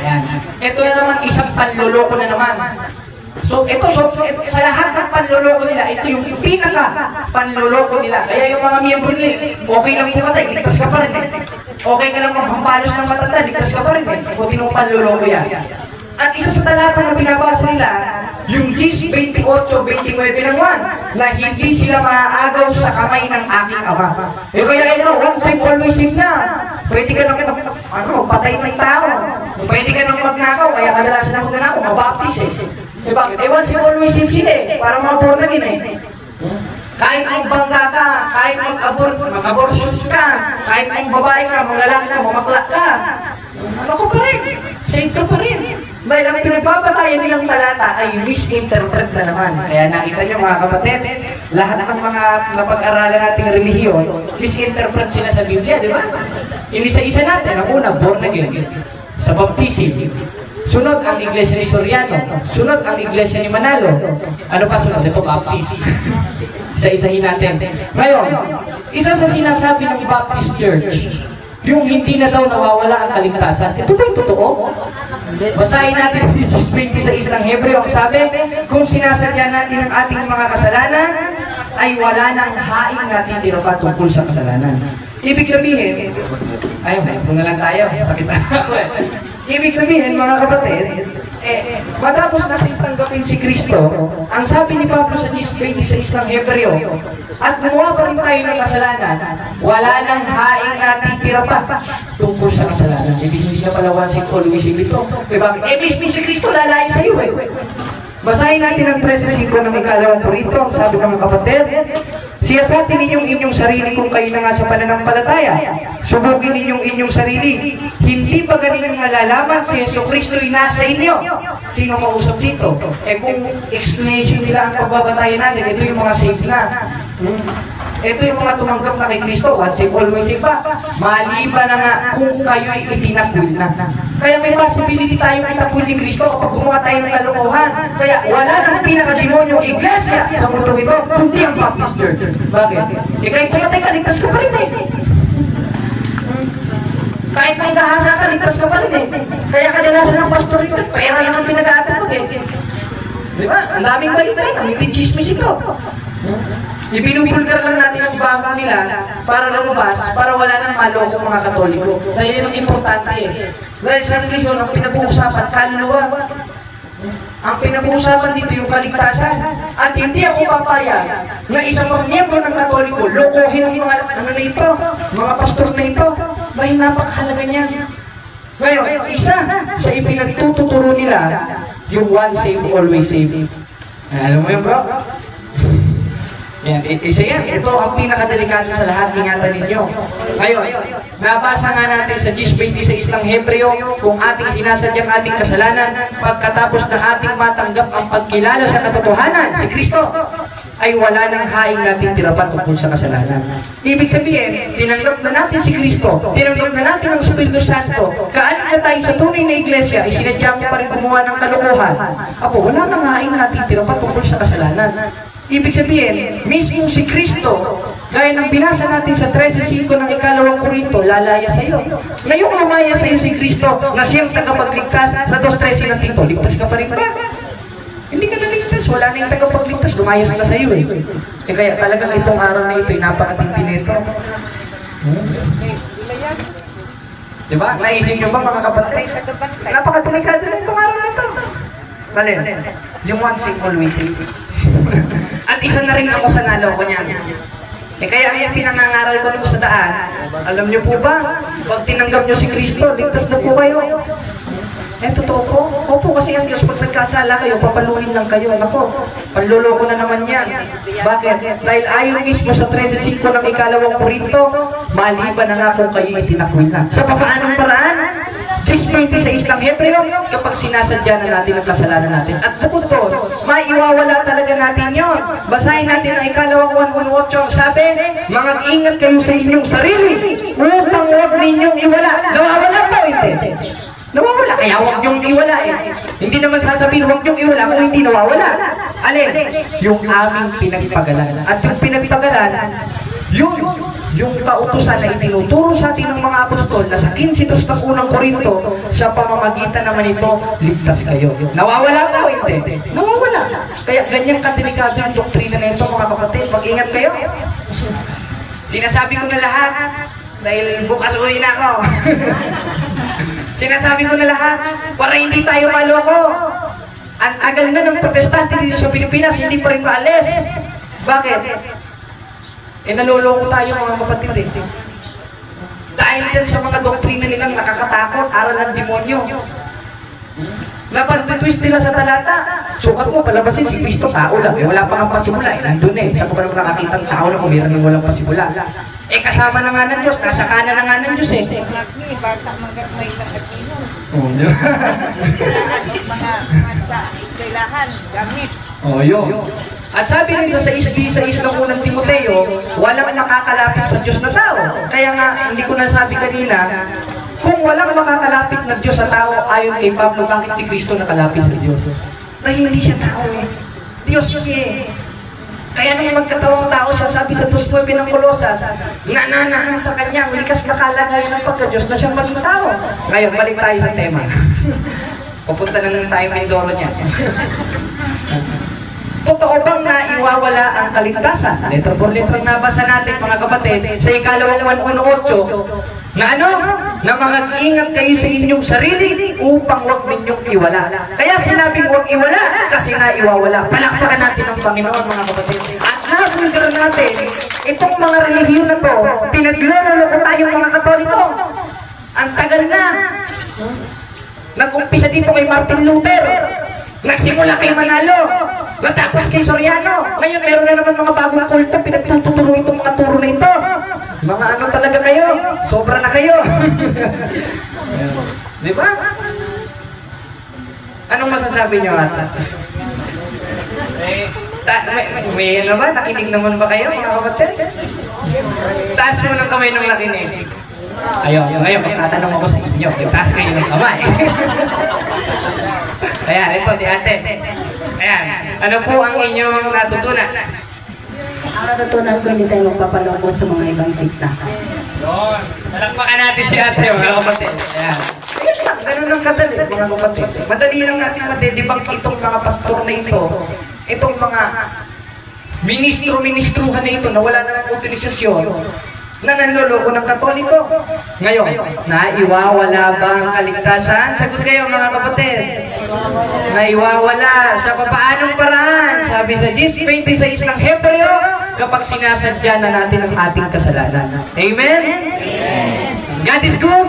Ayan. Ito na naman isang panloloko na naman. So sa lahat ng panloloko nila, ito yung pinaka-panloloko nila. Kaya yung mga miyembro nila, okay lang pumatay, ligtas ka pa rin Okay ka lang magpampalos ng matanda, ligtas ka pa rin Buti nung panloloko yan. At isa sa talata na pinabasa nila, yung 10:28-29 ng 1, na hindi sila maaagaw sa kamay ng aking ama. Kaya ito, one save, always save na. Pwede ka nang patay ng tao. Pwede ka nang magnakaw, kaya kadalasan na magnakaw, mabaptis Bakit? One save, always save sila para mga na gini Kahit magbangga ka, kahit mag-abortion ka, kahit babae ka, lalaki ka, mamakla ka, ako pa rin, save ka pa rin. Dahil ang pinagbabatayan nilang talata ay misinterpret na naman. Kaya nakita niyo mga kapatid, lahat ng mga napag-aralan nating relihiyon, misinterpret sila sa Biblia, di ba? Inisa-isa natin, ang una, born again, sa baptism. Sunod ang Iglesia ni Soriano, sunod ang Iglesia ni Manalo. Ano pa sunod? Ito, baptist. Isa-isahin natin. Ngayon, isa sa sinasabi ng Baptist Church, yung hindi na daw nawawala ang kaligtasan. Ito ba yung totoo? Basahin natin 26 ng Hebreo. Ang sabi, kung sinasadya natin ang ating mga kasalanan, ay wala nang haing natin tinupa tungkol sa kasalanan. Ibig sabihin, ayun na lang tayo. Sakit na ako Ibig sabihin, mga kapatid, matapos natin tanggapin si Kristo, ang sabi ni Pablo sa 10:20 sa isang Hebreo, at gumawa pa rin tayo ng kasalanan, wala nang haing natitira pa tungkol sa kasalanan. Ibig hindi na palawan si Paul, isip ito. Diba? Mismo si Kristo lalayo sa iyo Basahin natin ang 13:5 ng ikalawang Korinto, sabi ng mga kapatid, siyasatin ninyong inyong sarili kung kayo na nga sa pananampalataya. Subugin ninyong sarili. Hindi ba ganing nalalaman si Jesucristo'y nasa inyo? Sino mausap dito? Kung explanation nila ang pagbabatayan natin, ito yung mga safe na. Ito yung mga tumanggap na kay Kristo, once saved, always saved pa. Maliban na nga kung kayo'y itinapul na. Kaya may possibility tayong itapul ni Kristo kapag gumawa tayo ng kalokohan. Kaya wala nang pinaka-demonyong iglesia sa mundo ito, kundi ang Baptist Church. Bakit? Kahit pumatay ka, ligtas ka pa rin Kahit may kahasa ka, ligtas ka pa rin Kaya kadalasan ng pastor ito, pera lang ang pinag-aatapag Diba? Ang daming balita, ang chismis ito. Ibinubulgar lang natin ang baka nila para lumabas, para wala nang maloko mga Katoliko. Dahil yun ang importante Dahil sa reliyon, ang pinag-uusapan, kaluluwa. Ang pinag-uusapan dito yung kaligtasan. At hindi ako papayag na isang mga miyembro ng Katoliko, lokohin ang mga ano na ito, mga pastor na ito, dahil napakahalaga niya. Ngayon, isa sa ipinagtuturo nila, yung once saved, always saved. Alam mo yun, bro? Yan, isa yan. Ito ang pinakadelikado sa lahat, ingatan ninyo. Ngayon, nabasa nga natin sa 10:20 sa isang Hebreo, kung ating sinasadyang ating kasalanan, pagkatapos na ating matanggap ang pagkilala sa katotohanan, si Kristo, ay wala nang haing natin tirapat tungkol sa kasalanan. Ibig sabihin, tinanggap na natin si Kristo, tinanggap na natin ang Espiritu Santo, kaanin na tayo sa tunay na iglesia, ay sinadya mo pa rin gumawa ng kalokohan. Apo, wala nang haing natin tirapat tungkol sa kasalanan. Ibig sabihin, mismo si Kristo, gaya ng binasa natin sa 13:5 ng ikalawang Korinto, lalaya sa iyo. Ngayong lumaya sa iyo si Kristo, na siyang tagapagligtas, sa 2:13 ng Tito, ligtas ka pa rin ba? Hindi ka naligtas, wala na yung tagapagligtas, lumayas na sa iyo kaya talagang itong araw na ito, napakatindi nito. Diba? Naisip nyo ba mga kapatid? Napakadelikado na itong araw na ito. Balin, yung once saved, always saved. At isa na rin ako sa naloko niya. Kaya yung pinangangaral ko dito sa daan, alam niyo po ba, pag tinanggap niyo si Kristo, ligtas na po kayo. Totoo po. Opo, kasi ang Diyos, pag nagkasala kayo, papaluin lang kayo. Ako, panluloko na naman yan. Bakit? Dahil ayon mismo sa 13:5 ng ikalawang Korinto, maliban na nga kung kayo itinakwil na. Sa papaanong paraan? 10:20 sa isang Hebreo, kapag sinasadya na natin ang kasalanan natin. At bukod doon, maiwawala talaga natin yon. Basahin natin ang ikalawang 1:8, sabi, mag-ingat kayo sa inyong sarili, upang huwag ninyong iwala. Nawawala po, hindi. Nawawala, kaya huwag niyong iwala Hindi naman sasabihin, huwag niyong iwala kung hindi nawawala. Alin? Yung aming pinagpagalan. At yung pinagpagalan, yung kautusan na itinuturo sa atin ng mga apostol na sa 15 ng unang Korinto, sa pamamagitan naman ito, ligtas kayo. Nawawala po, hindi. Nawawala. Kaya ganyang kadelikado yung doktrina na ito, mga kapatid. Mag-ingat kayo. Sinasabi ko na lahat, dahil bukas uwi na ako. Sinasabi ko na lahat, para hindi tayo maloko. Ang agal na ng protestante dito sa Pilipinas, hindi pa rin maalis. Bakit? Naloloko tayo mga kapatid Dahil din sa mga doktrina nilang nakakatakot, aral ng demonyo. Napag-twist nila sa talata, sukat mo, palabasin si Kristo, tao lang. Wala pa nga pasimula, nandun Saan ko pa naman nakakita ng tao lang kung meron yung walang pasimula. Kasama na nga ng Diyos, nasa kanan na nga ng Diyos Bata magkakmay ng Latino. Mga sa eskwelahan, gamit. Yun. At sabi rin sa 6:6 ng unang Timoteo, walang nakakalapit sa Diyos na tao. Kaya nga, hindi ko nasabi kanina, kung walang makakalapit na Diyos sa tao, ayon kay Pablo, bakit si Kristo nakalapit sa Diyos? Dahil hindi siya tao Diyos siya Kaya nung magkatawang tao siya, sabi sa 2:9 ng Kolosas, nananahan sa kanya, likas na kalagayan ng pagka-Diyos na siyang maging tao. Ngayon, balik tayo sa tema. Pupunta na lang tayo ng Indoro niya. Totoo bang naiwawala ang kaligtasan? Letra por letra nabasa natin mga kapatid sa ikalawang 1:8, Na ano? Na mag-ingat kayo sa inyong sarili upang huwag ninyong iwala. Kaya sinabing huwag iwala kasi nga iwawala. Palakpakan natin ang Panginoon, mga kapatid. At nabulgar natin, itong mga relihiyon na to, pinagloloko tayong mga Katoliko. Ang tagal na. Nag-umpisa dito kay Martin Luther. Nagsimula kay Manalo. Natapos kay Soriano. Ngayon meron na naman mga bagong kulto. Pinagtuturo itong mga turo na ito. Mga ano talaga kayo? Sobra na kayo. Di ba? Anong masasabi niyo, ata? May ano ba? Nakinig naman ba kayo, mga kapatid? Taas mo ng kamay nung nakinig. Ayun, ngayon, magtatanong ako sa inyo. Taas kayo ng kamay. Ayan, ito si ate. Ayan, ano po ang inyong natutunan? Ang natutunan ko, hindi tayo magpapaloko sa mga ibang sikta. Doon. Palakpakan natin si ate, mga kapatid. Ayan. Ayun lang, ganun lang kadali, mga kapatid. Madali lang natin madedebunk itong mga pastor na ito. Itong mga ministro-ministruhan na ito na wala na ng otorisasyon na nanloloko ng Katoliko. Ngayon, naiwawala ba ang kaligtasan? Sagot kayo, mga kapatid. Naiwawala sa papaanong paraan. Sabi sa 10:26 ng Hebreo, kapag sinasadya na natin ang ating kasalanan. Amen? God is good?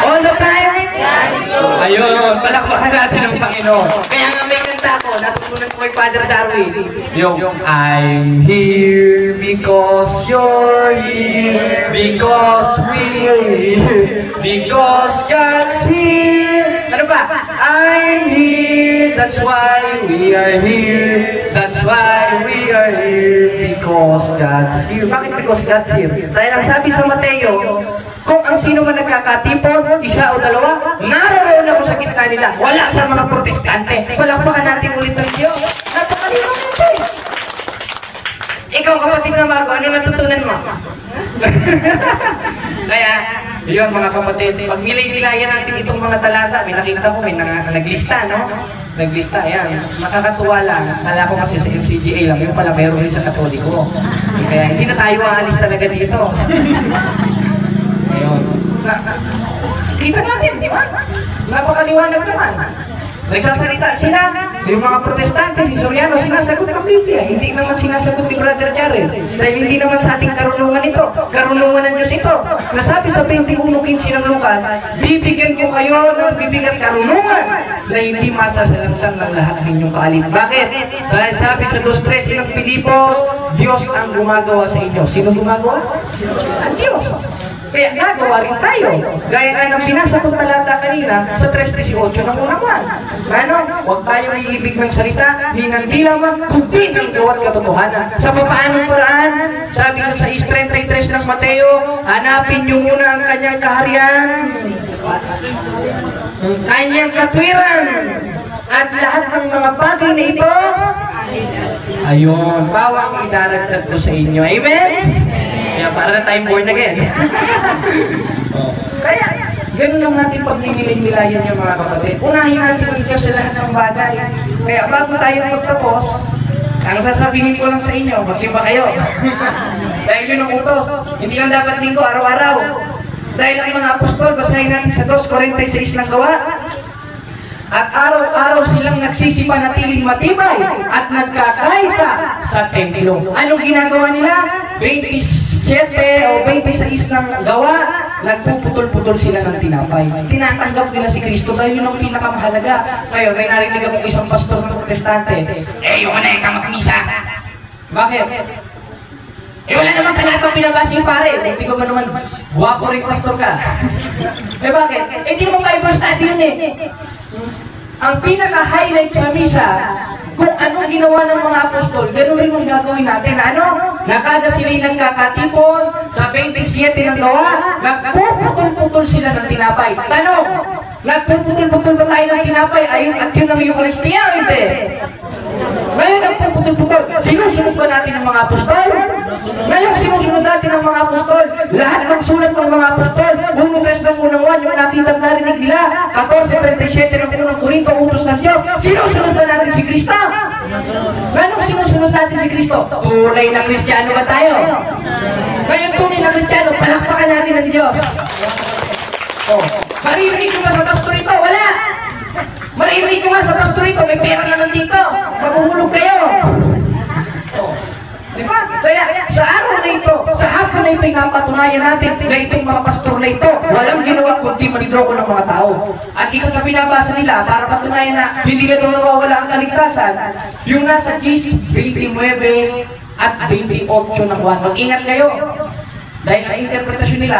All the time? Ayun, palakpakan natin ang Panginoon. Kaya nga may kanta ko, natutunan ko kay Father Darwin. Yung, I'm here because you're here, because we're here, because God's here. Ano ba? I'm here, that's why we are here, that's why we are here, because God's here. Bakit because God's here? Dahil ang sabi sa Mateo, kung ang sino man nagkakatipon, isa o dalawa, naroon ako sa gitna nila. Wala sa mga protestante. Palakpakan natin ulit ang Diyos. Napakaliwan nito eh. Ikaw, kapatid na Marco, ano natutunan mo? Kaya, yun mga kapatid, pag nilay-nilayan natin itong mga talata, may nakita ko, may naglista, no? Naglista, ayan. Makakatuwa lang. Kala ko kasi sa MCGA lang, yung pala mayroon rin sa Katoliko. Kaya hindi na tayo aalis talaga dito. Ayun. Kita natin, di ba? Napakaliwanag naman. Nagsasalita sila, yung mga protestante, si Soriano, sinasagot ng Biblia. Hindi naman sinasagot ni Brother Jared. Dahil hindi naman sa ating karunungan ito. Karunungan ng Diyos ito. Nasabi sa 21:15 ng Lucas, bibigyan ko kayo ng bibigat karunungan na hindi masasalansan ng lahat ng inyong kaalit. Bakit? Dahil sabi sa 2:13 ng Pilipos, Diyos ang gumagawa sa inyo. Sino gumagawa? Ang Diyos. Kaya gagawa rin tayo. Gaya nga ng binasa kong talata kanina sa 3:18 ng unang buwan. Ano? Huwag tayong iibig ng salita, ni ng di lamang, kundi ng gawat katotohanan. Sa papaanong paraan, sabi sa 6:33 ng Mateo, hanapin niyo muna ang kanyang kaharian, ang kanyang katwiran, at lahat ng mga bagay na ito, ayun, bawang idaragdag ko sa inyo. Amen? Kaya para na tayong born again. Kaya, ganun lang natin pag ninilay-nilayan yung mga kapatid. Unahin natin ang Diyos sa lahat ng bagay. Kaya bago tayo magtapos, ang sasabihin ko lang sa inyo, magsimba kayo. Dahil yun ang utos. Hindi lang dapat linggo, araw-araw. Dahil ang mga apostol, basahin natin sa 2:46 ng Gawa. At araw-araw silang nagsisipanatiling matibay at nagkakaisa sa templo. Anong ginagawa nila? 27 o 26 ng Gawa, nagpuputol-putol sila ng tinapay. Tinatanggap nila si Kristo dahil yun ang pinakamahalaga. Ngayon, may narinig akong isang pastor ng protestante. Yung na ka magmisa. Bakit? Wala naman talatang pinabasa yung pare. Hindi ko naman, guwapo rin pastor ka. Bakit? Hindi mo Bible study yun eh. Ang pinaka-highlight sa misa, kung anong ginawa ng mga apostol, gano'n rin ang gagawin natin. Ano? Nakada sila'y nagkakatipon, sa 27 ng Gawa, nagpuputol-putol sila ng tinapay. Tanong, nagpuputol-putol ba tayo ng tinapay? Ayun, at yun ang Eucharistia, hindi. Ngayon, nagpuputol-putol. Sinusunod ba natin ang mga apostol? Ngayon, sinusunod natin ang mga apostol. Lahat ng sulat ng mga apostol, 1 Testamento, ng unang 1, yung nakita narinig nila, 14:37 ng unang Korinto, utos ng Diyos. Sinusunod ba natin si Kristo? Anong sinusunod natin si Kristo? Tunay na Kristiyano ba tayo? Ngayon tunay na Kristiyano, palakpakan natin ang Diyos. Oh, maririnig ko ba sa pastor ito? Wala! Maririnig ko nga sa pastor ito, may pera naman dito. Maguhulog kayo. Oh. Diba? Kaya sa araw na ito, sa hapon na ito, napatunayan natin na itong mga pastor na ito, walang ginawa kundi manidroko ng mga tao. At isa sa binabasa nila, para patunayan na hindi na daw nawawala ang kaligtasan, yung nasa Gs 29 at 28 ng 1. Mag-ingat kayo. Dahil ang interpretasyon nila,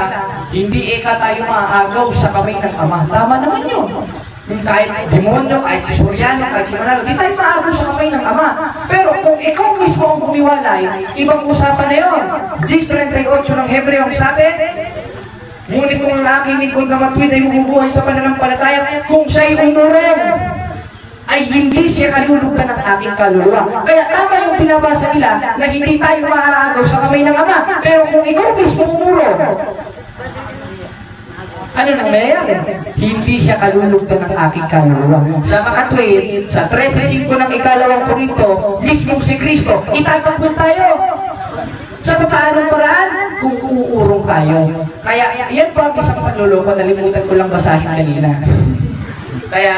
hindi tayo maaagaw sa kamay ng Ama. Tama naman yun. Kahit demonyo, kahit si Suryano, kahit si Manalo, di tayo maaagaw sa kamay ng Ama. Pero kung ikaw mismo ang bumiwalay, ibang usapan na yun. Gs 38 ng Hebreo ang sabi, ngunit kung ang aking lingkod na matuwid ay bumubuhay sa pananampalataya, kung siya'y umurong, ay hindi siya kalulugdan ng aking kaluluwa. Kaya tama yung pinabasa nila na hindi tayo maaagaw sa kamay ng Ama. Pero kung ikaw mismo umurong, ano nang nangyayari? Hindi siya kalulugdan ng aking kaluluwa. Sa makatwid, sa 13:5 ng ikalawang Korinto, mismo si Kristo, itatakwil tayo. Sa paanong paraan? Kung uurong tayo. Kaya yan po ang isang panluloko, nalimutan ko lang basahin kanina. Kaya,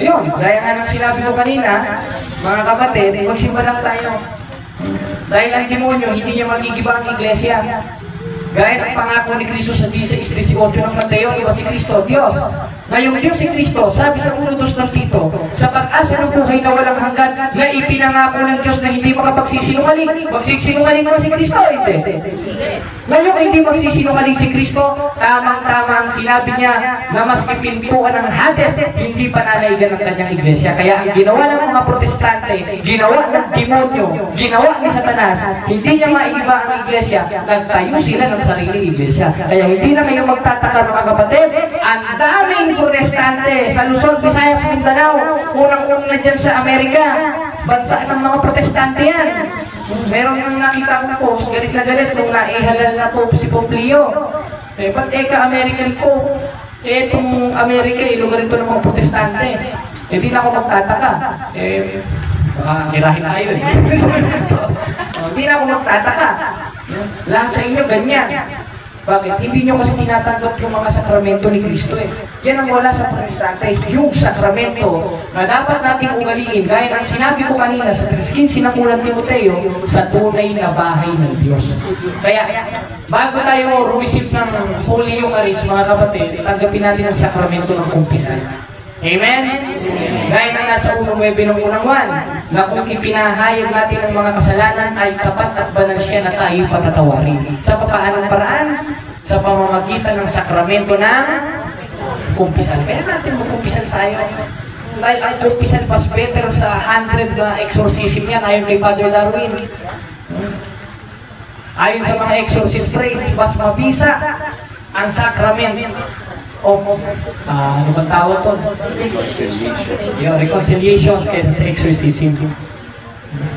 ayun, gaya nga ng sinabi ko kanina, mga kapatid, magsimba lang tayo. Dahil ang demonyo, hindi niya magigiba ang iglesia. Gaya ng pangako ni Kristo sa 16:18 ng Mateo, iba si Kristo, Diyos. Ngayong Diyos si Kristo, sabi sa utos ng Tito, sa pag-asa ng buhay na walang hanggan, na ipinangako ng Diyos na hindi makapagsisinungaling. Magsisinungaling ba si Kristo? Hindi. Ngayong hindi magsisinungaling si Kristo, tamang-tama ang sinabi niya na mas ipintuan ng Hades, hindi pananaigan ng kanyang iglesia. Kaya ang ginawa ng mga protestante, ginawa ng demonyo, ginawa ni Satanas, hindi niya maiiba ang iglesia, nagtayo sila ng sariling iglesia. Kaya hindi na kayo magtataka mga kapatid, ang daming protestante sa Luzon, Visayas, Mindanao, unang-unang na dyan sa Amerika, bansa ng mga protestante yan. Meron yung nakita kong post, galit na galit nung naihalal na po si Pope Leo. Ba't American po? Itong Amerika, lugar ito ng mga protestante. Hindi na ako magtataka. Baka kirahin tayo. Hindi na ako magtataka. Lahat sa inyo ganyan. Bakit? Hindi nyo kasi tinatanggap yung mga sakramento ni Kristo Yan ang wala sa protestante. Yung sakramento na dapat natin ugaliin, gaya ng sinabi ko kanina sa 3:15 ng unang Timoteo, sa tunay na bahay ng Diyos. Kaya, bago tayo rumisip ng Holy Eucharist, mga kapatid, tanggapin natin ang sakramento ng kumpisan. Amen? Gaya na nasa 1:9 ng unang 1, na kung ipinahayag natin ang mga kasalanan ay tapat at banal siya na tayo patatawarin. Sa papaanong paraan? Sa pamamagitan ng sakramento ng kumpisan. Kaya natin magkumpisan tayo. Dahil ang kumpisan mas better sa 100 na exorcism yan ayon kay Father Darwin. Ayon sa mga exorcist praise, mas mabisa ang sakramento ano bang tawag to? Yung reconciliation kaysa sa exorcism.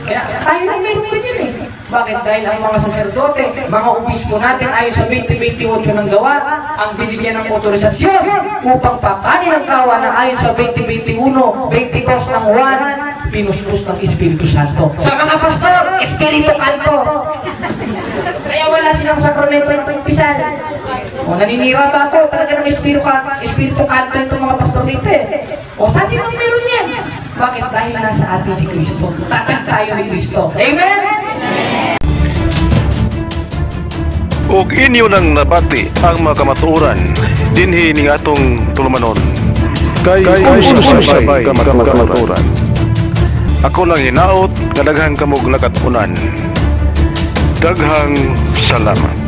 Kaya tayo na meron ganyan Bakit? Dahil ang mga saserdote, mga obispo natin ayon sa 20:28 ng gawa, ang binigyan ng otorisasyon upang pakanin ang kawan na ayon sa 20:21, 22 ng 1, pinuspos ng Espiritu Santo. Sa mga pastor, Espiritu Santo. Kaya wala silang sakramento ng pagpisal. O naninira ba ako? Talaga ng Espiritu Santo itong mga pastor dito O sa atin ang meron yan. Bakit? Dahil nasa atin si Kristo. Tatag tayo ni Kristo. Amen? Ug inyo nang nabati ang mga kamatuoran dinhi ning atong tulumanon. Kay usay kamatuoran. Ako lang hinaot nga daghang kamog nakatunan. Daghang salamat.